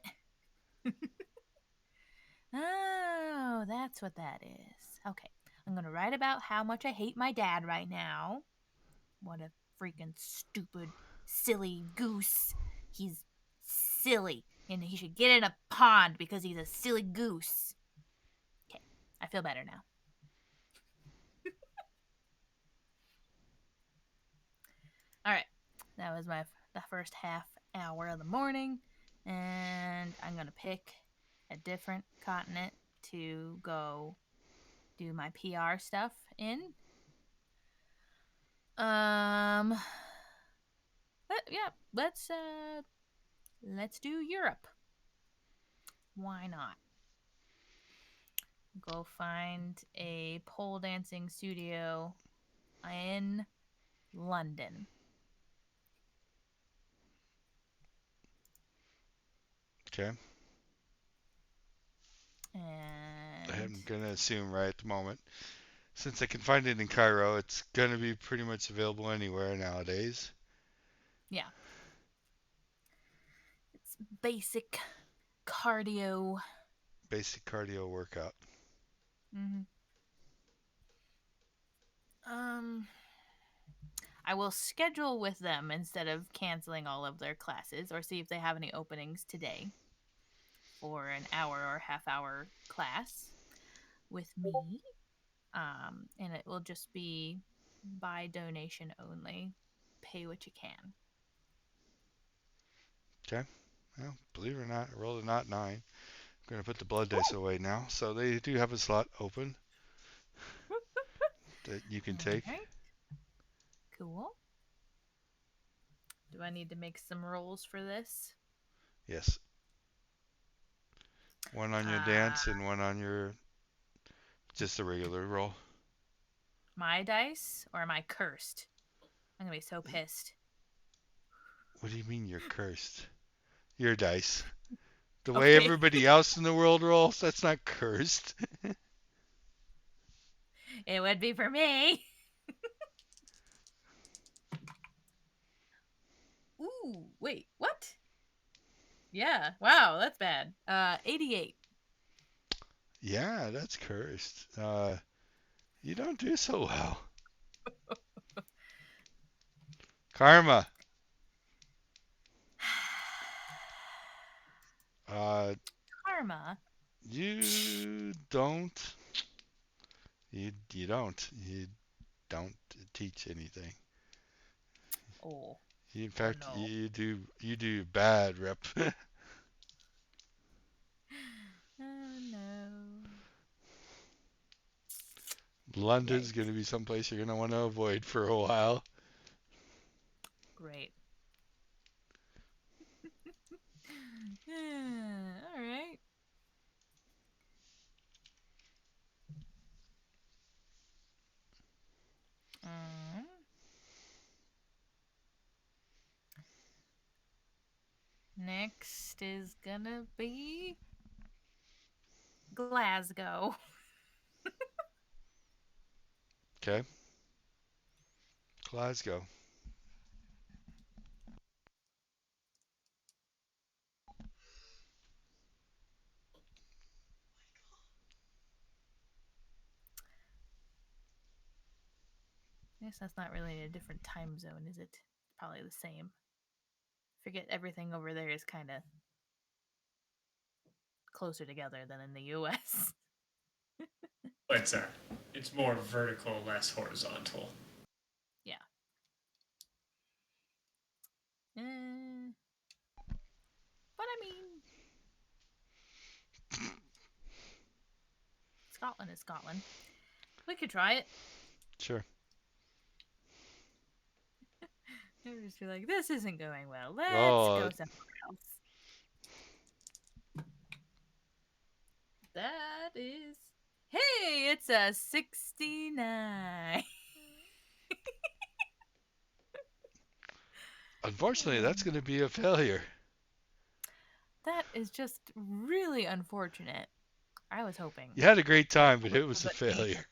Oh, that's what that is. Okay. I'm gonna write about how much I hate my dad right now. What a freaking stupid, silly goose. He's silly, and he should get in a pond because he's a silly goose. Okay, I feel better now. All right, that was the first half hour of the morning, and I'm gonna pick a different continent to go do my PR stuff in. Let's do Europe. Why not? Go find a pole dancing studio in London. Okay. And I'm going to assume right at the moment, since I can find it in Cairo, it's going to be pretty much available anywhere nowadays. yeah. It's basic cardio. Basic cardio workout. Mm-hmm. I will schedule with them instead of canceling all of their classes or see if they have any openings today for an hour or half hour class with me. And it will just be by donation only. Pay what you can. Okay. Well, believe it or not, I rolled a not 9. I'm going to put the blood dice away now. So they do have a slot open that you can take. All right. Cool. Do I need to make some rolls for this? Yes. One on your dance and one on your just a regular roll. My dice, or am I cursed? I'm gonna be so pissed. What do you mean you're cursed? Your dice. The way Okay. everybody else in the world rolls, that's not cursed. It would be for me. Ooh, wait, what? Yeah, wow, that's bad. 88. Yeah, that's cursed. You don't do so well. Karma. Uh, Karma. you don't. You don't. You don't teach anything. Oh, In oh fact, no. you do bad rep. Oh no. London's Yikes. going to be someplace you're going to want to avoid for a while. Great. All right. Um, Next is gonna be Glasgow. Okay, Glasgow. I guess that's not really a different time zone, is it? It's probably the same. Forget everything over there is kind of closer together than in the US. But it's more vertical, less horizontal. Yeah. But I mean, Scotland is Scotland. We could try it. Sure. They would just be like, this isn't going well. Let's Oh, go somewhere else. That is. Hey, it's a 69. unfortunately, that's going to be a failure. That is just really unfortunate. I was hoping You had a great time, but it was a but failure.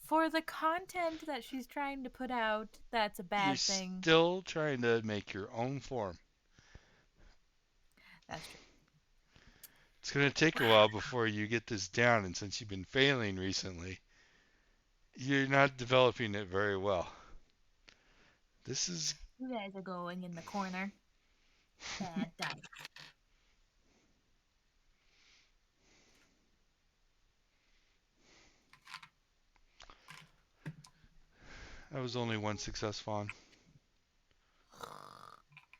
for the content that she's trying to put out, that's a You're bad thing. still trying to make your own form. That's true. It's going to take a while before you get this down, and since you've been failing recently, you're not developing it very well. This is. You guys are going in the corner. Bad dice. That was only one success fawn,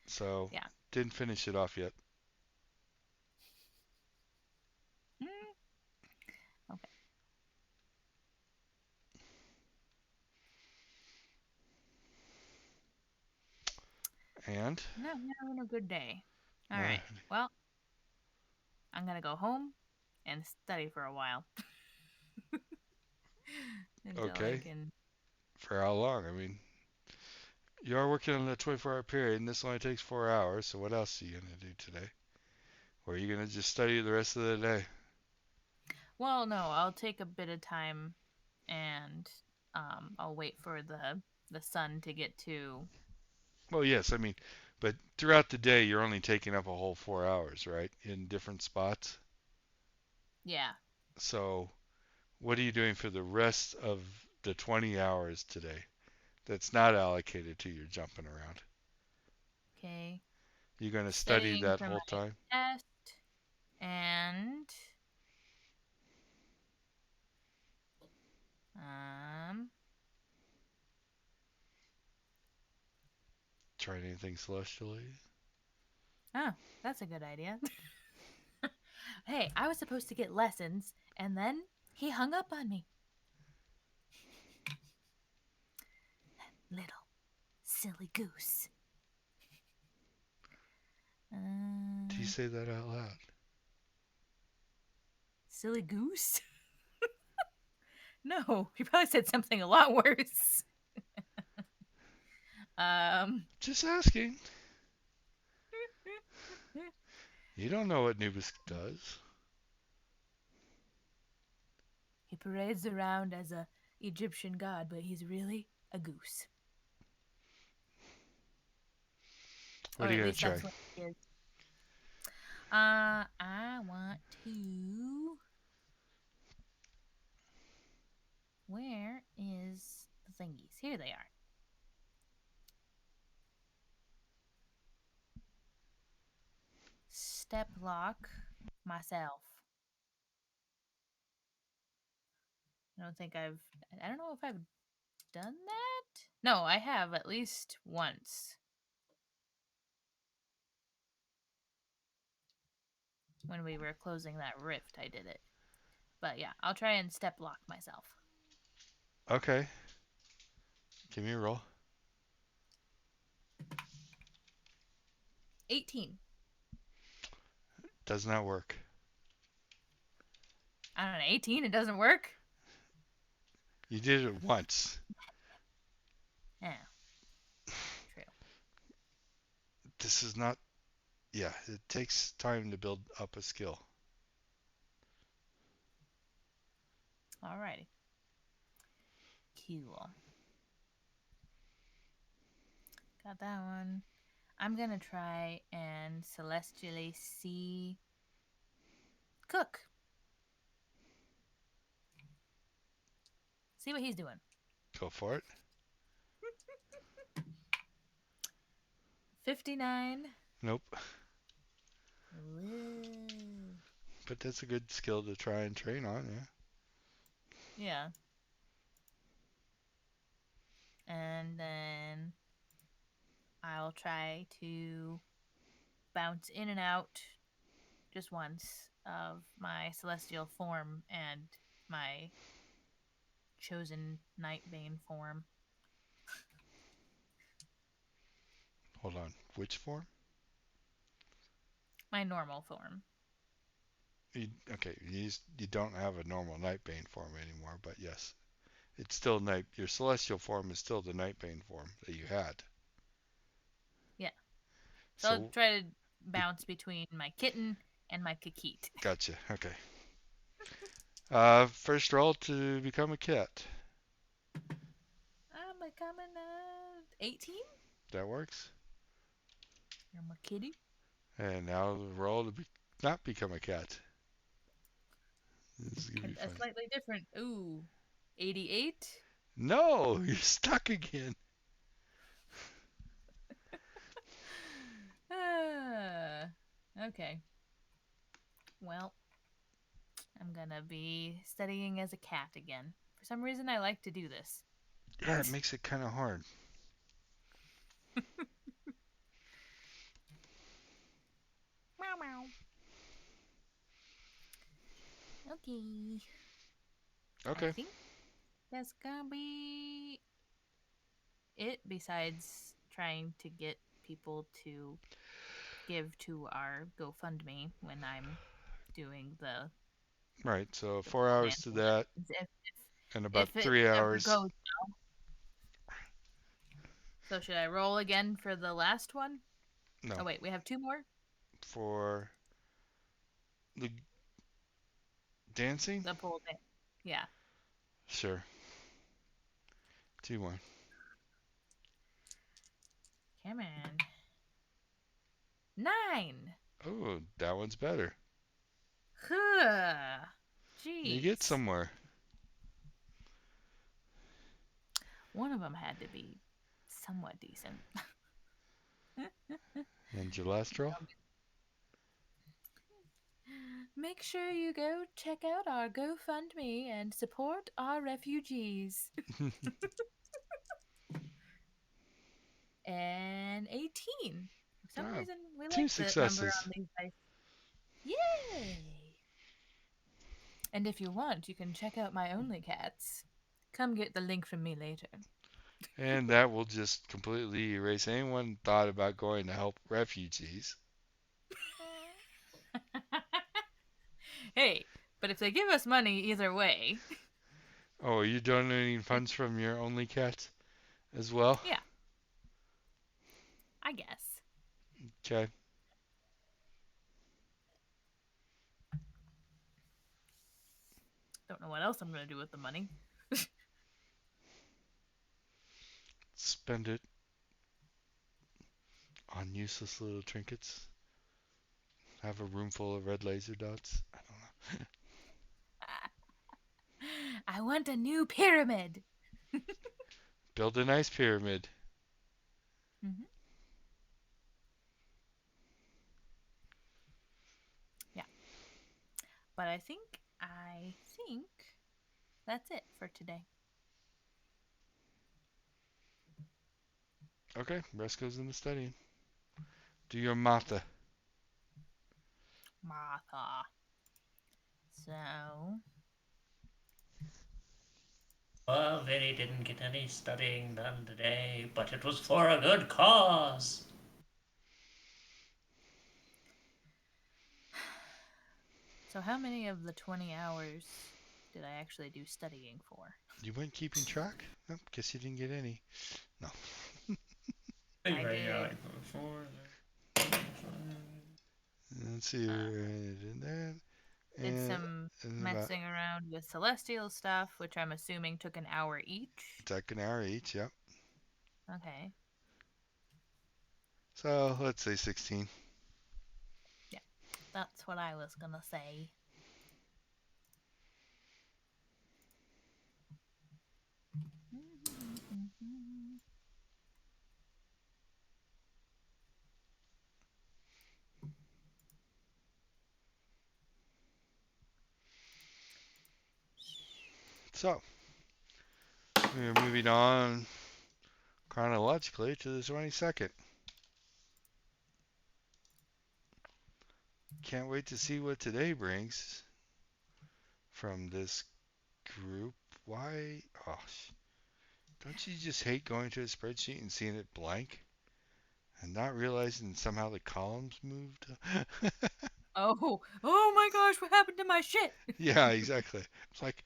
so Yeah. didn't finish it off yet. Mm, okay. And Not having a good day. All uh, right. Well, I'm gonna go home and study for a while until I okay, can. for how long? I mean, you are working on a 24-hour period, and this only takes 4 hours. So what else are you gonna do today? Or are you gonna just study the rest of the day? Well, no, I'll take a bit of time, and I'll wait for the sun to get to. Well, yes, I mean, but throughout the day, you're only taking up a whole 4 hours, right? In different spots. Yeah. So what are you doing for the rest of the 20 hours today that's not allocated to your jumping around? Okay. You're going to study Studying that for whole my time? test and um. Trying anything celestially? Oh, that's a good idea. Hey, I was supposed to get lessons, and then he hung up on me. Little silly goose. Do you say that out loud? Silly goose? No, you probably said something a lot worse. Just asking. You don't know what Nubis does. He parades around as a Egyptian god, but he's really a goose. What Or are you at gonna least try? that's what he is. I want to. Where is the thingies? Here they are. Step lock myself. I don't know if I've done that. No, I have at least once. When we were closing that rift, I did it. But yeah, I'll try and step lock myself. Okay. Give me a roll. 18. Does not work. I don't know, 18? It doesn't work? You did it once. Yeah. True. This is not. Yeah, it takes time to build up a skill. Alrighty. Cool. Got that one. I'm gonna try and celestially see Cook. See what he's doing. Go for it. 59. Nope. Whoa. But that's a good skill to try and train on, yeah. Yeah. And then I'll try to bounce in and out just once of my celestial form and my chosen Nightbane form. Hold on. Which form? My normal form. Okay, you don't have a normal Nightbane form anymore, but yes. It's still night. Your celestial form is still the Nightbane form that you had. Yeah. So I'll So, try to bounce between my kitten and my Kikit. gotcha. Okay. First roll to become a cat. I'm becoming 18. That works. You're my kitty. And now roll to not become a cat. This is gonna be A fun. slightly different. Ooh. 88. No, you're stuck again. Okay. Well, I'm gonna be studying as a cat again. For some reason, I like to do this. Yeah, it makes it kind of hard. Meow meow. Okay. I Okay. think that's gonna be it, besides trying to get people to give to our GoFundMe when I'm doing Right. So the 4 hours to dancing that, lessons. and about If it 3 hours. ever goes. So should I roll again for the last one? No, Oh wait, we have two more? for the dancing. The pole dance. Yeah. Sure. 2 more. Come on. 9. Oh, that one's better. Huh. You get Jeez. somewhere. One of them had to be somewhat decent. And your last roll. Make sure you go check out our GoFundMe and support our refugees. And 18. For some Ah, reason, we 2 like the number successes. on these dice. Yay! And if you want, you can check out my Only Cats. Come get the link from me later. And that will just completely erase anyone thought about going to help refugees. Hey, but if they give us money either way, Oh, are you donating funds from your only cat as well? yeah, I guess. Okay. Don't know what else I'm gonna do with the money. Spend it on useless little trinkets. Have a room full of red laser dots. I don't know. I want a new pyramid. Build a nice pyramid. Hmm. Yeah, but I think that's it for today. Okay, rest goes into studying. Do your mata. Martha. So, Well, Vinny didn't get any studying done today, but it was for a good cause. so how many of the 20 hours did I actually do studying for? You weren't keeping track? Nope, guess you didn't get any. No. Think I about it, yeah, did like 4, Let's see. uh, And then. did And, some and about messing around with celestial stuff, which I'm assuming took an hour each. an hour each, yep. Okay. So let's say 16. Yeah. That's what I was gonna say. So we're moving on chronologically to the 22nd. Can't wait to see what today brings from this group. Why? Oh, don't you just hate going to a spreadsheet and seeing it blank and not realizing somehow the columns moved? Oh my gosh, what happened to my shit? Yeah, exactly. It's like,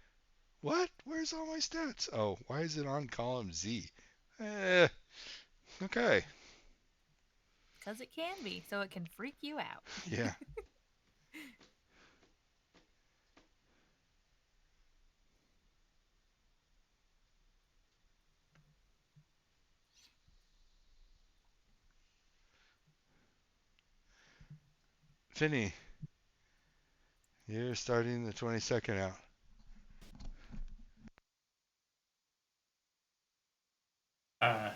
what? Where's all my stats? Oh, why is it on column Z? Eh, okay. Because it can be, so it can freak you out. Yeah. Finny, you're starting the 22nd out. uh,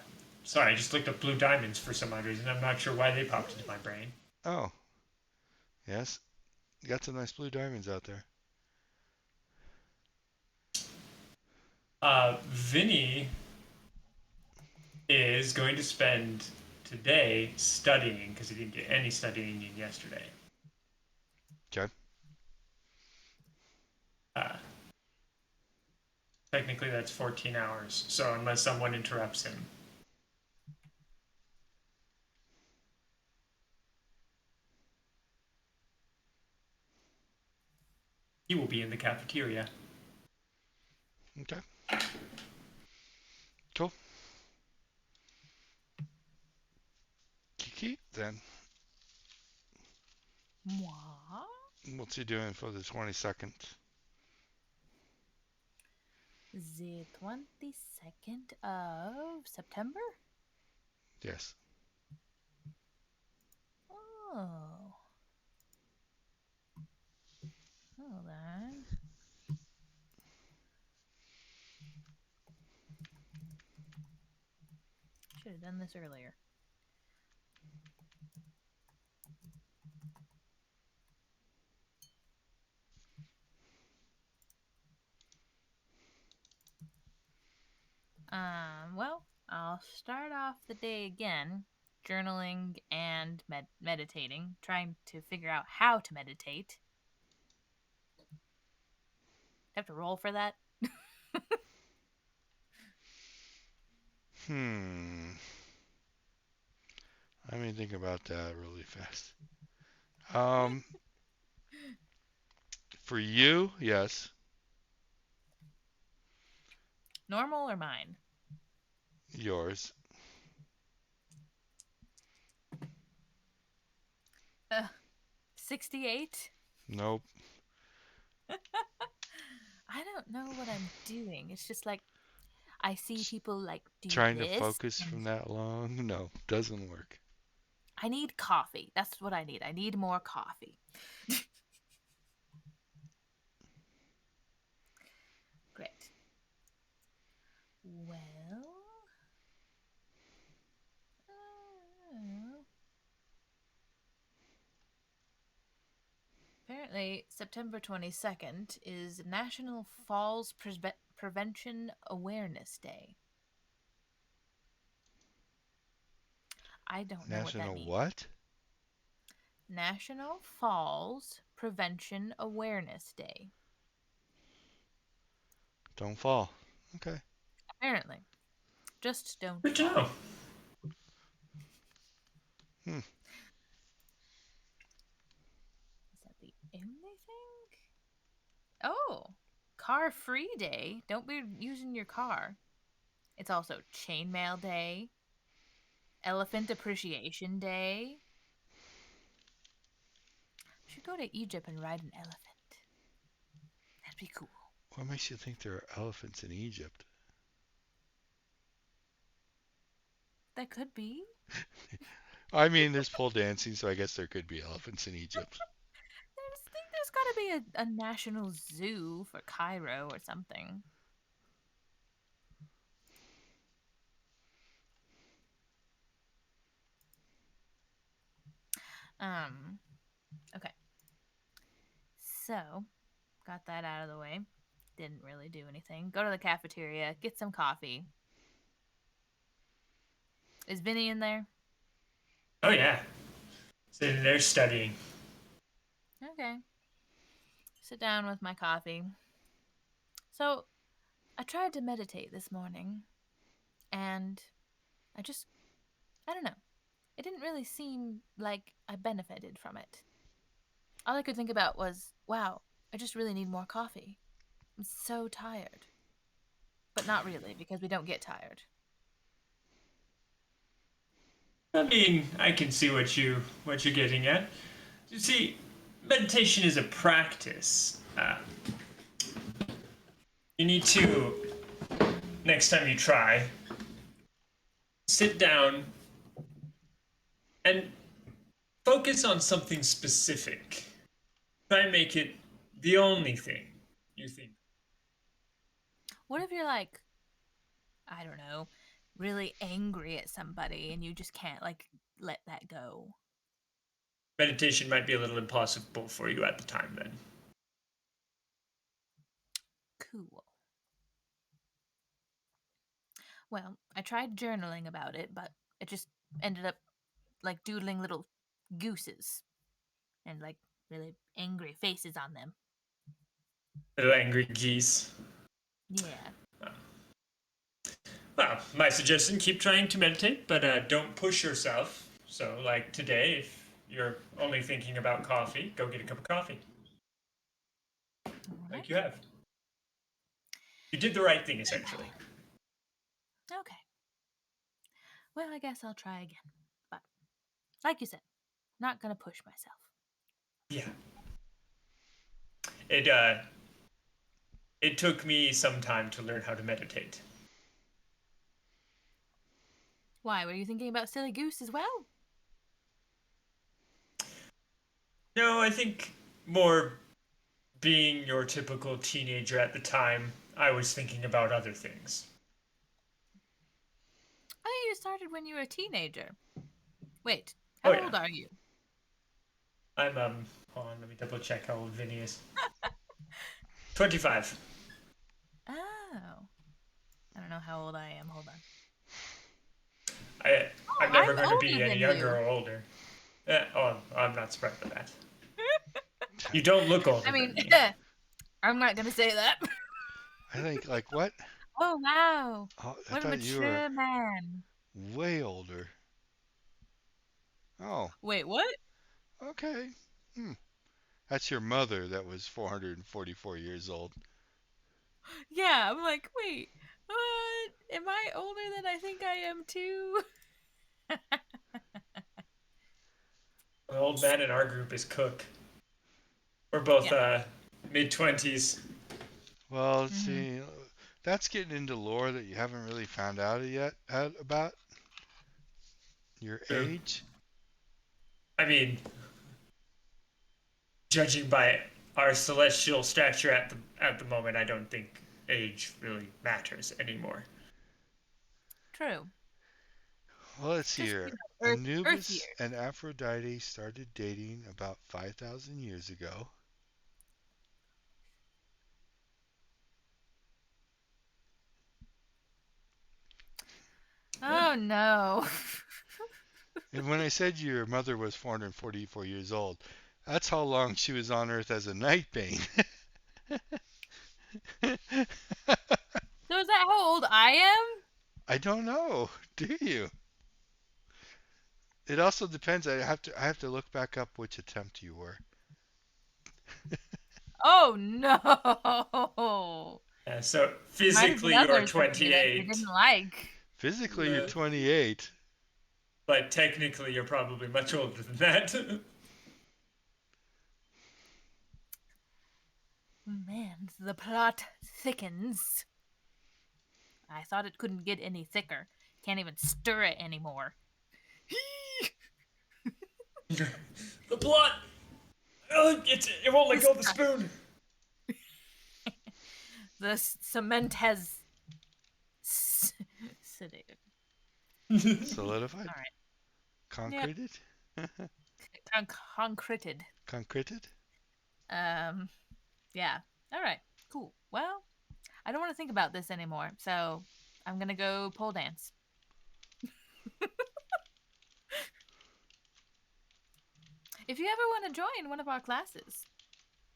sorry, I just looked up blue diamonds for some odd reason. I'm not sure why they popped into my brain. Oh, yes. You got some nice blue diamonds out there. Vinny is going to spend today studying because he didn't get any studying in yesterday. Okay. Uh, Technically, that's 14 hours. So unless someone interrupts him, he will be in the cafeteria. Okay. Cool. Kiki, then. Moi? What's he doing for the 22nd? The 22nd of September? Yes. Oh. Hold on. Should have done this earlier. Well, I'll start off the day again, journaling and meditating, trying to figure out how to meditate. Have to roll for that. Hmm. Let me think about that really fast. Um, for you, yes. Normal or mine? Yours. 68? Nope. I don't know what I'm doing. It's just like I see people like do Trying to this, focus and from that long? No, doesn't work. I need coffee. That's what I need. I need more coffee. Great. Well, uh, apparently September 22nd is National Falls Prevention Awareness Day. I don't know what that National means. what? National Falls Prevention Awareness Day. Don't fall. Okay. Apparently. Just don't Good to fall. know. Hmm. Is that the only thing? Oh, Car Free Day. Don't be using your car. It's also Chainmail Day, Elephant Appreciation Day. Should go to Egypt and ride an elephant. That'd be cool. What makes you think there are elephants in Egypt? That could be. I mean, there's pole dancing, so I guess there could be elephants in Egypt. I just think there's got to be a national zoo for Cairo or something. Okay. So, got that out of the way. Didn't really do anything. Go to the cafeteria, get some coffee. Is Vinny in there? Oh yeah, sitting there studying. Okay. Sit down with my coffee. So, I tried to meditate this morning, and I don't know. It didn't really seem like I benefited from it. All I could think about was, wow, I just really need more coffee. I'm so tired. But not really, because we don't get tired. I mean, I can see what you're getting at. You see, meditation is a practice. You need to, next time you try, sit down and focus on something specific. Try and make it the only thing you think. What if you're like, I don't know, really angry at somebody and you just can't, like, let that go? Meditation might be a little impossible for you at the time then. Cool. Well, I tried journaling about it, but it just ended up like doodling little gooses and like really angry faces on them. Little angry geese. Yeah. Well, my suggestion, keep trying to meditate, but don't push yourself. So, like today, if you're only thinking about coffee, go get a cup of coffee. All right. Like you have. You did the right thing, essentially. Okay. Well, I guess I'll try again. But like you said, not gonna push myself. Yeah. It took me some time to learn how to meditate. Why? Were you thinking about silly goose as well? No, I think more being your typical teenager at the time, I was thinking about other things. I think you started when you were a teenager. Wait, Oh how yeah. old are you? I'm hold on, let me double check how old Vinny is. 25. Oh. I don't know how old I am. Hold on. I Oh, I'm never I'm going to older be any than younger you. or older. I'm not surprised by that. You don't look older I mean, than me. I'm not gonna say that. I think, like, what? Oh wow. Oh, I What a thought you were mature man. way older. Oh, Wait, what? okay. Hmm. That's your mother that was 444 years old. Yeah, I'm like, wait, what? Am I older than I think I am too? The old man in our group is Cook. We're both Yeah. mid 20s. Well, let's Hmm. see. That's getting into lore that you haven't really found out yet about your True. age. I mean, judging by our celestial stature at the moment, I don't think age really matters anymore. Well, let's see Just here. Earth Anubis years. and Aphrodite started dating about 5,000 years ago. Oh no. And when I said your mother was 444 years old, that's how long she was on Earth as a Nightbane. So is that how old I am? I don't know. Do you? It also depends. I have to look back up which attempt you were. Oh no. So Might have been physically you're others that did it I 28, didn't like. Physically, you're uh, 28. but technically you're probably much older than that. Man, the plot thickens. I thought it couldn't get any thicker. Can't even stir it anymore. The plot. It won't let This go of the spoon. the cement has sedated. Solidified? All right. Yep. Concreted? Concreted. Concreted? Um. Yeah. All right. Cool. Well, I don't want to think about this anymore, so I'm gonna go pole dance. If you ever want to join one of our classes,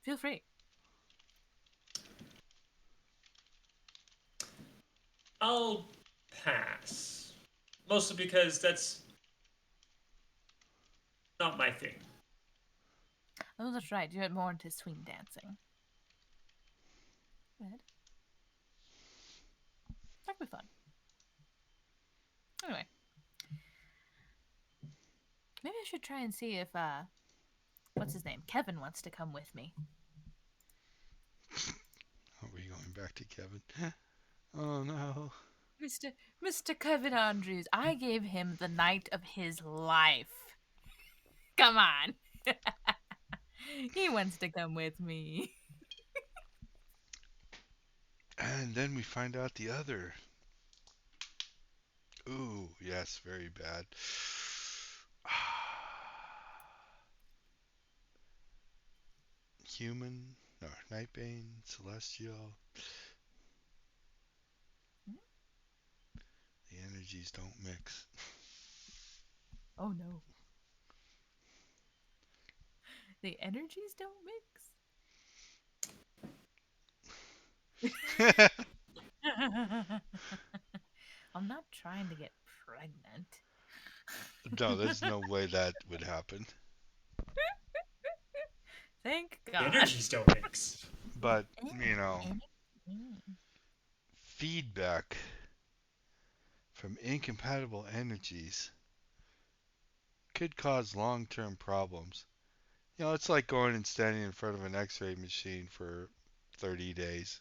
feel free. I'll pass. Mostly because that's not my thing. Oh, that's right. You're more into swing dancing. Go ahead. That'd be fun. Anyway, maybe I should try and see if what's his name? Kevin wants to come with me. Are we going back to Kevin? Oh no. Mr. Mr. Kevin Andrews, I gave him the night of his life. Come on. He wants to come with me. And then we find out the other. Ooh, yes, very bad. Human, no, Nightbane, Celestial. The energies don't mix. Oh no. The energies don't mix. I'm not trying to get pregnant. No, there's no way that would happen. Thank The God. energies don't mix. But, feedback from incompatible energies could cause long term problems. It's like going and standing in front of an x ray machine for 30 days.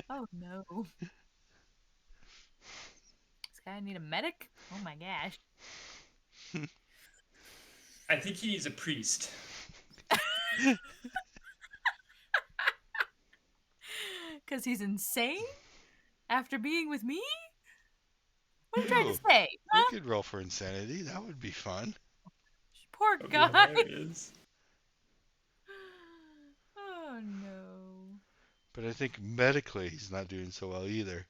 Oh no. This guy need a medic? Oh my gosh. I think he needs a priest. Because he's insane? After being with me? What are you trying Ooh, to say? we Huh? could roll for insanity. That would be fun. Poor That'd be guy. hilarious. Oh no. But I think medically he's not doing so well either.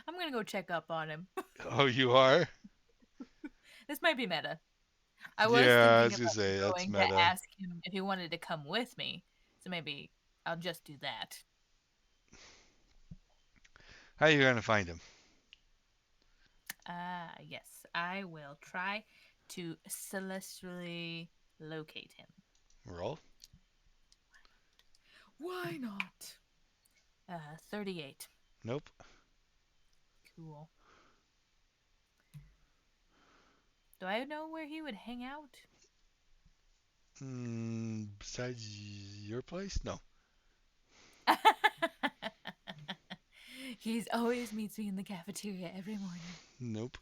I'm gonna go check up on him. Oh, you are? This might be meta. I was Yeah, I thinking was gonna about say that's going to meta. ask him if he wanted to come with me. So maybe I'll just do that. How you gonna find him? Yes, I will try to celestially locate him. Roll. Why not? 38. Nope. Cool. Do I know where he would hang out? Besides your place? No. He's always meets me in the cafeteria every morning. Nope.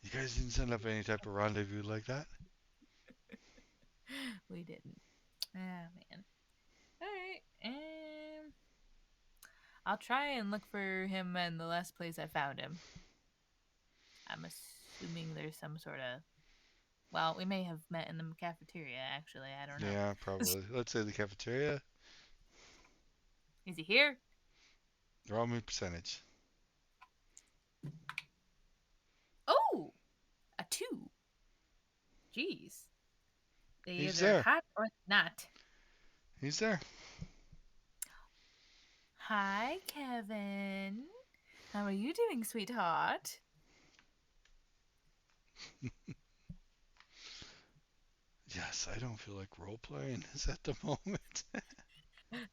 You guys didn't send up any type of rendezvous like that? We didn't. Oh man. All right. I'll try and look for him in the last place I found him. I'm assuming there's some sort of. Well, we may have met in the cafeteria. Actually, I don't know. Yeah, probably. Let's say the cafeteria. Is he here? Roll me percentage. Oh, a 2. Jeez. They He's either there. hot or not. He's there. Hi, Kevin. How are you doing, sweetheart? Yes, I don't feel like role playing this at the moment.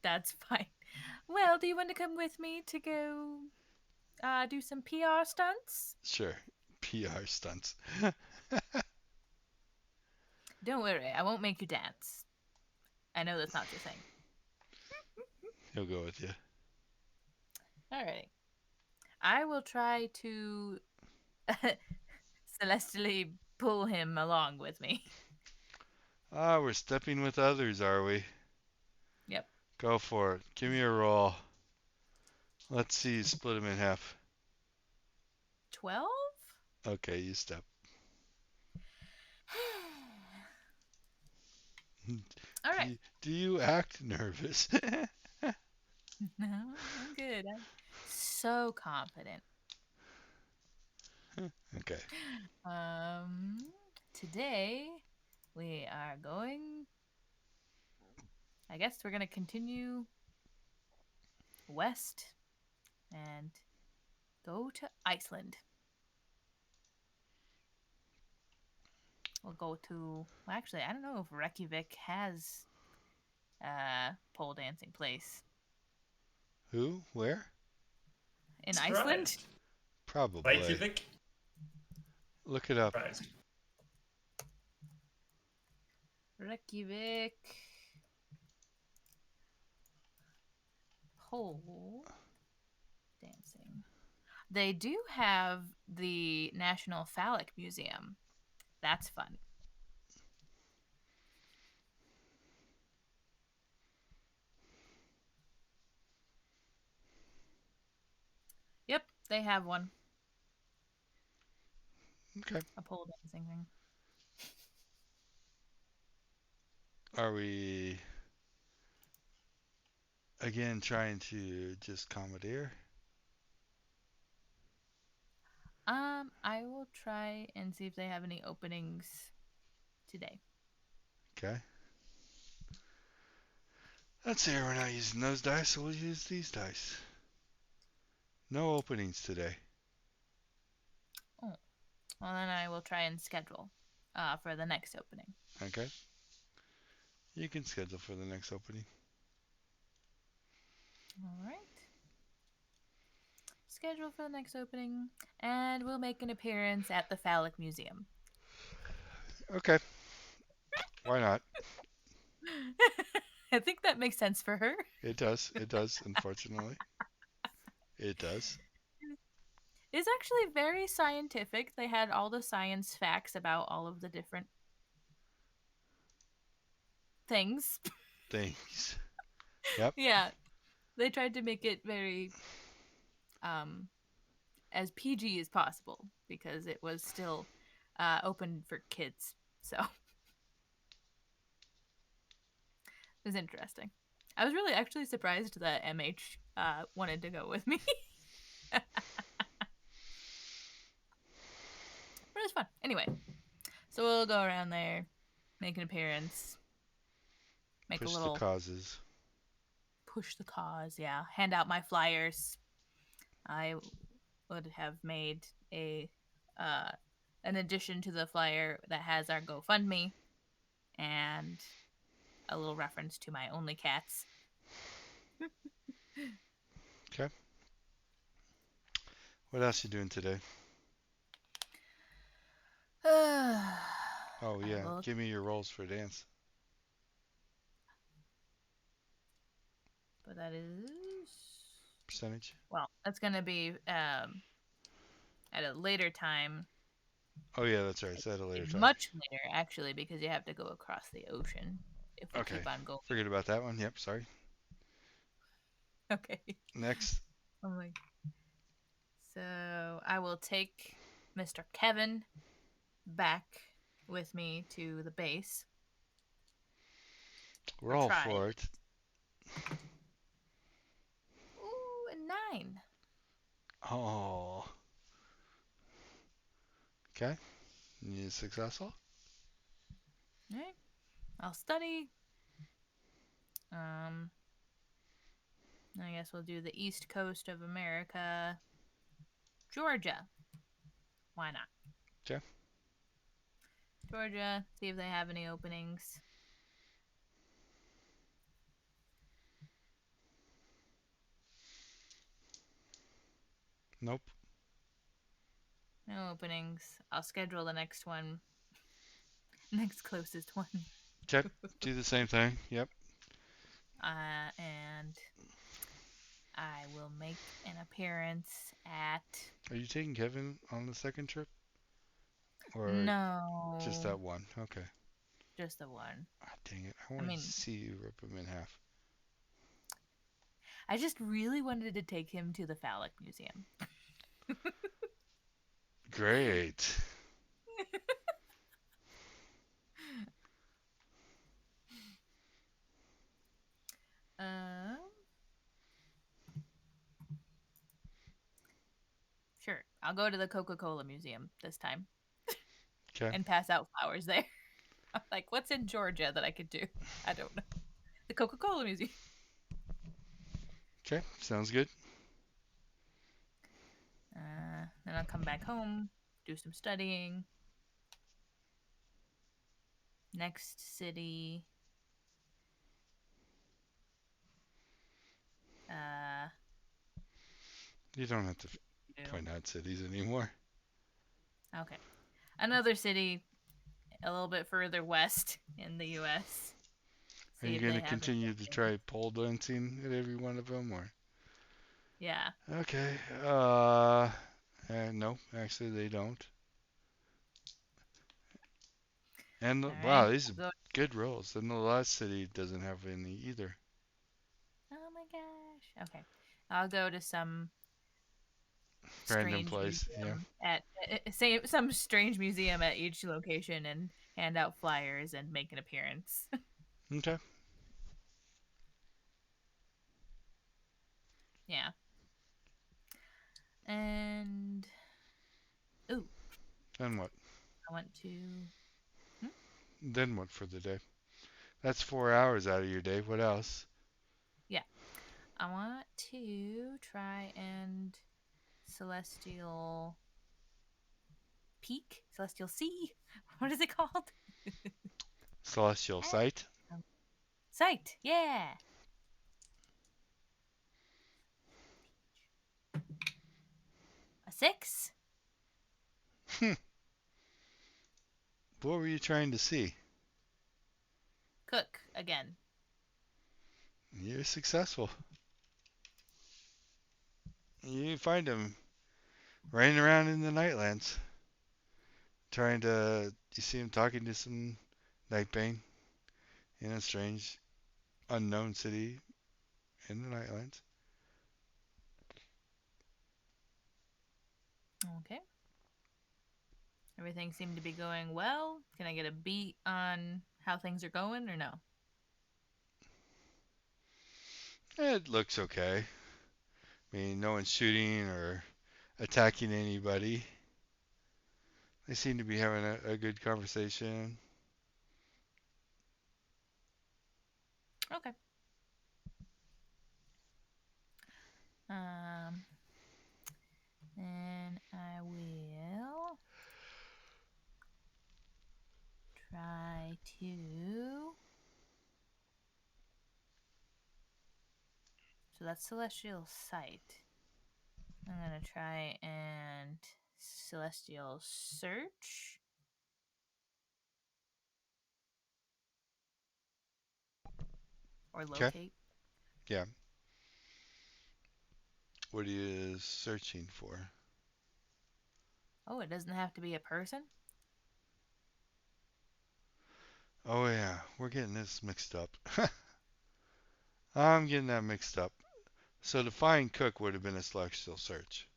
That's fine. Well, do you want to come with me to go do some PR stunts? Sure. PR stunts. Don't worry, I won't make you dance. I know that's not your thing. He'll go with you. Alrighty. I will try to celestially pull him along with me. Ah, we're stepping with others, are we? Yep. Go for it. Give me a roll. Let's see. Split him in half. 12? Okay, you step. Alright. Do you act nervous? No, I'm good. I'm so confident. Okay. Today we are going. I guess we're gonna continue west and go to Iceland. We'll go to. Well, actually, I don't know if Reykjavik has pole dancing place Who? Where? in Iceland. Surprised. Probably. Reykjavik? Look it up. Surprised. Reykjavik pole dancing. They do have the National Phallic Museum. That's fun. Yep, they have one. Okay. A pole dancing thing. Are we again trying to just commandeer? I will try and see if they have any openings today. Okay. Let's say we're not using those dice, so we'll use these dice. No openings today. Oh, well then I will try and schedule for the next opening. Okay. You can schedule for the next opening. All right. Schedule for the next opening, and we'll make an appearance at the Phallic Museum. Okay. Why not? I think that makes sense for her. It does. It does, unfortunately. It does. It's actually very scientific. They had all the science facts about all of the different things. Things. Yep. Yeah. They tried to make it very as PG as possible because it was still open for kids. So it was interesting. I was really actually surprised that MH wanted to go with me. But it was fun. Anyway, So we'll go around there, make an appearance, make a Push the little causes. push the cause. Yeah, hand out my flyers. I would have made a uh, an addition to the flyer that has our GoFundMe and a little reference to my only cats. Okay. What else you doing today? I Oh yeah, will, give me your rolls for dance. but that is Percentage. well, that's gonna be at a later time. Oh yeah, that's right. It's at a later time. Much later, actually, because you have to go across the ocean if we Okay. keep on going. Forget about that one. Yep. Sorry. Okay. Next. Oh my. So I will take Mr. Kevin back with me to the base. We're Or all try. for it. Ooh, a 9. Oh. Okay. You successful? Alright. I'll study. I guess we'll do the east coast of America. Georgia. Why not? Okay. Georgia, see if they have any openings. Nope. No openings. I'll schedule the next one. Next closest one. Okay. Do the same thing. Yep. And I will make an appearance at. Are you taking Kevin on the second trip? Or just No, that one? Okay. just the one. Ah, dang it. I I wanted to mean, see you rip him in half. I just really wanted to take him to the Phallic Museum. Great. Um, sure. I'll go to the Coca-Cola Museum this time Okay. and pass out flowers there. I'm like, what's in Georgia that I could do? I don't know. The Coca-Cola Museum. Okay. Sounds good. Then I'll come back home, do some studying. Next city. Uh, You don't have to do- point out cities anymore. okay. Another city a little bit further west in the U.S. Are See you if going they to have any continue to openings. try pole dancing at every one of them, or? Yeah. Okay. No, actually they don't. And All right. wow, these are I'll go. good rolls. And the last city doesn't have any either. Oh my gosh. Okay. I'll go to some Random strange place. Yeah. museum at say some strange museum at each location and hand out flyers and make an appearance. Okay. Yeah. And ooh, Then what? I went to hmm? Then what for the day? That's 4 hours out of your day. What else? Yeah. I want to try and celestial peak, celestial sea. What is it called? Celestial sight? Sight. Yeah. A 6. Hmm. What were you trying to see? Cook again. You're successful. You find him running around in the Nightlands, trying to. You see him talking to some Nightbane in a strange, unknown city in the Nightlands. Okay. Everything seemed to be going well. Can I get a beat on how things are going or no? It looks okay. I mean, no one's shooting or attacking anybody. They seem to be having a good conversation. Okay. Um, and I will try to. So that's Celestial Sight. I'm gonna try and Celestial Search or Okay. Locate. Yeah. What are you searching for? Oh, it doesn't have to be a person? Oh yeah, we're getting this mixed up. I'm getting that mixed up. So to find cook would have been a celestial search.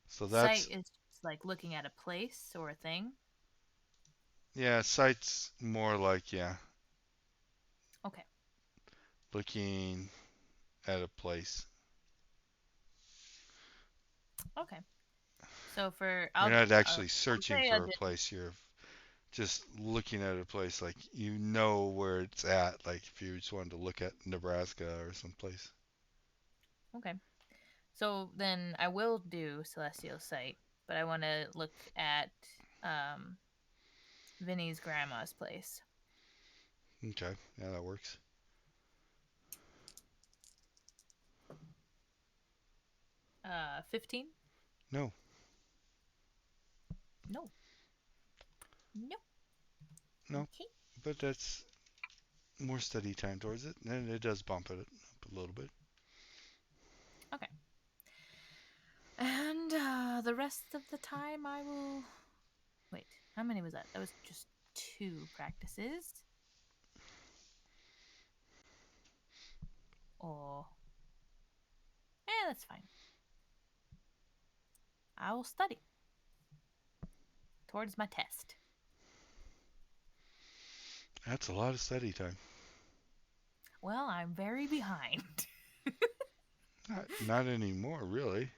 So Sight that's is just like looking at a place or a thing. yeah, sight's more like yeah, Okay. looking at a place. Okay. So for You're I'll not actually I'll searching say I for a did. place. You're just looking at a place like you know where it's at. Like if you just wanted to look at Nebraska or someplace. Okay. So then I will do Celestial Sight, but I want to look at um Vinny's grandma's place. Okay, yeah, that works. 15? No, No. No. no, Okay. but that's more study time towards it, and it does bump it up a little bit. Okay. And the rest of the time I will wait. How many was that? That was just 2 practices. Or that's fine. I will study towards my test. That's a lot of study time. Well, I'm very behind. Not anymore, really.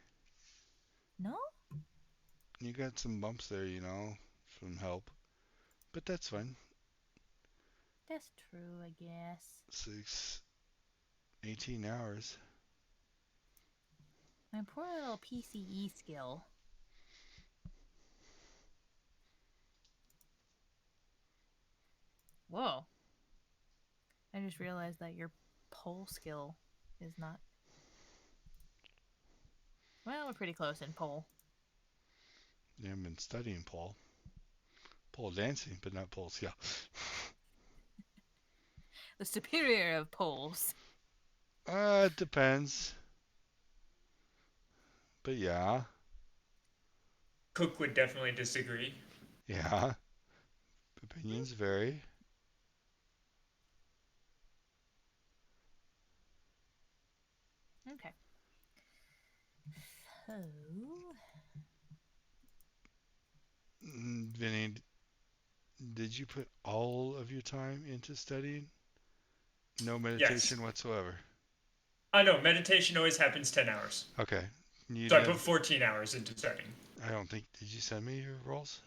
No? You got some bumps there, some help, but that's fine. That's true, I guess. 6, 18 hours. My poor little PCE skill. Whoa. I just realized that your pole skill is not. Well, we're pretty close in pole. Yeah, I've been studying pole dancing, but not pole skill. The superior of poles. It depends, but yeah, Cook would definitely disagree. yeah. Opinions vary. Okay. So. Vinny, did you put all of your time into studying? No Yes. meditation whatsoever. I know, meditation always happens 10 hours. Okay, you So I did. put 14 hours into studying. I don't think. Did you send me your rolls?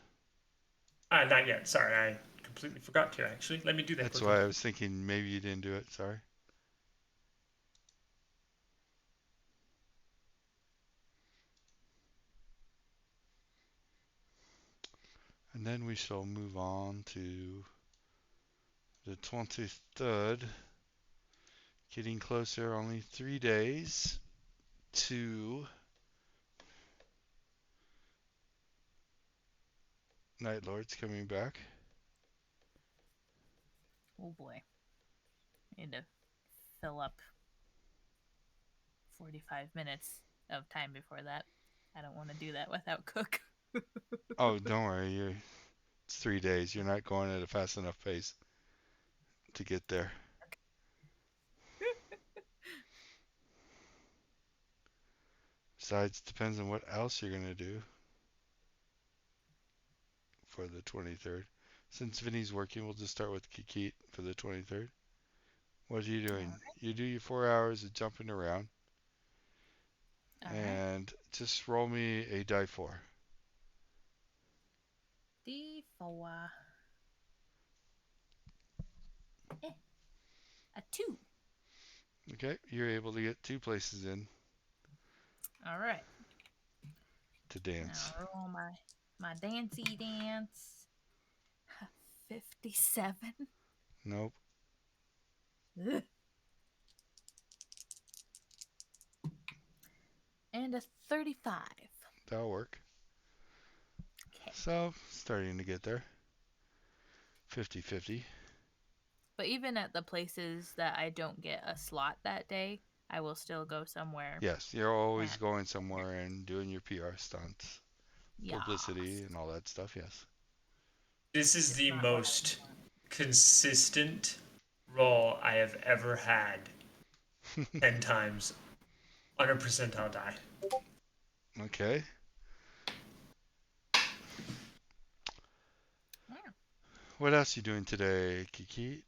Not yet. Sorry, I completely forgot to actually. Let me do that That's quickly. why I was thinking maybe you didn't do it. Sorry. And then we shall move on to the 23rd. Getting closer, only 3 days to Night Lord's coming back. Oh boy. I need to fill up 45 minutes of time before that. I don't want to do that without Cook. Oh, don't worry. It's 3 days. You're not going at a fast enough pace to get there. Besides, depends on what else you're going to do for the 23rd. Since Vinny's working, we'll just start with Kikit for the 23rd. What are you All doing? right. You do your 4 hours of jumping around. All right. And just roll me a die 4. D4. A 2. Okay, you're able to get 2 places in All right. to dance. Now roll my dancey dance. 57. Nope, Ugh. And a 35. that'll work. Okay. So, starting to get there. 50-50. But even at the places that I don't get a slot that day, I will still go somewhere. Yes, you're always And going somewhere and doing your PR stunts, publicity, yes, and all that stuff, yes. This is just the not what I most consistent roll I have ever had 10 times on a percentile die. Okay. want. What else you doing today, Kiki?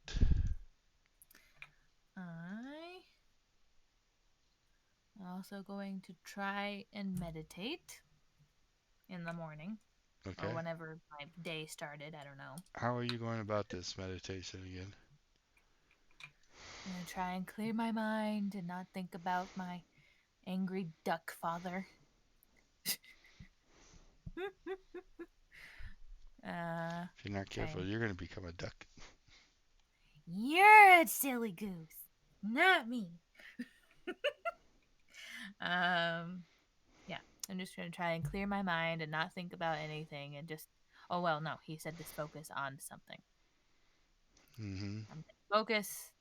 I also going to try and meditate in the morning or Okay. whenever my day started. I don't know. How are you going about this meditation again? I'm gonna try and clear my mind and not think about my angry duck father. If you're not careful, Trying. you're going to become a duck. You're a silly goose, not me. Yeah, I'm just gonna try and clear my mind and not think about anything and just. Oh well, no, he said to focus on something. Mm-hmm. I'm gonna focus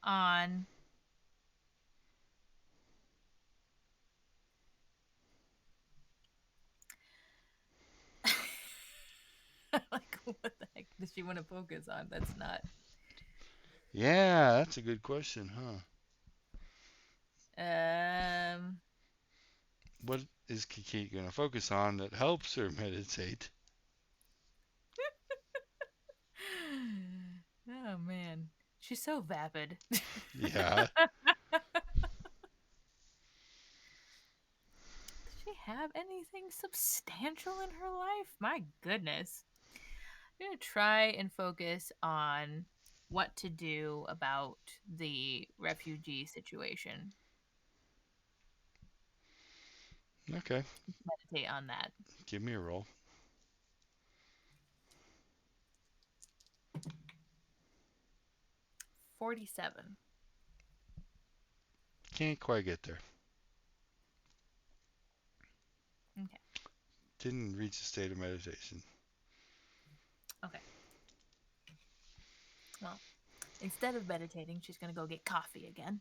on. Like, what the heck does she want to focus on? That's not. Yeah, that's a good question, huh? Um. What is Kiki going to focus on that helps her meditate? Oh man, she's so vapid. Yeah. Does she have anything substantial in her life? My goodness. I'm gonna try and focus on what to do about the refugee situation. Okay. Meditate on that. Give me a roll. 47. Can't quite get there. Okay. Didn't reach a state of meditation. Okay. Well, instead of meditating, she's gonna go get coffee again.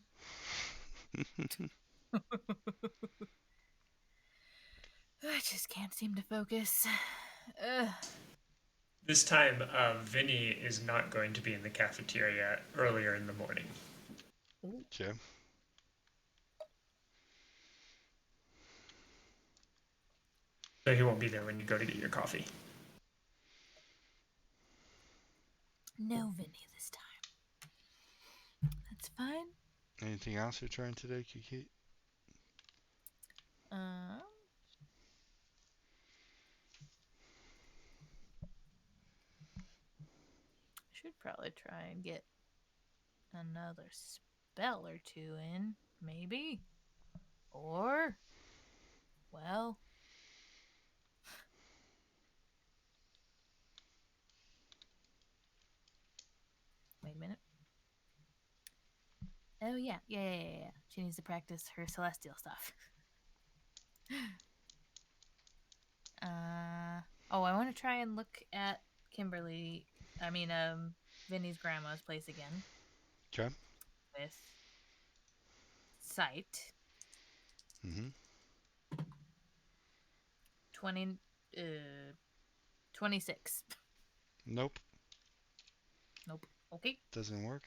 I just can't seem to focus. Ugh. This time, Vinny is not going to be in the cafeteria earlier in the morning. Okay. So he won't be there when you go to get your coffee. No Vinny this time. That's fine. Anything else you're trying today, Kiki? Um, should probably try and get another spell or two in, maybe. Or, well, wait a minute. Oh yeah. She needs to practice her celestial stuff. I want to try and look at Kimberly. I mean, Vinny's grandma's place again Okay. with sight. Mm-hmm. 20, 26. Nope. Nope. Okay. Doesn't work.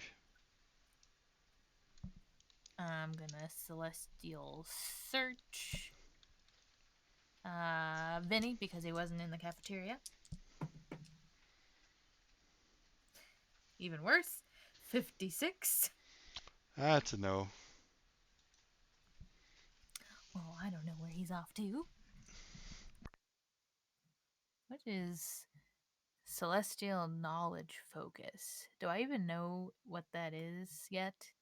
I'm gonna celestial search. Vinny because he wasn't in the cafeteria. Even worse, 56. That's a no. Well, I don't know where he's off to. What is celestial knowledge focus? Do I even know what that is yet?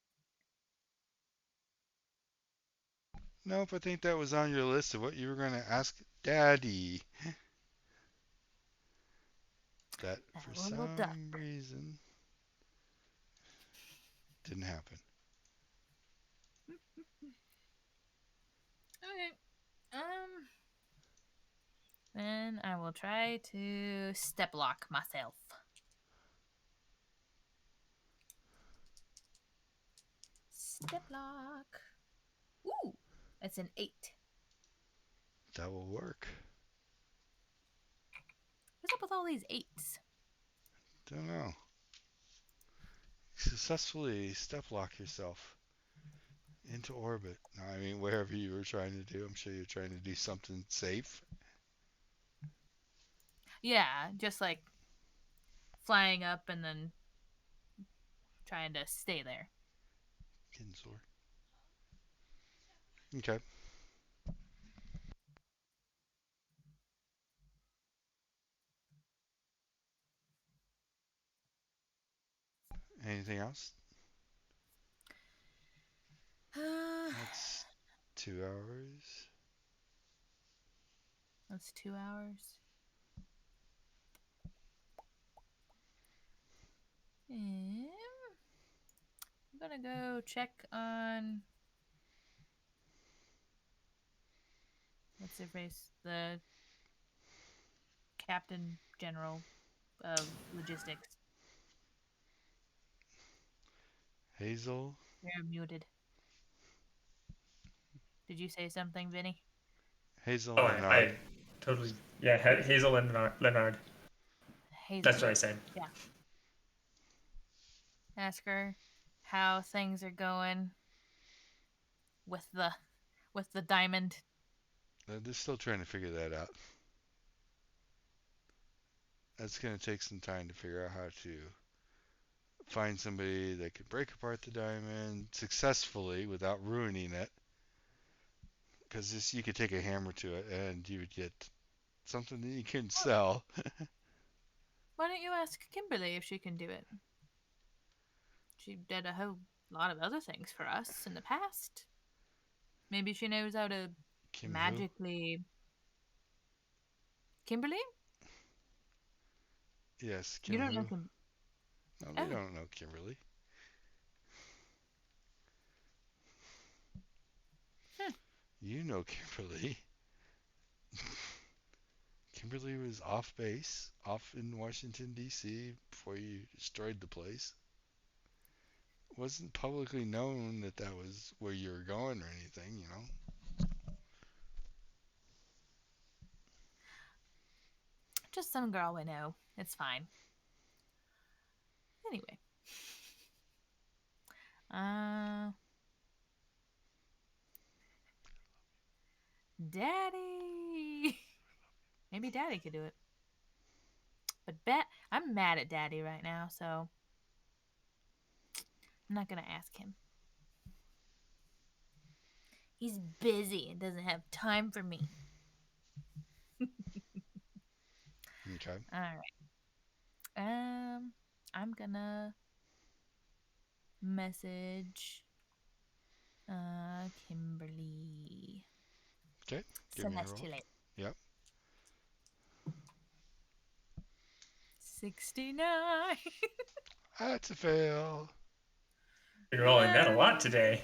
Nope, I think that was on your list of what you were going to ask Daddy. That, That for little duck. some reason, didn't happen. Okay. Then I will try to step lock myself. Step lock. Ooh, that's an 8. That will work. What's up with all these 8s? Don't know. Successfully step lock yourself into orbit. No, I mean, wherever you were trying to do, I'm sure you're trying to do something safe. Yeah, just like flying up and then trying to stay there. Getting sore. Okay. Anything else? That's 2 hours. That's 2 hours. And I'm gonna go check on what's their face? The Captain General of Logistics. Hazel. You're muted. Did you say something, Vinny? Hazel Oh, Leonard. I totally. Yeah, Hazel Leonard. Hazel. That's what I said. Yeah. Ask her how things are going with the diamond. They're still trying to figure that out. That's going to take some time to figure out how to find somebody that could break apart the diamond successfully without ruining it. Because you could take a hammer to it and you would get something that you can sell. Why don't you ask Kimberly if she can do it? She did a whole lot of other things for us in the past. Maybe she knows how to Kim who? magically. Kimberly? Yes, You Kim don't know who? Kim. No, they Oh, don't know Kimberly. hmm. You know Kimberly. Kimberly was off base, off in Washington, D.C. before you destroyed the place. It wasn't publicly known that that was where you were going or anything, you know. Just some girl we know. It's fine. Anyway. Uh, Daddy. Maybe Daddy could do it. But I'm mad at Daddy right now, so I'm not gonna ask him. He's busy and doesn't have time for me. Okay. All right. I'm gonna message Kimberly. Okay. Give me a roll. Celestial. Yep. 69. That's a fail. You're rolling that a lot Yay! today.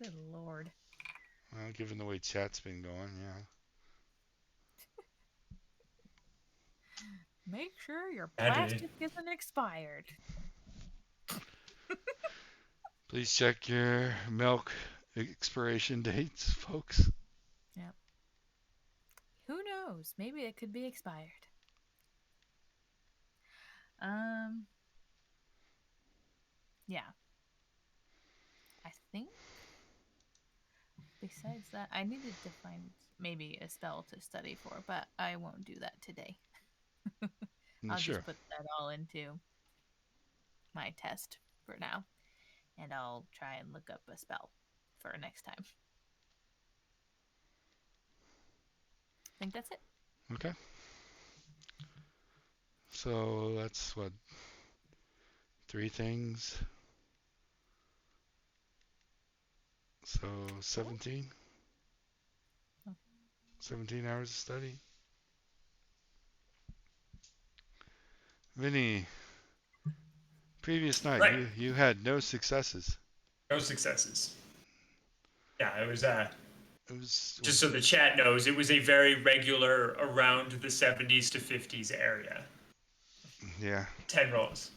Good lord. Well, given the way chat's been going, yeah. Make sure your Daddy. plastic isn't expired. Please check your milk expiration dates, folks. Yep. Who knows? Maybe it could be expired. Yeah. I think besides that, I needed to find maybe a spell to study for, but I won't do that today. I'll Sure. just put that all into my test for now, and I'll try and look up a spell for next time. think that's it. Okay. So that's what, 3 things. So Cool. 17 hours of study. Vinny, previous night Right. you had no successes. No successes. Yeah, it was It was just so the chat knows, it was a very regular around the 70s to 50s area. yeah. 10 rolls.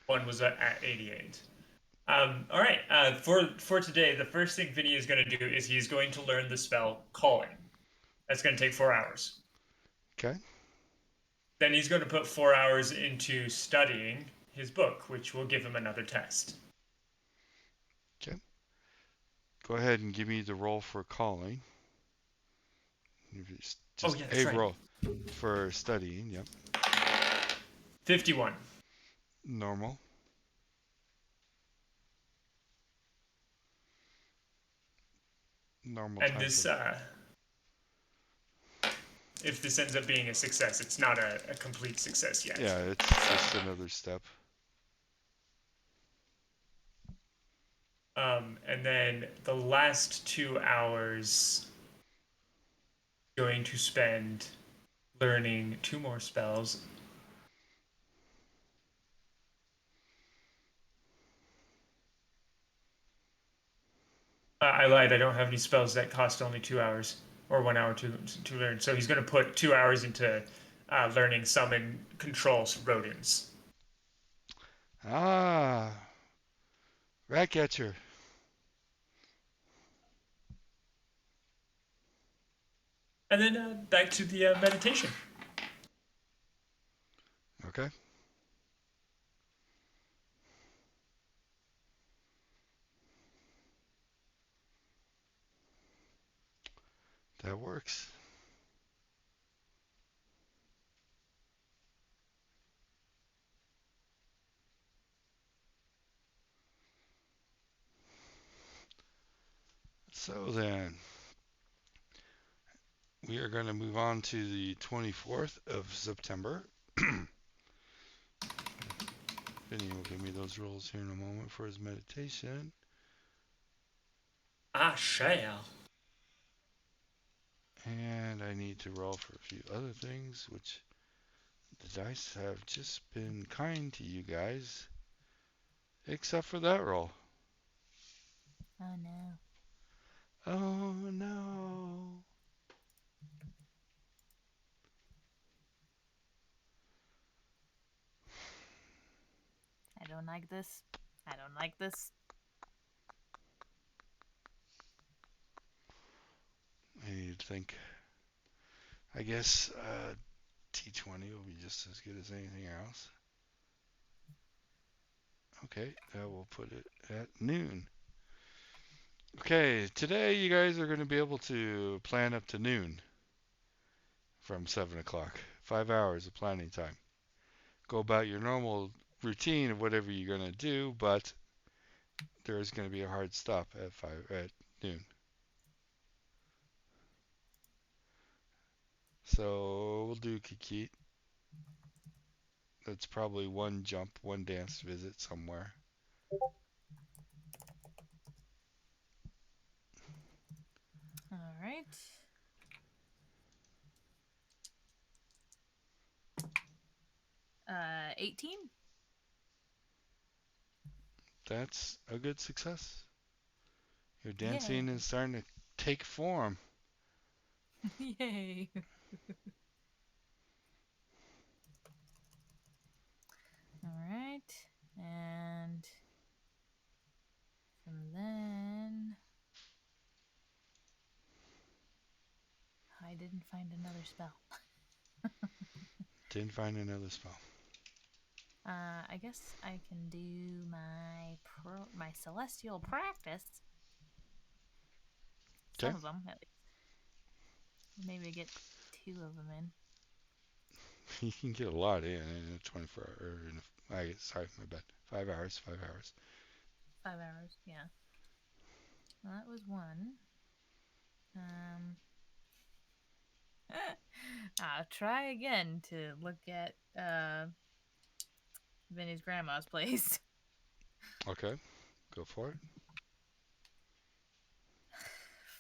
One was at 88. All right. For today, the first thing Vinny is going to do is he's going to learn the spell Calling. That's going to take 4 hours. Okay. Then he's going to put 4 hours into studying his book, which will give him another test. Okay. Go ahead and give me the roll for calling. Oh, Just yeah, a that's right. roll for studying. Yep. 51. Normal. Normal And time this, for. if this ends up being a success, it's not a complete success yet. Yeah, it's just another step. And then the last 2 hours, going to spend learning 2 more spells. I lied. I don't have any spells that cost only 2 hours or 1 hour to learn. So he's going to put 2 hours into learning summon controls rodents. Ah, Ratcatcher. And then back to the meditation. Okay. That works. So then, we are going to move on to the 24th of September. Vinny will give me those rolls here in a moment for his meditation. I shall. And I need to roll for a few other things, which the dice have just been kind to you guys. Except for that roll. Oh no. Oh no. I don't like this. I don't like this. I need to think. I guess T20 will be just as good as anything else. Okay, that will put it at noon. Okay, today you guys are going to be able to plan up to noon from 7 o'clock. 5 hours of planning time. Go about your normal routine of whatever you're going to do, but there is going to be a hard stop at noon. So we'll do Kikit. That's probably one jump, one dance visit somewhere. All right. Uh, 18. That's a good success. Your Yay. dancing is starting to take form. Yay. All right. And from then, I didn't find another spell. Didn't find another spell. I guess I can do my celestial practice. Okay. Some of them, at least. Maybe I get 2 of them in. You can get a lot in a 24 hour, or sorry, my bad. 5 hours, 5 hours. 5 hours, yeah. Well, that was one. Um, I'll try again to look at Vinny's grandma's place. Okay, go for it.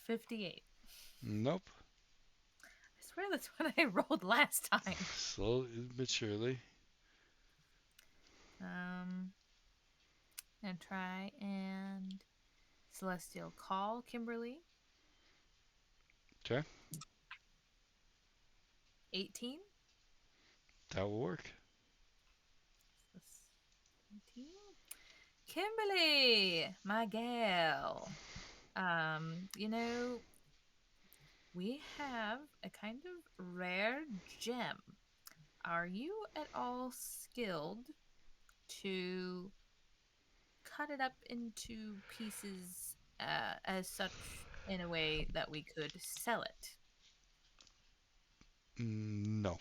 58. Nope. I swear that's what I rolled last time. Slowly but surely. And try and Celestial Call Kimberly. Okay, 18. that will work. 18. Kimberly, my gal. You know, we have a kind of rare gem. Are you at all skilled to cut it up into pieces as such in a way that we could sell it? No,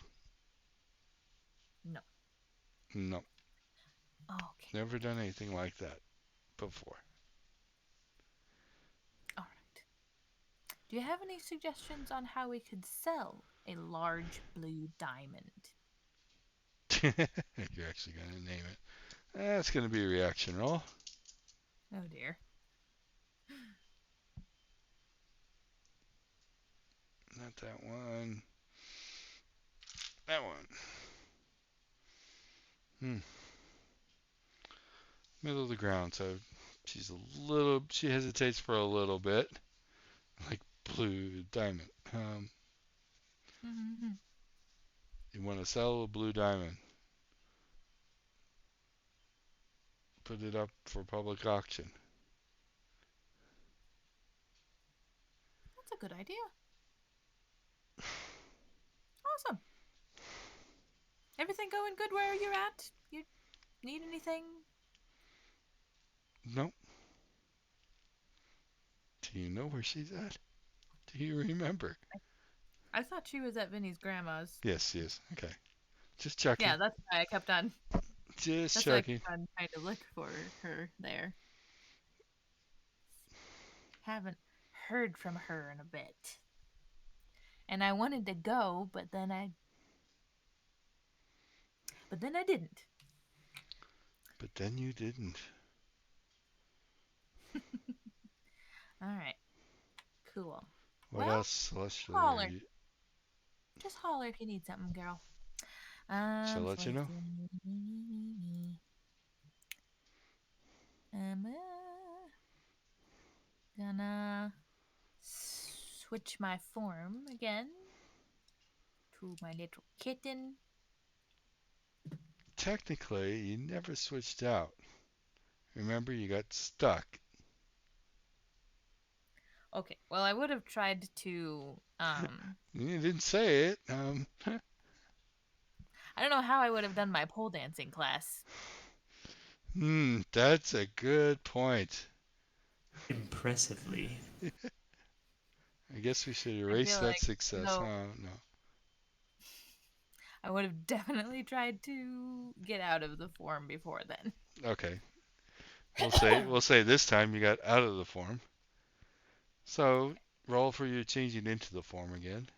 No. no. Okay. Never done anything like that before. All right. Do you have any suggestions on how we could sell a large blue diamond? You're actually going to name it. That's going to be a reaction roll. Oh dear. Not that one. That one. Middle of the ground. So she hesitates for a little bit. Like blue diamond. Mm-hmm. You want to sell a blue diamond. Put it up for public auction. That's a good idea. Awesome. Everything going good where you're at? You need anything? Nope. Do you know where she's at? Do you remember? I thought she was at Vinny's grandma's. Yes, yes. Okay. Just checking. Yeah, that's why I kept on. Just That's why I checking. kept on trying to look for her there. Haven't heard from her in a bit. And I wanted to go, but then I didn't. But then you didn't. All right. Cool. What Well, else celestially are holler. you? Just holler if you need something, girl. She'll let you know. I'm gonna switch my form again to my little kitten. Technically, you never switched out. Remember, you got stuck. Okay, well, I would have tried to. You didn't say it. I don't know how I would have done my pole dancing class. That's a good point. Impressively. I guess we should I erase feel that like, success. though, Oh, no. I would have definitely tried to get out of the form before then. Okay. We'll say this time you got out of the form. So roll for you changing into the form again.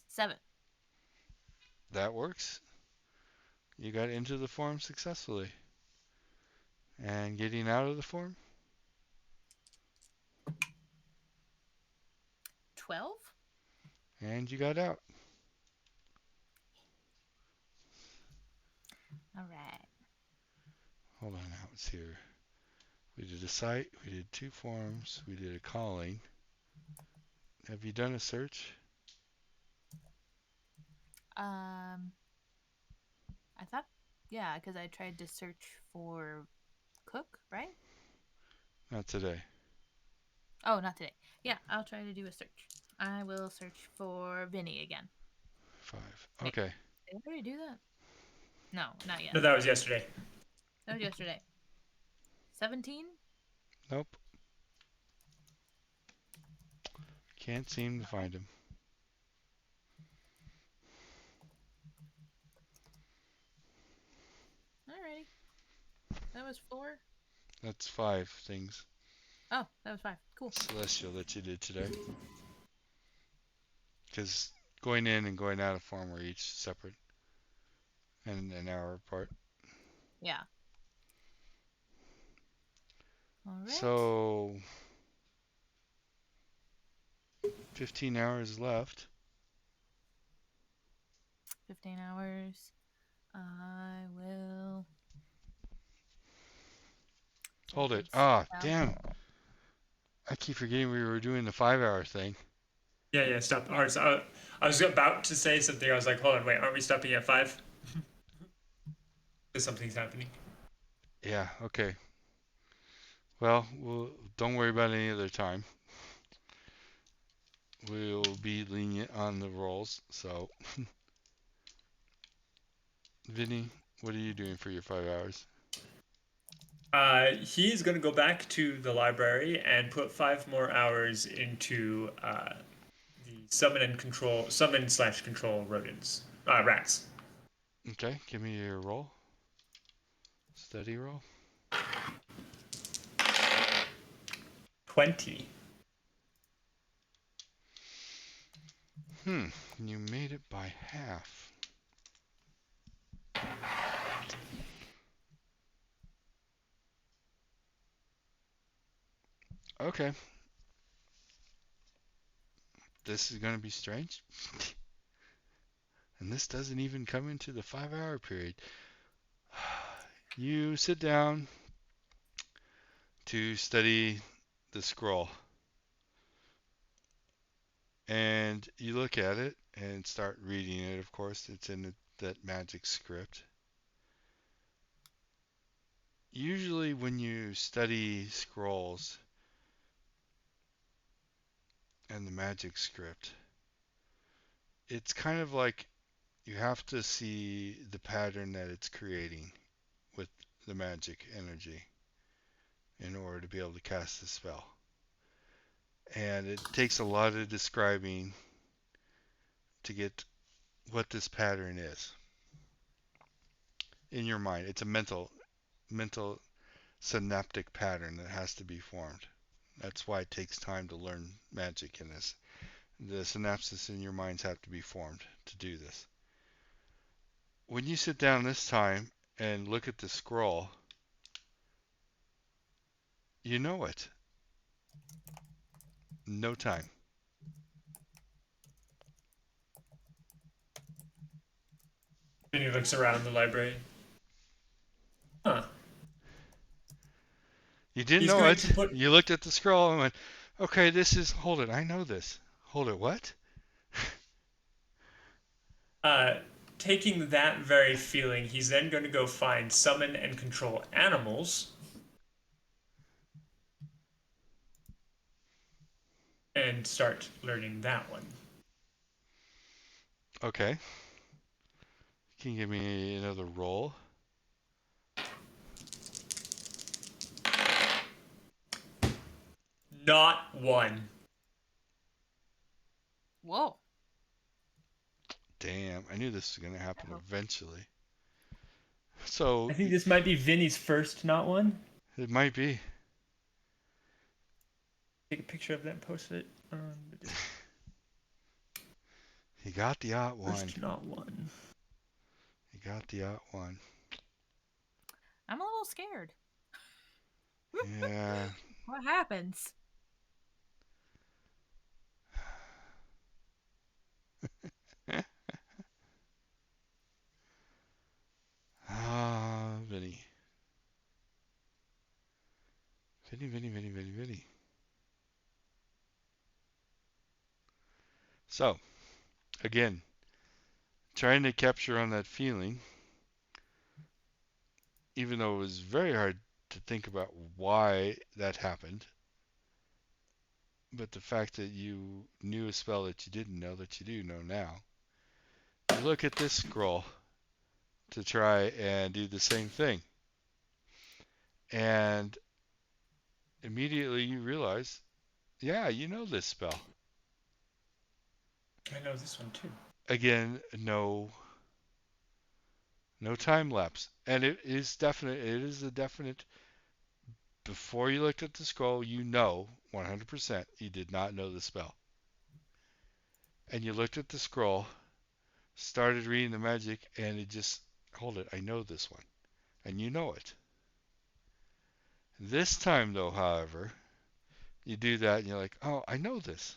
7. That works. You got into the form successfully. And getting out of the form? 12? And you got out. All right. Hold on now, it's here. We did a site, we did 2 forms, we did a calling. Have you done a search? I thought, yeah, because I tried to search for cook, right? Not today. Oh, not today. Yeah, I'll try to do a search. I will search for Vinny again. 5. Wait, Okay. did I already do that? No, not yet. No, that was yesterday. That was yesterday. 17? Nope. Can't seem to find him. Alrighty. That was 4. That's 5 things. Oh, that was 5. Cool. Celestial that you did today. because going in and going out of form are each separate and an hour apart. Yeah. All right. So 15 hours left. 15 hours. I will. Take Hold it. good Ah, stuff. damn. I keep forgetting we were doing the 5 hour thing. Yeah, stop. All right, so I was about to say something. I was like, hold on, wait, aren't we stopping at 5? Because something's happening. Yeah, okay. Well, don't worry about any other time. We'll be lenient on the rolls. So, Vinny, what are you doing for your 5 hours? He's going to go back to the library and put 5 more hours into the summon slash control rodents, rats. Okay, give me your roll. Steady roll. 20. You made it by half. Okay, this is going to be strange. And this doesn't even come into the 5 hour period. You sit down to study the scroll. And you look at it and start reading it, of course. It's in that magic script. Usually, when you study scrolls and the magic script, it's kind of like you have to see the pattern that it's creating with the magic energy in order to be able to cast the spell. And it takes a lot of describing to get what this pattern is in your mind. It's a mental synaptic pattern that has to be formed. That's why it takes time to learn magic in this. The synapses in your minds have to be formed to do this. When you sit down this time and look at the scroll, you know it. No time. And he looks around the library. Huh. You didn't He's know going it. to put You looked at the scroll and went, okay, hold it, I know this. Hold it, what? uh, taking that very feeling. He's then going to go find summon and control animals and start learning that one. Okay. Can you give me another roll? Not one. Whoa. Damn, I knew this was going to happen Uh-oh. eventually. So, I think this might be Vinny's first not one. it might be. Take a picture of that and post it on the Discord. He got the out one. First not one. He got the out one. I'm a little scared. Yeah. What happens? Ah, Vinny. Vinny. So, again, trying to capture on that feeling, even though it was very hard to think about why that happened, but the fact that you knew a spell that you didn't know that you do know now, you look at this scroll to try and do the same thing. And immediately you realize, yeah, you know this spell. I know this one too. Again, no time lapse. And it is definite, it is a definite, before you looked at the scroll, you know 100% you did not know the spell. and you looked at the scroll, started reading the magic, and it just, hold it, I know this one. And you know it. This time, though, however, you do that and you're like, oh, I know this.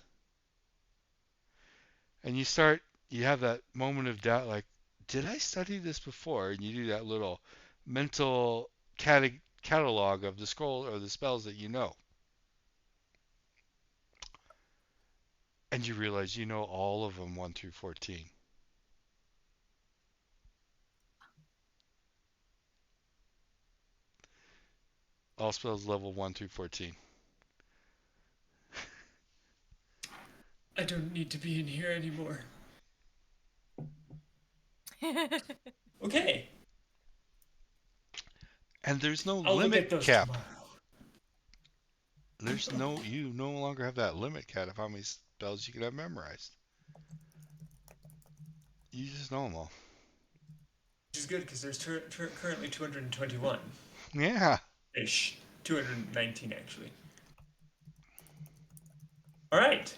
And you have that moment of doubt, like, did I study this before? And you do that little mental catalog of the scroll or the spells that you know. And you realize you know all of them 1 through 14. All spells level 1 through 14. I don't need to be in here anymore. Okay. And there's no I'll look limit at those cap. tomorrow. You no longer have that limit cap of how many spells you can have memorized. You just know them all. Which is good because there's currently 221 Yeah. ish. 219 actually. All right.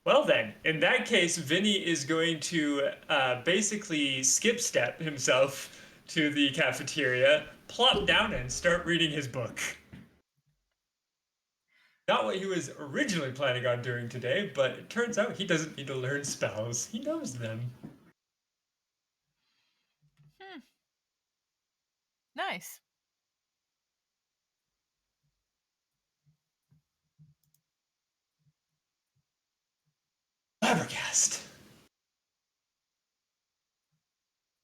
Well then, in that case, Vinny is going to basically skip step himself to the cafeteria, plop down, and start reading his book. Not what he was originally planning on doing today, but it turns out he doesn't need to learn spells. He knows them. Nice. Flabbergast.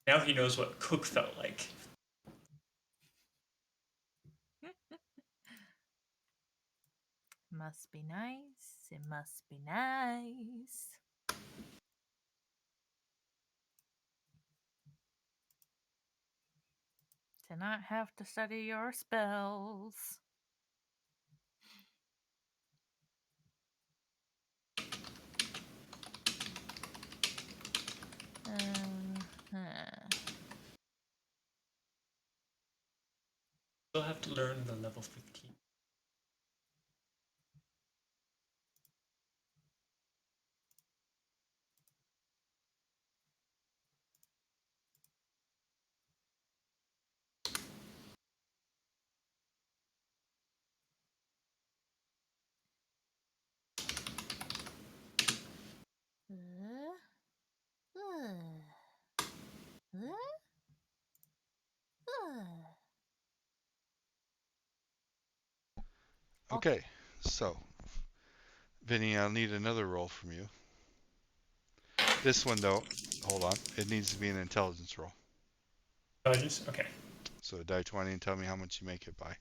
Now he knows what Cook felt like. Must be nice. It must be nice. To not have to study your spells. Still have to learn the level 15. Okay. So, Vinny, I'll need another roll from you. This one, though, hold on. It needs to be an intelligence roll. Intelligence? Okay. So, die 20 and tell me how much you make it by.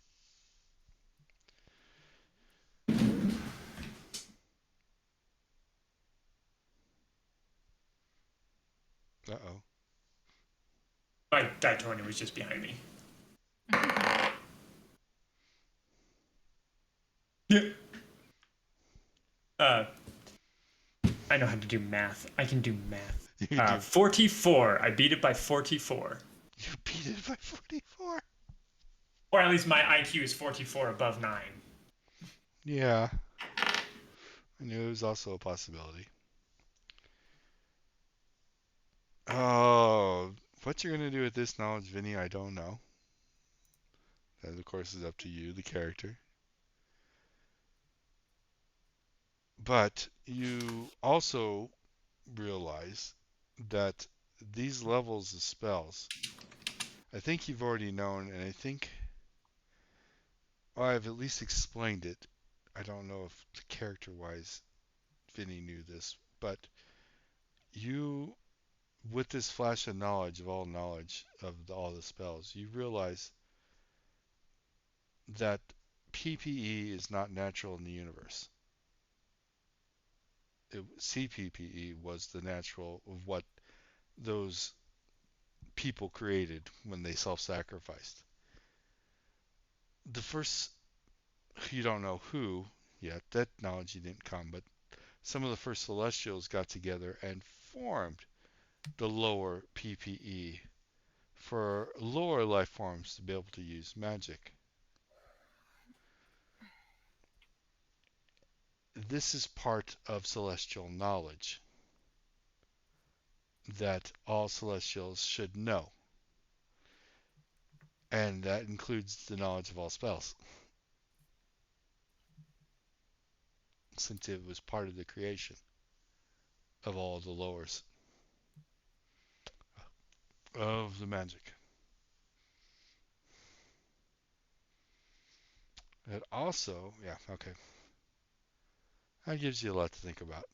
Uh-oh. My die 20 was just behind me. Yeah. I know how to do math. I can do math. You do. 44. I beat it by 44. You beat it by 44. Or at least my IQ is 44 above 9. Yeah. I knew it was also a possibility. Oh, what you're going to do with this knowledge, Vinny, I don't know. That, of course, is up to you, the character. But you also realize that these levels of spells, I think you've already known, and I think I've at least explained it. I don't know if character-wise Vinny knew this, but you, with this flash of knowledge, of all knowledge of all the spells, you realize that PPE is not natural in the universe. CPPE was the natural of what those people created when they self-sacrificed. The first, you don't know who yet, that knowledge didn't come, but some of the first Celestials got together and formed the lower PPE for lower life forms to be able to use magic. This is part of celestial knowledge. that all Celestials should know, and that includes the knowledge of all spells, since it was part of the creation of all the lores of the magic. It also, yeah, okay, that gives you a lot to think about.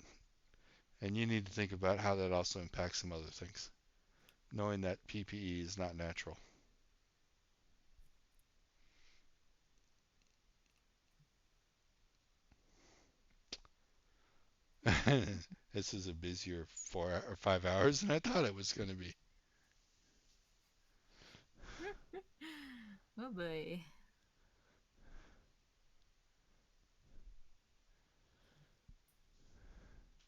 And you need to think about how that also impacts some other things, knowing that PPE is not natural. This is a busier 4 or 5 hours than I thought it was going to be. Oh boy.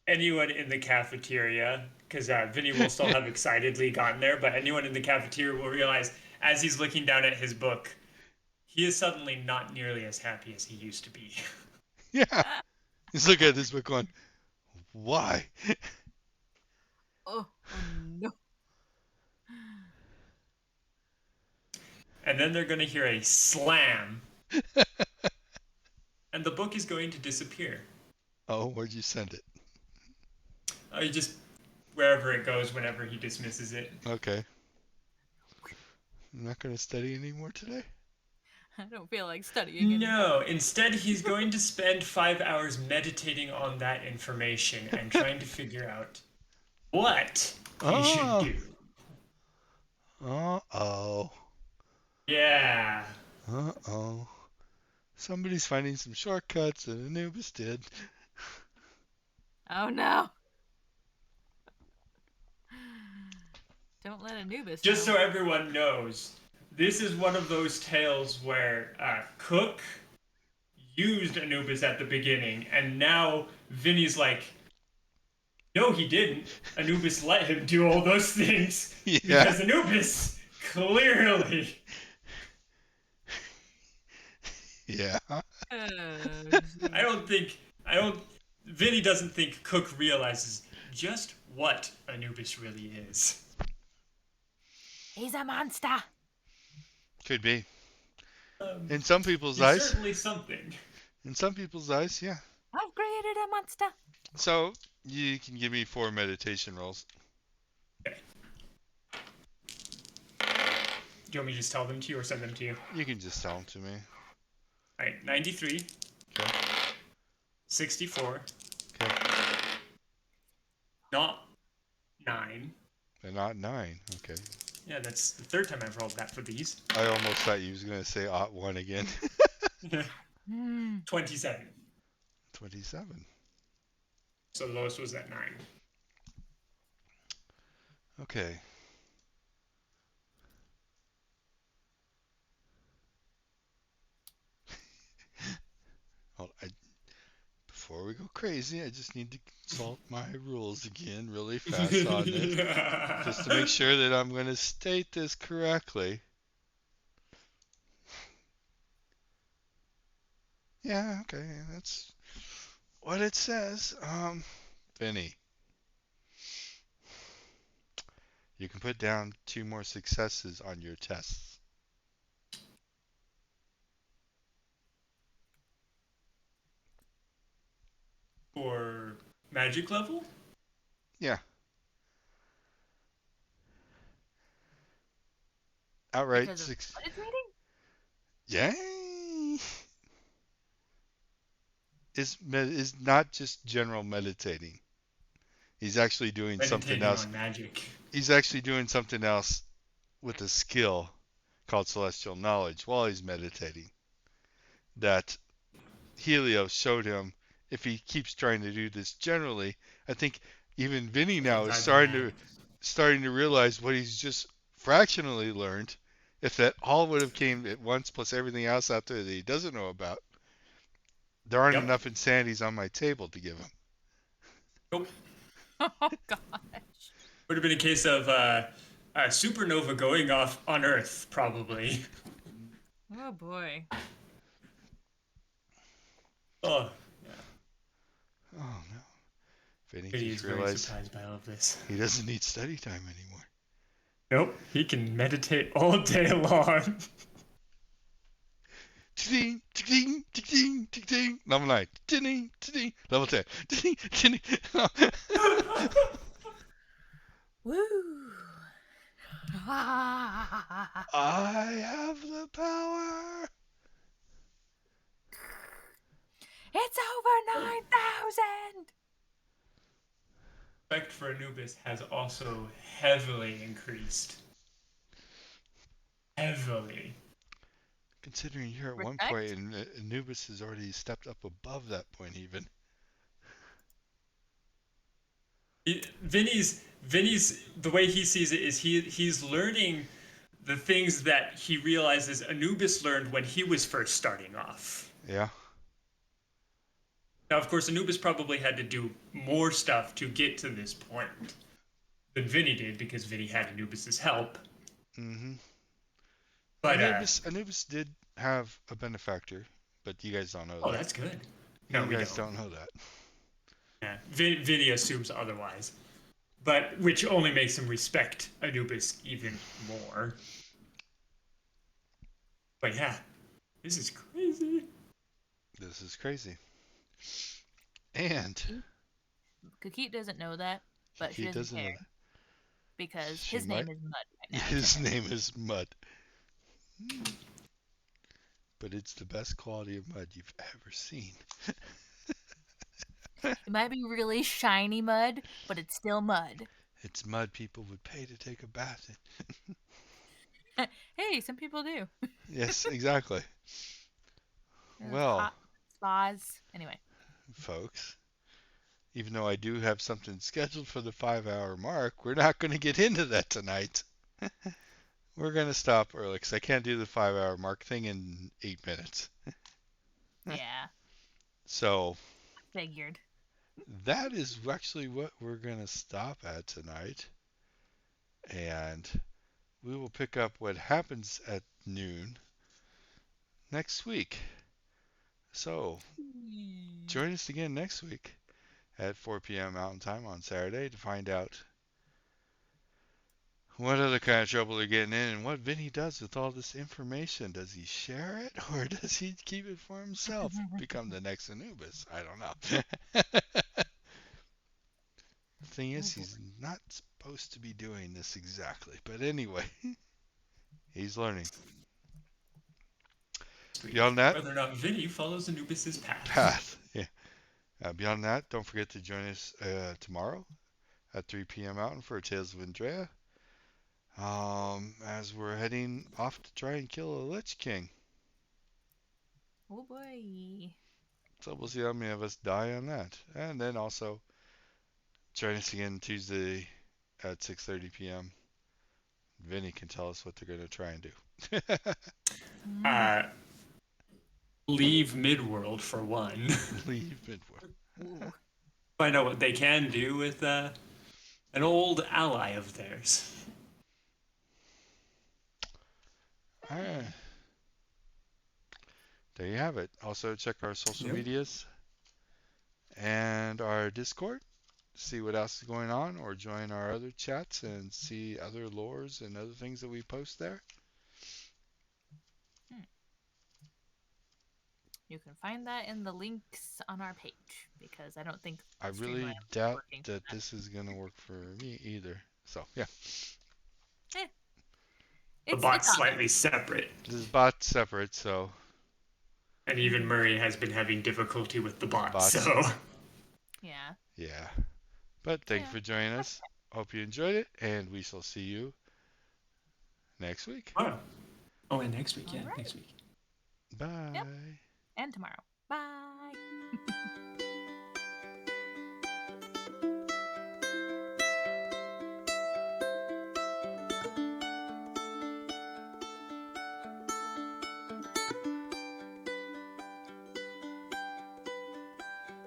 Anyone in the cafeteria, because Vinny will still have excitedly gotten there, but anyone in the cafeteria will realize as he's looking down at his book, he is suddenly not nearly as happy as he used to be. Yeah, he's looking at this book going, why? Oh no. And then they're going to hear a slam, and the book is going to disappear. Oh, where'd you send it? Just wherever it goes whenever he dismisses it. Okay. I'm not going to study anymore today? I don't feel like studying anymore. No, instead he's going to spend 5 hours meditating on that information and trying to figure out what he should Oh, do. uh-oh. Yeah. Uh-oh. Somebody's finding some shortcuts and Anubis did. Oh no. Don't let Anubis Just know. so everyone knows, this is one of those tales where Cook used Anubis at the beginning, and now Vinny's like, no, he didn't. Anubis let him do all those things Yeah. because Anubis clearly. Yeah. I don't think. I don't. Vinny doesn't think Cook realizes just what Anubis really is. He's a monster. Could be. Um, In some people's he's eyes. certainly something. In some people's eyes, yeah. I've created a monster. So, you can give me 4 meditation rolls. Okay. Do you want me to just tell them to you or send them to you? You can just tell them to me. All right, 93, Okay. 64, Okay. not 9. They're not 9. Okay. Yeah, that's the third time I've rolled that for these. I almost thought you was going to say 1 again. 27. 27. So the lowest was at 9. Okay. Well, before we go crazy, I just need to consult my rules again really fast on this. Just to make sure that I'm going to state this correctly. Yeah, okay, that's what it says. Vinny, you can put down 2 more successes on your tests. For magic level? Yeah. Outright Because of what it's reading? Yay! Is not just general meditating. He's actually doing something Meditating else. on magic. He's actually doing something else with a skill called celestial knowledge while he's meditating. That Helios showed him if he keeps trying to do this generally. I think even Vinny now is starting to realize what he's just fractionally learned. If that all would have came at once plus everything else out there that he doesn't know about, there aren't Yep. enough insanities on my table to give him. Nope. Oh gosh. Would have been a case of a supernova going off on Earth, probably. Oh boy. Oh, Oh no. Vinny Vinny just is very realized surprised by all of this. he doesn't need study time anymore. Nope, he can meditate all day long. Ding, ding, ding, ding, ding. Level 9. Ding, ding. Level 10. Ding, ding. Woo! I have the power. It's over 9,000! Respect for Anubis has also heavily increased. Heavily. Considering you're at one point Respect? and Anubis has already stepped up above that point even. Vinny's the way he sees it is he's learning the things that he realizes Anubis learned when he was first starting off. Yeah. Now, of course, Anubis probably had to do more stuff to get to this point than Vinny did because Vinny had Anubis's help. Mm-hmm. But Anubis did have a benefactor, but you guys don't know oh, that. that's good. No, You we guys don't. don't know that. Yeah, Vinny assumes otherwise, but which only makes him respect Anubis even more. But yeah, this is crazy. This is crazy. And Kikit doesn't know that, but she he doesn't doesn't know care that. because She his might. name is Mud right now. His name is Mud. But it's the best quality of mud you've ever seen. It might be really shiny mud, but it's still mud. It's mud people would pay to take a bath in. Hey, some people do. Yes, exactly. Those Well, hot spas. Anyway. folks, even though I do have something scheduled for the 5-hour mark, we're not going to get into that tonight. We're going to stop early because I can't do the 5-hour mark thing in 8 minutes. Yeah, So figured. that is actually what we're going to stop at tonight. And we will pick up what happens at noon next week. So join us again next week at 4 p.m. Mountain Time on Saturday to find out what other kind of trouble they're getting in and what Vinny does with all this information. Does he share it or does he keep it for himself? Become the next Anubis? I don't know. The thing is, he's not supposed to be doing this exactly. But anyway, he's learning. Beyond that, Whether or not Vinny follows Anubis's path. Yeah. Beyond that, don't forget to join us tomorrow at 3 p.m. Mountain for Tales of Andrea. As we're heading off to try and kill a Lich King. Oh boy. So we'll see how many of us die on that. And then also join us again Tuesday at 6:30 p.m. Vinny can tell us what they're going to try and do. Uh, leave Midworld for one. Leave Midworld. Ooh. Find out what they can do with an old ally of theirs. Alright. There you have it. Also check our social medias and our Discord. See what else is going on, or join our other chats and see other lores and other things that we post there. You can find that in the links on our page because I don't think I really Streamlabs is doubt working for that this is going to work for me either. So, yeah. The It's bot's on slightly separate, This is bot separate, so and even Murray has been having difficulty with the bot. Bots. So there. Yeah. yeah. But thank you for joining us. Hope you enjoyed it, and we shall see you next week. Oh, and next week, yeah, Alright. next week. Bye. Yep. And tomorrow. Bye.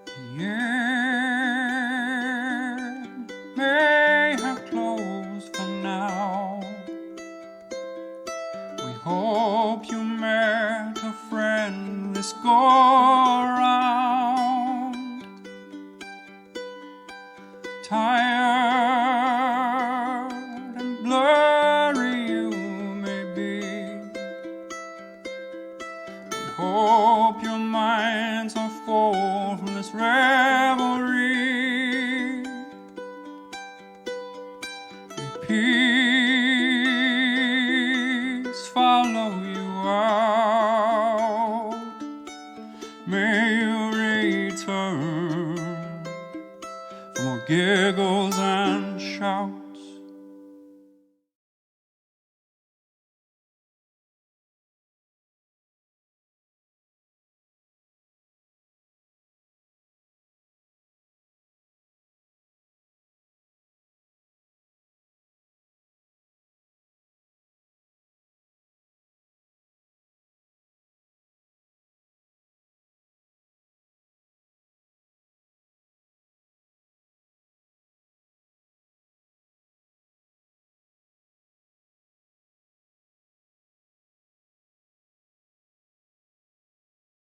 The end may have closed for now. We hope you met a friend this go around.